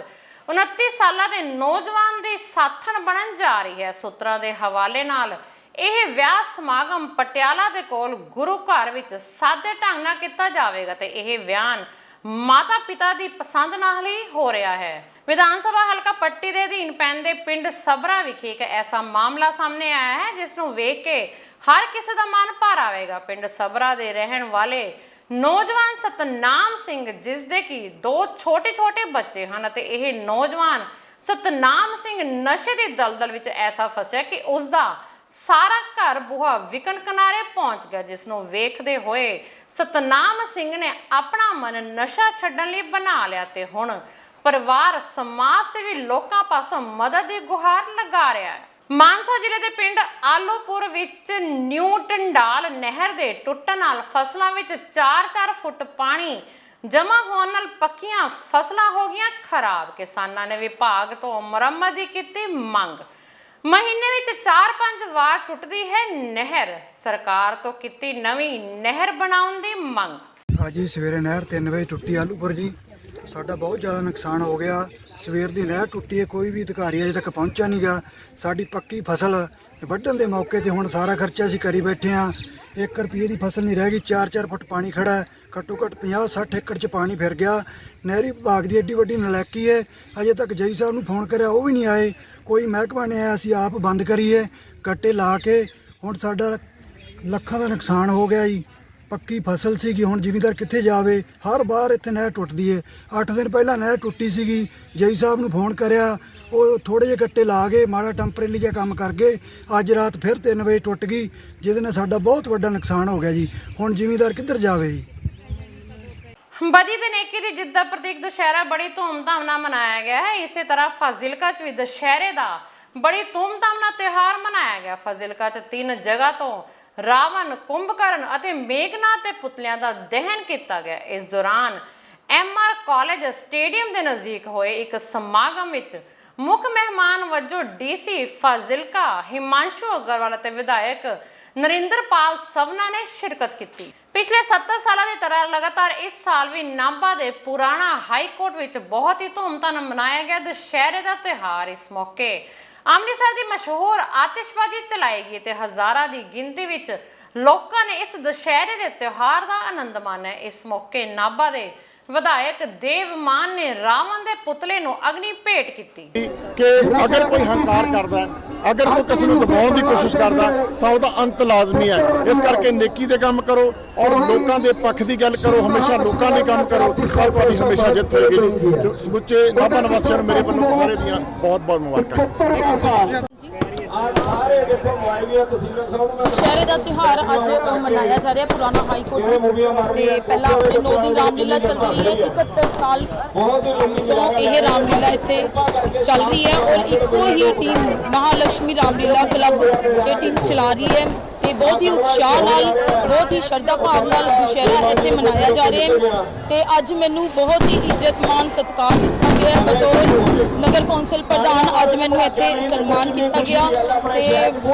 29 ਸਾਲਾਂ ਦੇ ਨੌਜਵਾਨ ਦੀ ਸਾਥਣ ਬਣਨ ਜਾ ਰਹੀ ਹੈ। ਸੂਤਰਾਂ ਦੇ ਹਵਾਲੇ ਨਾਲ ਇਹ ਵਿਆਹ ਸਮਾਗਮ ਪਟਿਆਲਾ ਦੇ ਕੋਲ ਗੁਰੂ ਘਰ ਵਿੱਚ ਸਾਦੇ ਢੰਗ ਨਾਲ ਕੀਤਾ ਜਾਵੇਗਾ ਤੇ ਇਹ ਵਿਆਹ ਮਾਤਾ ਪਿਤਾ ਦੀ ਪਸੰਦ ਨਾਲ ਹੀ ਹੋ ਰਿਹਾ ਹੈ। ਵਿਧਾਨ ਸਭਾ ਹਲਕਾ ਪੱਟੀ ਦੇ ਅਧੀਨ ਪੈਂਦੇ ਪਿੰਡ ਸਬਰਾ ਵਿਖੇ ਇੱਕ ਐਸਾ ਮਾਮਲਾ ਸਾਹਮਣੇ ਆਇਆ ਹੈ ਜਿਸ ਨੂੰ ਵੇਖ ਕੇ ਹਰ ਕਿਸੇ ਦਾ ਮਨ ਭਰ ਆਵੇਗਾ। ਪਿੰਡ ਸਬਰਾ ਦੇ ਰਹਿਣ ਵਾਲੇ ਨੌਜਵਾਨ ਸਤਨਾਮ ਸਿੰਘ, ਜਿਸ ਦੇ ਕਿ 2 ਛੋਟੇ ਬੱਚੇ ਹਨ ਅਤੇ ਇਹ ਨੌਜਵਾਨ ਸਤਨਾਮ ਸਿੰਘ ਨਸ਼ੇ ਦੀ ਦਲਦਲ ਵਿੱਚ ਐਸਾ ਫਸਿਆ ਕਿ ਉਸ ਦਾ ਸਾਰਾ ਘਰ ਬੂਹਾ ਵਿਕਣ ਕਿਨਾਰੇ ਪਹੁੰਚ ਗਿਆ, ਜਿਸ ਨੂੰ ਵੇਖਦੇ ਹੋਏ ਸਤਨਾਮ ਸਿੰਘ ਨੇ ਆਪਣਾ ਮਨ ਨਸ਼ਾ ਛੱਡਣ ਲਈ ਬਣਾ ਲਿਆ ਤੇ ਹੁਣ ਪਰਿਵਾਰ ਸਮਾਜ ਸੇਵੀ ਲੋਕਾਂ ਪਾਸੋਂ ਮਦਦ ਦੀ ਗੁਹਾਰ ਲਗਾ ਰਿਹਾ ਹੈ। ਮਾਨਸਾ ਜ਼ਿਲ੍ਹੇ ਦੇ ਪਿੰਡ ਆਲੂਪੁਰ ਵਿੱਚ ਨਿਊ ਟੰਡਾਲ ਨਹਿਰ ਦੇ ਟੁੱਟਣ ਨਾਲ ਫਸਲਾਂ ਵਿੱਚ 4-4 ਫੁੱਟ ਪਾਣੀ ਜਮ੍ਹਾਂ ਹੋਣ ਨਾਲ ਪੱਕੀਆਂ ਫਸਲਾਂ ਹੋ ਗਈਆਂ ਖਰਾਬ। ਕਿਸਾਨਾਂ ਨੇ ਵਿਭਾਗ ਤੋਂ ਮੁਰੰਮਤ ਦੀ ਕੀਤੀ ਮੰਗ। ਮਹੀਨੇ ਵਿੱਚ 4-5 ਵਾਰ ਟੁੱਟਦੀ ਹੈ ਨਹਿਰ। ਸਰਕਾਰ ਤੋਂ ਕੀਤੀ ਨਵੀਂ ਨਹਿਰ ਬਣਾਉਣ ਦੀ ਮੰਗ। ਅੱਜ ਹੀ ਸਵੇਰੇ ਨਹਿਰ 3 ਵਜੇ ਟੁੱਟੀ ਆਲੂਪੁਰ ਜੀ। ਸਾਡਾ ਬਹੁਤ ਜ਼ਿਆਦਾ ਨੁਕਸਾਨ ਹੋ ਗਿਆ। ਸਵੇਰ ਦੀ ਨਹਿਰ ਟੁੱਟੀ ਹੈ, ਕੋਈ ਵੀ ਅਧਿਕਾਰੀ ਅਜੇ ਤੱਕ ਪਹੁੰਚਿਆ ਨਹੀਂ ਗਾ। ਸਾਡੀ ਪੱਕੀ ਫਸਲ ਵੱਢਣ ਦੇ ਮੌਕੇ ਤੇ ਹੁਣ ਸਾਰਾ ਖਰਚਾ ਅਸੀਂ ਕਰੀ ਬੈਠੇ ਹਾਂ। 1 ਰੁਪਏ ਦੀ ਫਸਲ ਨਹੀਂ ਰਹਿ ਗਈ। 4-4 ਫੁੱਟ ਪਾਣੀ ਖੜਾ ਹੈ। ਘੱਟੋ ਘੱਟ 50-60 ਏਕੜ 'ਚ ਪਾਣੀ ਫਿਰ ਗਿਆ। ਨਹਿਰੀ ਵਿਭਾਗ ਦੀ ਐਡੀ ਵੱਡੀ ਨਲਾਇਕੀ ਹੈ। ਅਜੇ ਤੱਕ ਜਈ ਸਾਹਿਬ ਨੂੰ ਫੋਨ ਕਰਿਆ, ਉਹ ਵੀ ਨਹੀਂ ਆਏ। ਕੋਈ ਮਹਿਕਮਾ ਨਹੀਂ ਆਇਆ। ਅਸੀਂ ਆਪ ਬੰਦ ਕਰੀਏ ਕੱਟੇ ਲਾ ਕੇ। ਹੁਣ ਸਾਡਾ ਲੱਖਾਂ ਦਾ ਨੁਕਸਾਨ ਹੋ ਗਿਆ ਜੀ। ਪੱਕੀ ਫਸਲ ਸੀਗੀ, ਹੁਣ ਜ਼ਿਮੀਂਦਾਰ ਕਿੱਥੇ ਜਾਵੇ? ਹਰ ਵਾਰ ਇੱਥੇ ਨਹਿਰ ਟੁੱਟਦੀ ਹੈ। 8 ਦਿਨ ਪਹਿਲਾਂ ਨਹਿਰ ਟੁੱਟੀ ਸੀਗੀ। ਜਈ ਸਾਹਿਬ ਨੂੰ ਫੋਨ ਕਰਿਆ, ਉਹ ਥੋੜ੍ਹੇ ਜਿਹੇ ਕੱਟੇ ਲਾ ਗਏ, ਮਾੜਾ ਟੈਂਪਰੇਰੀ ਜਿਹਾ ਕੰਮ ਕਰ ਗਏ। ਅੱਜ ਰਾਤ ਫਿਰ 3 ਵਜੇ ਟੁੱਟ ਗਈ, ਜਿਹਦੇ ਨਾਲ ਸਾਡਾ ਬਹੁਤ ਵੱਡਾ ਨੁਕਸਾਨ ਹੋ ਗਿਆ ਜੀ। ਹੁਣ ਜ਼ਿਮੀਂਦਾਰ ਕਿੱਧਰ ਜਾਵੇ ਜੀ? ਬਦੀ ਤੇ ਨੇਕੀ ਦੀ ਜਿੱਤ ਦਾ ਪ੍ਰਤੀਕ ਦੁਸ਼ਹਿਰਾ ਬੜੀ ਧੂਮਧਾਮ ਨਾਲ ਮਨਾਇਆ ਗਿਆ ਹੈ। ਇਸੇ ਤਰ੍ਹਾਂ ਫਾਜ਼ਿਲਕਾ 'ਚ ਵੀ ਦੁਸ਼ਹਿਰੇ ਦਾ ਬੜੀ ਧੂਮਧਾਮ ਨਾਲ ਤਿਉਹਾਰ ਮਨਾਇਆ ਗਿਆ। ਫਾਜ਼ਿਲਕਾ 'ਚ 3 ਜਗ੍ਹਾ ਤੋਂ ਰਾਵਣ, ਕੁੰਭਕਰਨ ਅਤੇ ਮੇਘਨਾਥ ਦੇ ਪੁਤਲਿਆਂ ਦਾ ਦਹਨ ਕੀਤਾ ਗਿਆ। ਇਸ ਦੌਰਾਨ MR ਕਾਲਜ ਸਟੇਡੀਅਮ ਦੇ ਨਜ਼ਦੀਕ ਹੋਏ ਇੱਕ ਸਮਾਗਮ ਵਿੱਚ ਮੁੱਖ ਮਹਿਮਾਨ ਵਜੋਂ DC ਫਾਜ਼ਿਲਕਾ ਹਿਮਾਂਸ਼ੂ ਅਗਰਵਾਲ ਅਤੇ ਵਿਧਾਇਕ ਨਰਿੰਦਰਪਾਲ ਸਵਨਾ ਨੇ ਸ਼ਿਰਕਤ ਕੀਤੀ। ਪਿਛਲੇ 70 ਸਾਲਾਂ ਦੀ ਤਰ੍ਹਾਂ ਲਗਾਤਾਰ ਇਸ ਸਾਲ ਵੀ ਨਾਭਾ ਦੇ ਪੁਰਾਣਾ ਹਾਈ ਕੋਰਟ ਵਿੱਚ ਬਹੁਤ ਹੀ ਧੂਮਧਾਮ ਨਾਲ ਮਨਾਇਆ ਗਿਆ ਦੁਸ਼ਹਿਰੇ ਦਾ ਤਿਉਹਾਰ। ਇਸ ਮੌਕੇ ਅੰਮ੍ਰਿਤਸਰ ਦੀ ਮਸ਼ਹੂਰ ਆਤਿਸ਼ਬਾਜ਼ੀ ਚਲਾਈ ਗਈ ਤੇ ਹਜ਼ਾਰਾਂ ਦੀ ਗਿਣਤੀ ਵਿੱਚ ਲੋਕਾਂ ਨੇ ਇਸ ਦੁਸ਼ਹਿਰੇ ਦੇ ਤਿਉਹਾਰ ਦਾ ਆਨੰਦ ਮਾਣਿਆ। ਇਸ ਮੌਕੇ ਨਾਭਾ ਦੇ ਵਿਧਾਇਕ ਦੇਵ ਮਾਨ ਨੇ ਰਾਵਣ ਦੇ ਪੁਤਲੇ ਨੂੰ ਅਗਨੀ ਭੇਟ ਕੀਤੀ ਕਿ ਅਗਰ ਕੋਈ ਹੰਕਾਰ ਕਰਦਾ, ਅਗਰ ਕੋਈ ਕਿਸੇ ਨੂੰ ਦਬਾਉਣ ਦੀ ਕੋਸ਼ਿਸ਼ ਕਰਦਾ ਤਾਂ ਉਹਦਾ ਅੰਤ ਲਾਜ਼ਮੀ ਹੈ। ਇਸ ਕਰਕੇ ਨੇਕੀ ਦੇ ਕੰਮ ਕਰੋ ਔਰ ਲੋਕਾਂ ਦੇ ਪੱਖ ਦੀ ਗੱਲ ਕਰੋ। ਹਮੇਸ਼ਾ ਲੋਕਾਂ ਦੇ ਕੰਮ ਕਰੋ ਤਾਂ ਤੁਹਾਡੀ ਹਮੇਸ਼ਾ ਜਿੱਤ ਹੋਏਗੀ। ਸਮੁੱਚੇ ਨਾਭਾ ਨਿਵਾਸੀਆਂ ਨੂੰ ਮੇਰੇ ਵੱਲੋਂ ਸਾਰੇ ਦੀਆਂ ਬਹੁਤ ਬਹੁਤ ਮੁਬਾਰਕਾਂ। ਦੁਸ਼ਹਿਰੇ ਦਾ ਤਿਉਹਾਰ ਅੱਜ ਮਨਾਇਆ ਜਾ ਰਿਹਾ ਪੁਰਾਣਾ ਹਾਈ ਕੋਰਟ ਵਿੱਚ ਤੇ ਪਹਿਲਾਂ ਆਪਣੇ 9 ਦਿਨ ਰਾਮਲੀਲਾ ਚੱਲਦੀ ਰਹੀ ਹੈ। 71 ਸਾਲ ਤੋਂ ਇਹ ਰਾਮਲੀਲਾ ਇੱਥੇ ਚੱਲ ਰਹੀ ਹੈ ਔਰ ਇੱਕੋ ਹੀ ਟੀਮ ਮਹਾਲక్ష్ਮੀ ਰਾਮਲੀਲਾ ਕਲੱਬ ਇਹ ਟੀਮ ਚਲਾ ਰਹੀ ਹੈ ਤੇ ਬਹੁਤ ਹੀ ਉਤਸ਼ਾਹ ਨਾਲ, ਬਹੁਤ ਹੀ ਸ਼ਰਧਾ ਭਾਵ ਨਾਲ ਦੁਸ਼ਹਿਰਾ ਇੱਥੇ ਮਨਾਇਆ ਜਾ ਰਿਹਾ ਹੈ ਤੇ ਅੱਜ ਮੈਨੂੰ ਬਹੁਤ ਹੀ ਇੱਜ਼ਤ ਮਾਣ ਸਤਿਕਾਰ ਦਿੱਤਾ ਗਿਆ ਹੈ। ਬਤੌਰ ਨਗਰ ਕੌਂਸਲ ਪ੍ਰਧਾਨ ਅੱਜ ਮੈਨੂੰ ਇੱਥੇ ਸਨਮਾਨ ਕੀਤਾ ਗਿਆ ਤੇ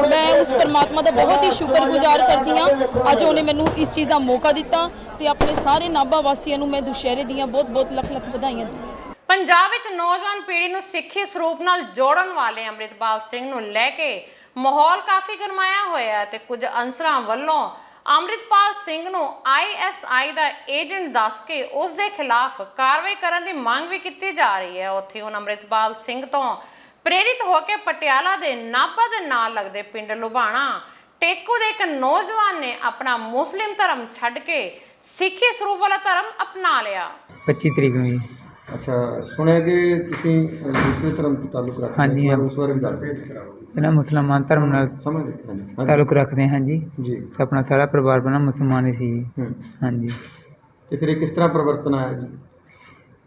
ਮੈਂ ਉਸ ਪਰਮਾਤਮਾ ਦਾ ਬਹੁਤ ਹੀ ਸ਼ੁਕਰਗੁਜ਼ਾਰ ਕਰਦੀ ਹਾਂ, ਅੱਜ ਉਹਨੇ ਮੈਨੂੰ ਇਸ ਚੀਜ਼ ਦਾ ਮੌਕਾ ਦਿੱਤਾ ਤੇ ਆਪਣੇ ਸਾਰੇ ਨਾਭਾ ਵਾਸੀਆਂ ਨੂੰ ਮੈਂ ਦੁਸ਼ਹਿਰੇ ਦੀਆਂ ਬਹੁਤ-ਬਹੁਤ ਲੱਖ-ਲੱਖ ਵਧਾਈਆਂ ਦਿੰਦੀ ਹਾਂ। ਪੰਜਾਬ ਵਿੱਚ ਨੌਜਵਾਨ ਪੀੜ੍ਹੀ ਨੂੰ ਸਿੱਖੀ ਸਰੂਪ ਨਾਲ ਜੋੜਨ ਵਾਲੇ ਅੰਮ੍ਰਿਤਪਾਲ ਸਿੰਘ ਨੂੰ ਲੈ ਕੇ ਮਾਹੌਲ ਕਾਫੀ ਗਰਮਾਇਆ ਹੋਇਆ ਤੇ ਕੁਝ ਅਨਸਰਾਂ ਵੱਲੋਂ ਅੰਮ੍ਰਿਤਪਾਲ ਸਿੰਘ ਨੂੰ ISI ਦਾ ਏਜੰਟ ਦੱਸ ਕੇ ਉਸ ਦੇ ਖਿਲਾਫ ਕਾਰਵਾਈ ਕਰਨ ਦੀ ਮੰਗ ਵੀ ਕੀਤੀ ਜਾ ਰਹੀ ਹੈ। ਉੱਥੇ ਹੁਣ ਅੰਮ੍ਰਿਤਪਾਲ ਸਿੰਘ ਤੋਂ ਪ੍ਰੇਰਿਤ ਹੋ ਕੇ ਪਟਿਆਲਾ ਦੇ ਨਾਭਾ ਦੇ ਨਾਲ ਲੱਗਦੇ ਪਿੰਡ ਲੁਬਾਣਾ ਟੇਕੂ ਦੇ ਇੱਕ ਨੌਜਵਾਨ ਨੇ ਆਪਣਾ ਮੁਸਲਿਮ ਧਰਮ ਛੱਡ ਕੇ ਸਿੱਖੀ ਸਰੂਪ ਵਾਲਾ ਧਰਮ ਅਪਣਾ ਲਿਆ। 25 ਤਰੀਕ ਨੂੰ ਜੀ। ਅੱਛਾ, ਸੁਣਿਆ ਕਿ ਤੁਸੀਂ ਦੂਸਰੇ ਧਰਮ ਤੋਂ ਤਾਲੁਕ ਰੱਖਦੇ ਹੋ। ਹਾਂਜੀ, ਉਸ ਬਾਰੇ ਵੀ ਦੱਸ ਦਿਓ। ਪਹਿਲਾਂ ਮੁਸਲਮਾਨ ਧਰਮ ਨਾਲ ਤਾਲੁਕ ਰੱਖਦੇ ਹਾਂ ਜੀ। ਜੀ। ਆਪਣਾ ਸਾਰਾ ਪਰਿਵਾਰ ਪਹਿਲਾਂ ਮੁਸਲਮਾਨ ਹੀ ਸੀ ਜੀ। ਹਾਂਜੀ। ਤੇ ਫਿਰ ਇਹ ਕਿਸ ਤਰ੍ਹਾਂ ਪਰਿਵਰਤਨ ਆਇਆ ਜੀ?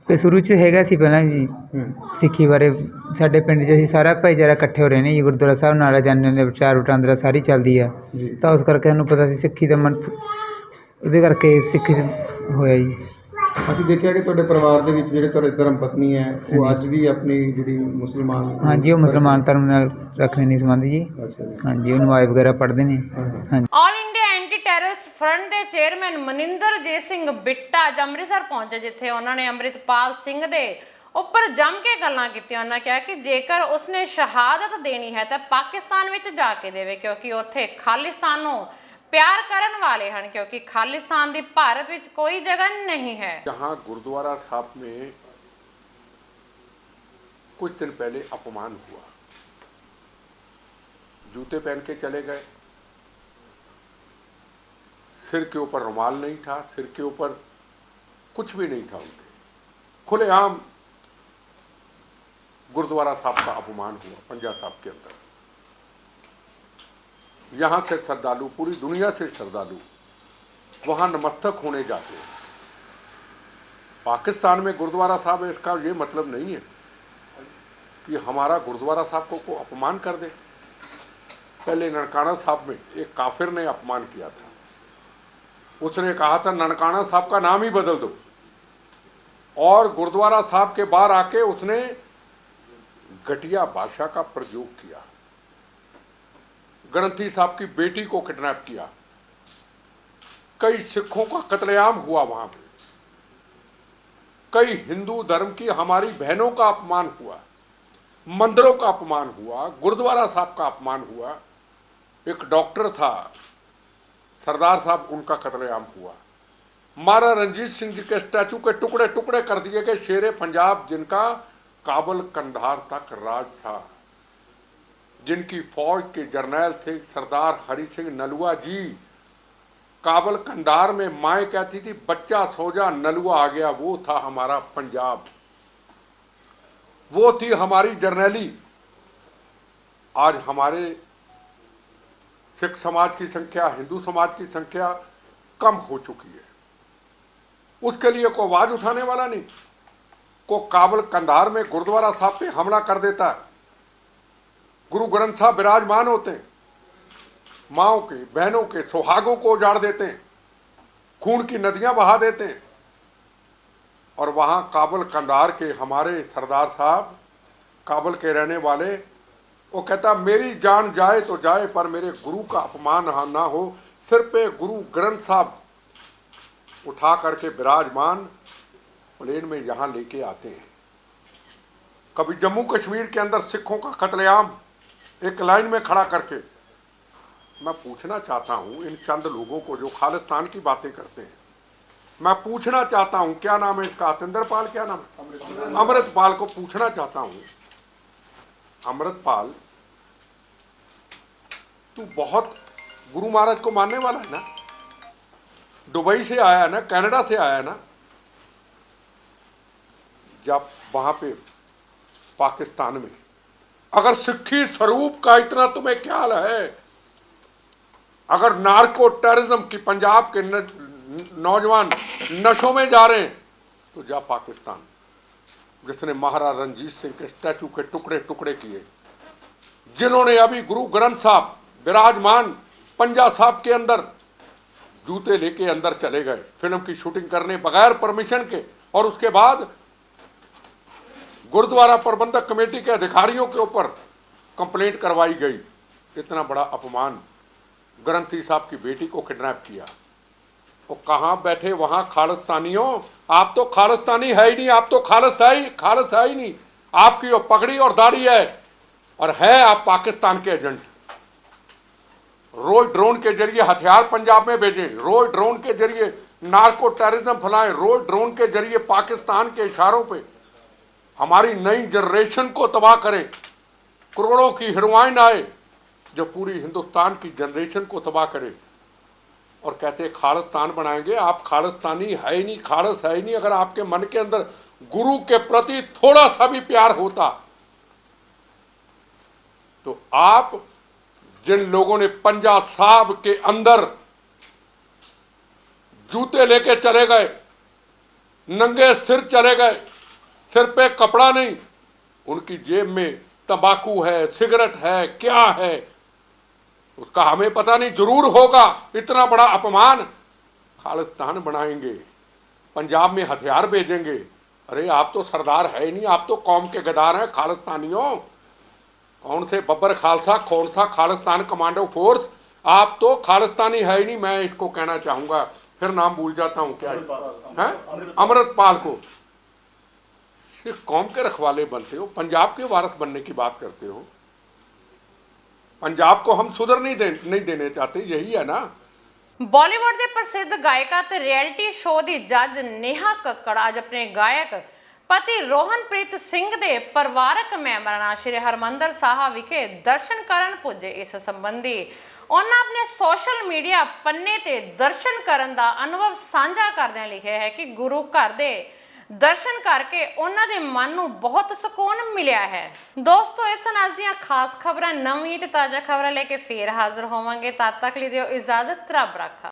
ਤੇ ਸ਼ੁਰੂ 'ਚ ਹੈਗਾ ਸੀ ਪਹਿਲਾਂ ਜੀ ਸਿੱਖੀ ਬਾਰੇ। ਸਾਡੇ ਪਿੰਡ 'ਚ ਅਸੀਂ ਸਾਰਾ ਭਾਈਚਾਰਾ ਇਕੱਠੇ ਹੋ ਰਹੇ ਨੇ ਜੀ। ਗੁਰਦੁਆਰਾ ਸਾਹਿਬ ਨਾਲ ਜਾਂਦੇ ਹੁੰਦੇ, ਵਿਚਾਰ ਵਟਾਂਦਰਾ ਸਾਰੀ ਚੱਲਦੀ ਆ। ਤਾਂ ਉਸ ਕਰਕੇ ਸਾਨੂੰ ਪਤਾ ਸੀ ਸਿੱਖੀ ਦਾ ਉਹਦੇ ਕਰਕੇ ਸਿੱਖੀ ਹੋਇਆ ਜੀ। ਅਸੀਂ ਦੇਖਿਆ ਕਿ ਤੁਹਾਡੇ ਪਰਿਵਾਰ ਦੇ ਵਿੱਚ ਜਿਹੜੇ ਤੁਹਾਡੇ ਧਰਮ ਪਤਨੀ ਹੈ ਉਹ ਅੱਜ ਵੀ ਆਪਣੀ ਜਿਹੜੀ ਮੁਸਲਮਾਨ, ਹਾਂਜੀ, ਉਹ ਮੁਸਲਮਾਨ ਧਰਮ ਨਾਲ ਰੱਖਦੇ ਨੇ ਸੰਬੰਧ ਜੀ। ਹਾਂਜੀ, ਉਹ ਨਮਾਜ਼ ਵਗੈਰਾ ਪੜ੍ਹਦੇ ਨੇ। ਹਾਂਜੀ। All India anti terrorist front ਦੇ ਚੇਅਰਮੈਨ ਮਨਿੰਦਰਜੀਤ ਸਿੰਘ ਬਿੱਟਾ ਅੱਜ ਅੰਮ੍ਰਿਤਸਰ ਪਹੁੰਚੇ, ਜਿੱਥੇ ਉਹਨਾਂ ਨੇ ਅੰਮ੍ਰਿਤਪਾਲ ਸਿੰਘ ਦੇ ਉੱਪਰ ਜੰਮ ਕੇ ਗੱਲਾਂ ਕੀਤੀਆਂ। ਉਹਨਾਂ ਕਿਹਾ ਕਿ ਜੇਕਰ ਉਸਨੇ ਸ਼ਹਾਦਤ ਦੇਣੀ ਹੈ ਤਾਂ ਪਾਕਿਸਤਾਨ ਵਿੱਚ ਜਾ ਕੇ ਦੇਵੇ, ਕਿਉਂਕਿ ਉੱਥੇ ਖਾਲਿਸਤਾਨ ਨੂੰ प्यार करने वाले हैं, क्योंकि खालिस्तान दी भारत विच कोई जगह नहीं है। जहां गुरुद्वारा साहब में कुछ दिन पहले अपमान हुआ, जूते पहन के चले गए, सिर के ऊपर रुमाल नहीं था, सिर के ऊपर कुछ भी नहीं था उनके, खुलेआम गुरुद्वारा साहब का अपमान हुआ पंजा साहब के अंदर। यहाँ से श्रद्धालु, पूरी दुनिया से श्रद्धालु वहाँ नमस्तक होने जाते हैं। पाकिस्तान में गुरुद्वारा साहब है, इसका ये मतलब नहीं है कि हमारा गुरुद्वारा साहब को अपमान कर दे। पहले ननकाना साहब में एक काफिर ने अपमान किया था, उसने कहा था ननकाना साहब का नाम ही बदल दो, और गुरुद्वारा साहब के बाहर आके उसने घटिया भाषा का प्रयोग किया, ग्रंथी साहब की बेटी को किडनैप किया, कई सिखों का कत्लेआम हुआ वहां पे, कई हिंदू धर्म की हमारी बहनों का अपमान हुआ, मंदिरों का अपमान हुआ, गुरुद्वारा साहब का अपमान हुआ। एक डॉक्टर था सरदार साहब, उनका कत्लेआम हुआ। महाराजा रंजीत सिंह जी के स्टैचू के टुकड़े टुकड़े कर दिए गए। शेरे पंजाब जिनका काबुल कंधार तक राज था, जिनकी फौज के जर्नैल थे सरदार हरि सिंह नलुआ जी, काबुल कंधार में माएँ कहती थी बच्चा सो जा नलुआ आ गया, वो था हमारा पंजाब, वो थी हमारी जर्नैली। आज हमारे सिख समाज की संख्या, हिंदू समाज की संख्या कम हो चुकी है, उसके लिए कोई आवाज उठाने वाला नहीं। को काबुल कंधार में गुरुद्वारा साहब पे हमला कर देता है, गुरु ग्रंथ साहब विराजमान होते हैं, माओं के, बहनों के सुहागों को उजाड़ देते हैं, खून की नदियां बहा देते हैं, और वहां काबुल कंधार के हमारे सरदार साहब, काबुल के रहने वाले, वो कहता मेरी जान जाए तो जाए पर मेरे गुरु का अपमान ना हो। सिर पे गुरु ग्रंथ साहब उठा करके विराजमान प्लेन में यहाँ लेके आते हैं। कभी जम्मू कश्मीर के अंदर सिखों का कत्लेआम एक लाइन में खड़ा करके। मैं पूछना चाहता हूँ इन चंद लोगों को जो खालिस्तान की बातें करते हैं, मैं पूछना चाहता हूँ, क्या नाम है इसका, अतिंदरपाल, क्या नाम है, अमृतपाल को पूछना चाहता हूँ, अमृतपाल तू बहुत गुरु महाराज को मानने वाला है ना, दुबई से आया है ना, कनाडा से आया है ना, जब वहां पे पाकिस्तान में अगर सिक्खी स्वरूप का इतना तुम्हें ख्याल है, अगर नार्को टेररिज्म की पंजाब के नौजवान नशों में जा रहे हैं तो जा पाकिस्तान, जिसने महाराजा रंजीत सिंह के स्टैचू के टुकड़े टुकड़े किए, जिन्होंने अभी गुरु ग्रंथ साहब विराजमान पंजा साहब के अंदर जूते लेके अंदर चले गए फिल्म की शूटिंग करने बगैर परमिशन के, और उसके बाद गुरुद्वारा प्रबंधक कमेटी के अधिकारियों के ऊपर कंप्लेंट करवाई गई। इतना बड़ा अपमान। ग्रंथी साहब की बेटी को किडनैप किया। वो कहाँ बैठे वहां खालिस्तानियों, आप तो खालिस्तानी है ही नहीं, आप तो खालिस है ही नहीं। आपकी वो पगड़ी और दाढ़ी है, और है आप पाकिस्तान के एजेंट। रोज ड्रोन के जरिए हथियार पंजाब में भेजें, रोज ड्रोन के जरिए नार्को टेररिज्म फैलाएं, रोज ड्रोन के जरिए पाकिस्तान के इशारों पे हमारी नई जनरेशन को तबाह करें। करोड़ों की हीरोइन आए जो पूरी हिंदुस्तान की जनरेशन को तबाह करे, और कहते खालिस्तान बनाएंगे। आप खालिस्तानी है ही नहीं, खालिस है ही नहीं। अगर आपके मन के अंदर गुरु के प्रति थोड़ा सा भी प्यार होता तो आप जिन लोगों ने पंजा साहब के अंदर जूते लेके चले गए, नंगे सिर चले गए, सिर पे कपड़ा नहीं, उनकी जेब में तंबाकू है, सिगरेट है, क्या है उसका हमें पता नहीं, जरूर होगा। इतना बड़ा अपमान। खालिस्तान बनाएंगे, पंजाब में हथियार भेजेंगे। अरे आप तो सरदार है ही नहीं, आप तो कौम के गद्दार हैं खालिस्तानियों। कौन से बब्बर खालसा, कौन सा खालिस्तान कमांडो फोर्स, आप तो खालिस्तानी है ही नहीं। मैं इसको कहना चाहूंगा, फिर नाम भूल जाता हूं, क्या है, अमृतपाल को। सिर्फ कौम के रखवाले बनते हो, पंजाब के वारिस बनने की बात करते हो। पंजाब को हम सुधर नहीं देने चाहते, यही है ना। ਬਾਲੀਵੁੱਡ ਦੇ ਪ੍ਰਸਿੱਧ ਗਾਇਕਾ ਤੇ ਰਿਐਲਿਟੀ ਸ਼ੋਅ ਦੀ ਜੱਜ ਨੇਹਾ ਕੱਕੜ ਅੱਜ ਆਪਣੇ ਗਾਇਕ ਪਤੀ ਰੋਹਨਪ੍ਰੀਤ ਸਿੰਘ ਦੇ ਪਰਿਵਾਰਕ ਮੈਂਬਰਾਂ ਨਾਲ ਸ਼੍ਰੀ ਹਰਮੰਦਰ ਸਾਹਿਬ ਵਿਖੇ ਦਰਸ਼ਨ ਕਰਨ ਪੁੱਜੇ। ਇਸ ਸੰਬੰਧੀ ਉਹਨਾਂ ਆਪਣੇ ਸੋਸ਼ਲ ਮੀਡੀਆ ਪੰਨੇ ਤੇ ਦਰਸ਼ਨ ਕਰਨ ਦਾ ਅਨੁਭਵ ਸਾਂਝਾ ਕਰਦਿਆਂ ਲਿਖਿਆ ਹੈ ਕਿ ਗੁਰੂ ਘਰ ਦੇ ਦਰਸ਼ਨ ਕਰਕੇ ਉਹਨਾਂ ਦੇ ਮਨ ਨੂੰ ਬਹੁਤ ਸਕੂਨ ਮਿਲਿਆ ਹੈ। ਦੋਸਤੋ, ਇਸ ਨਾਲ ਦੀਆਂ ਖਾਸ ਖਬਰਾਂ, ਨਵੀਂ ਤੇ ਤਾਜ਼ਾ ਖਬਰਾਂ ਲੈ ਕੇ ਫੇਰ ਹਾਜ਼ਰ ਹੋਵਾਂਗੇ। ਤਦ ਤੱਕ ਲਈ ਦਿਓ ਇਜਾਜ਼ਤ। ਰੱਬ ਰਾਖਾ।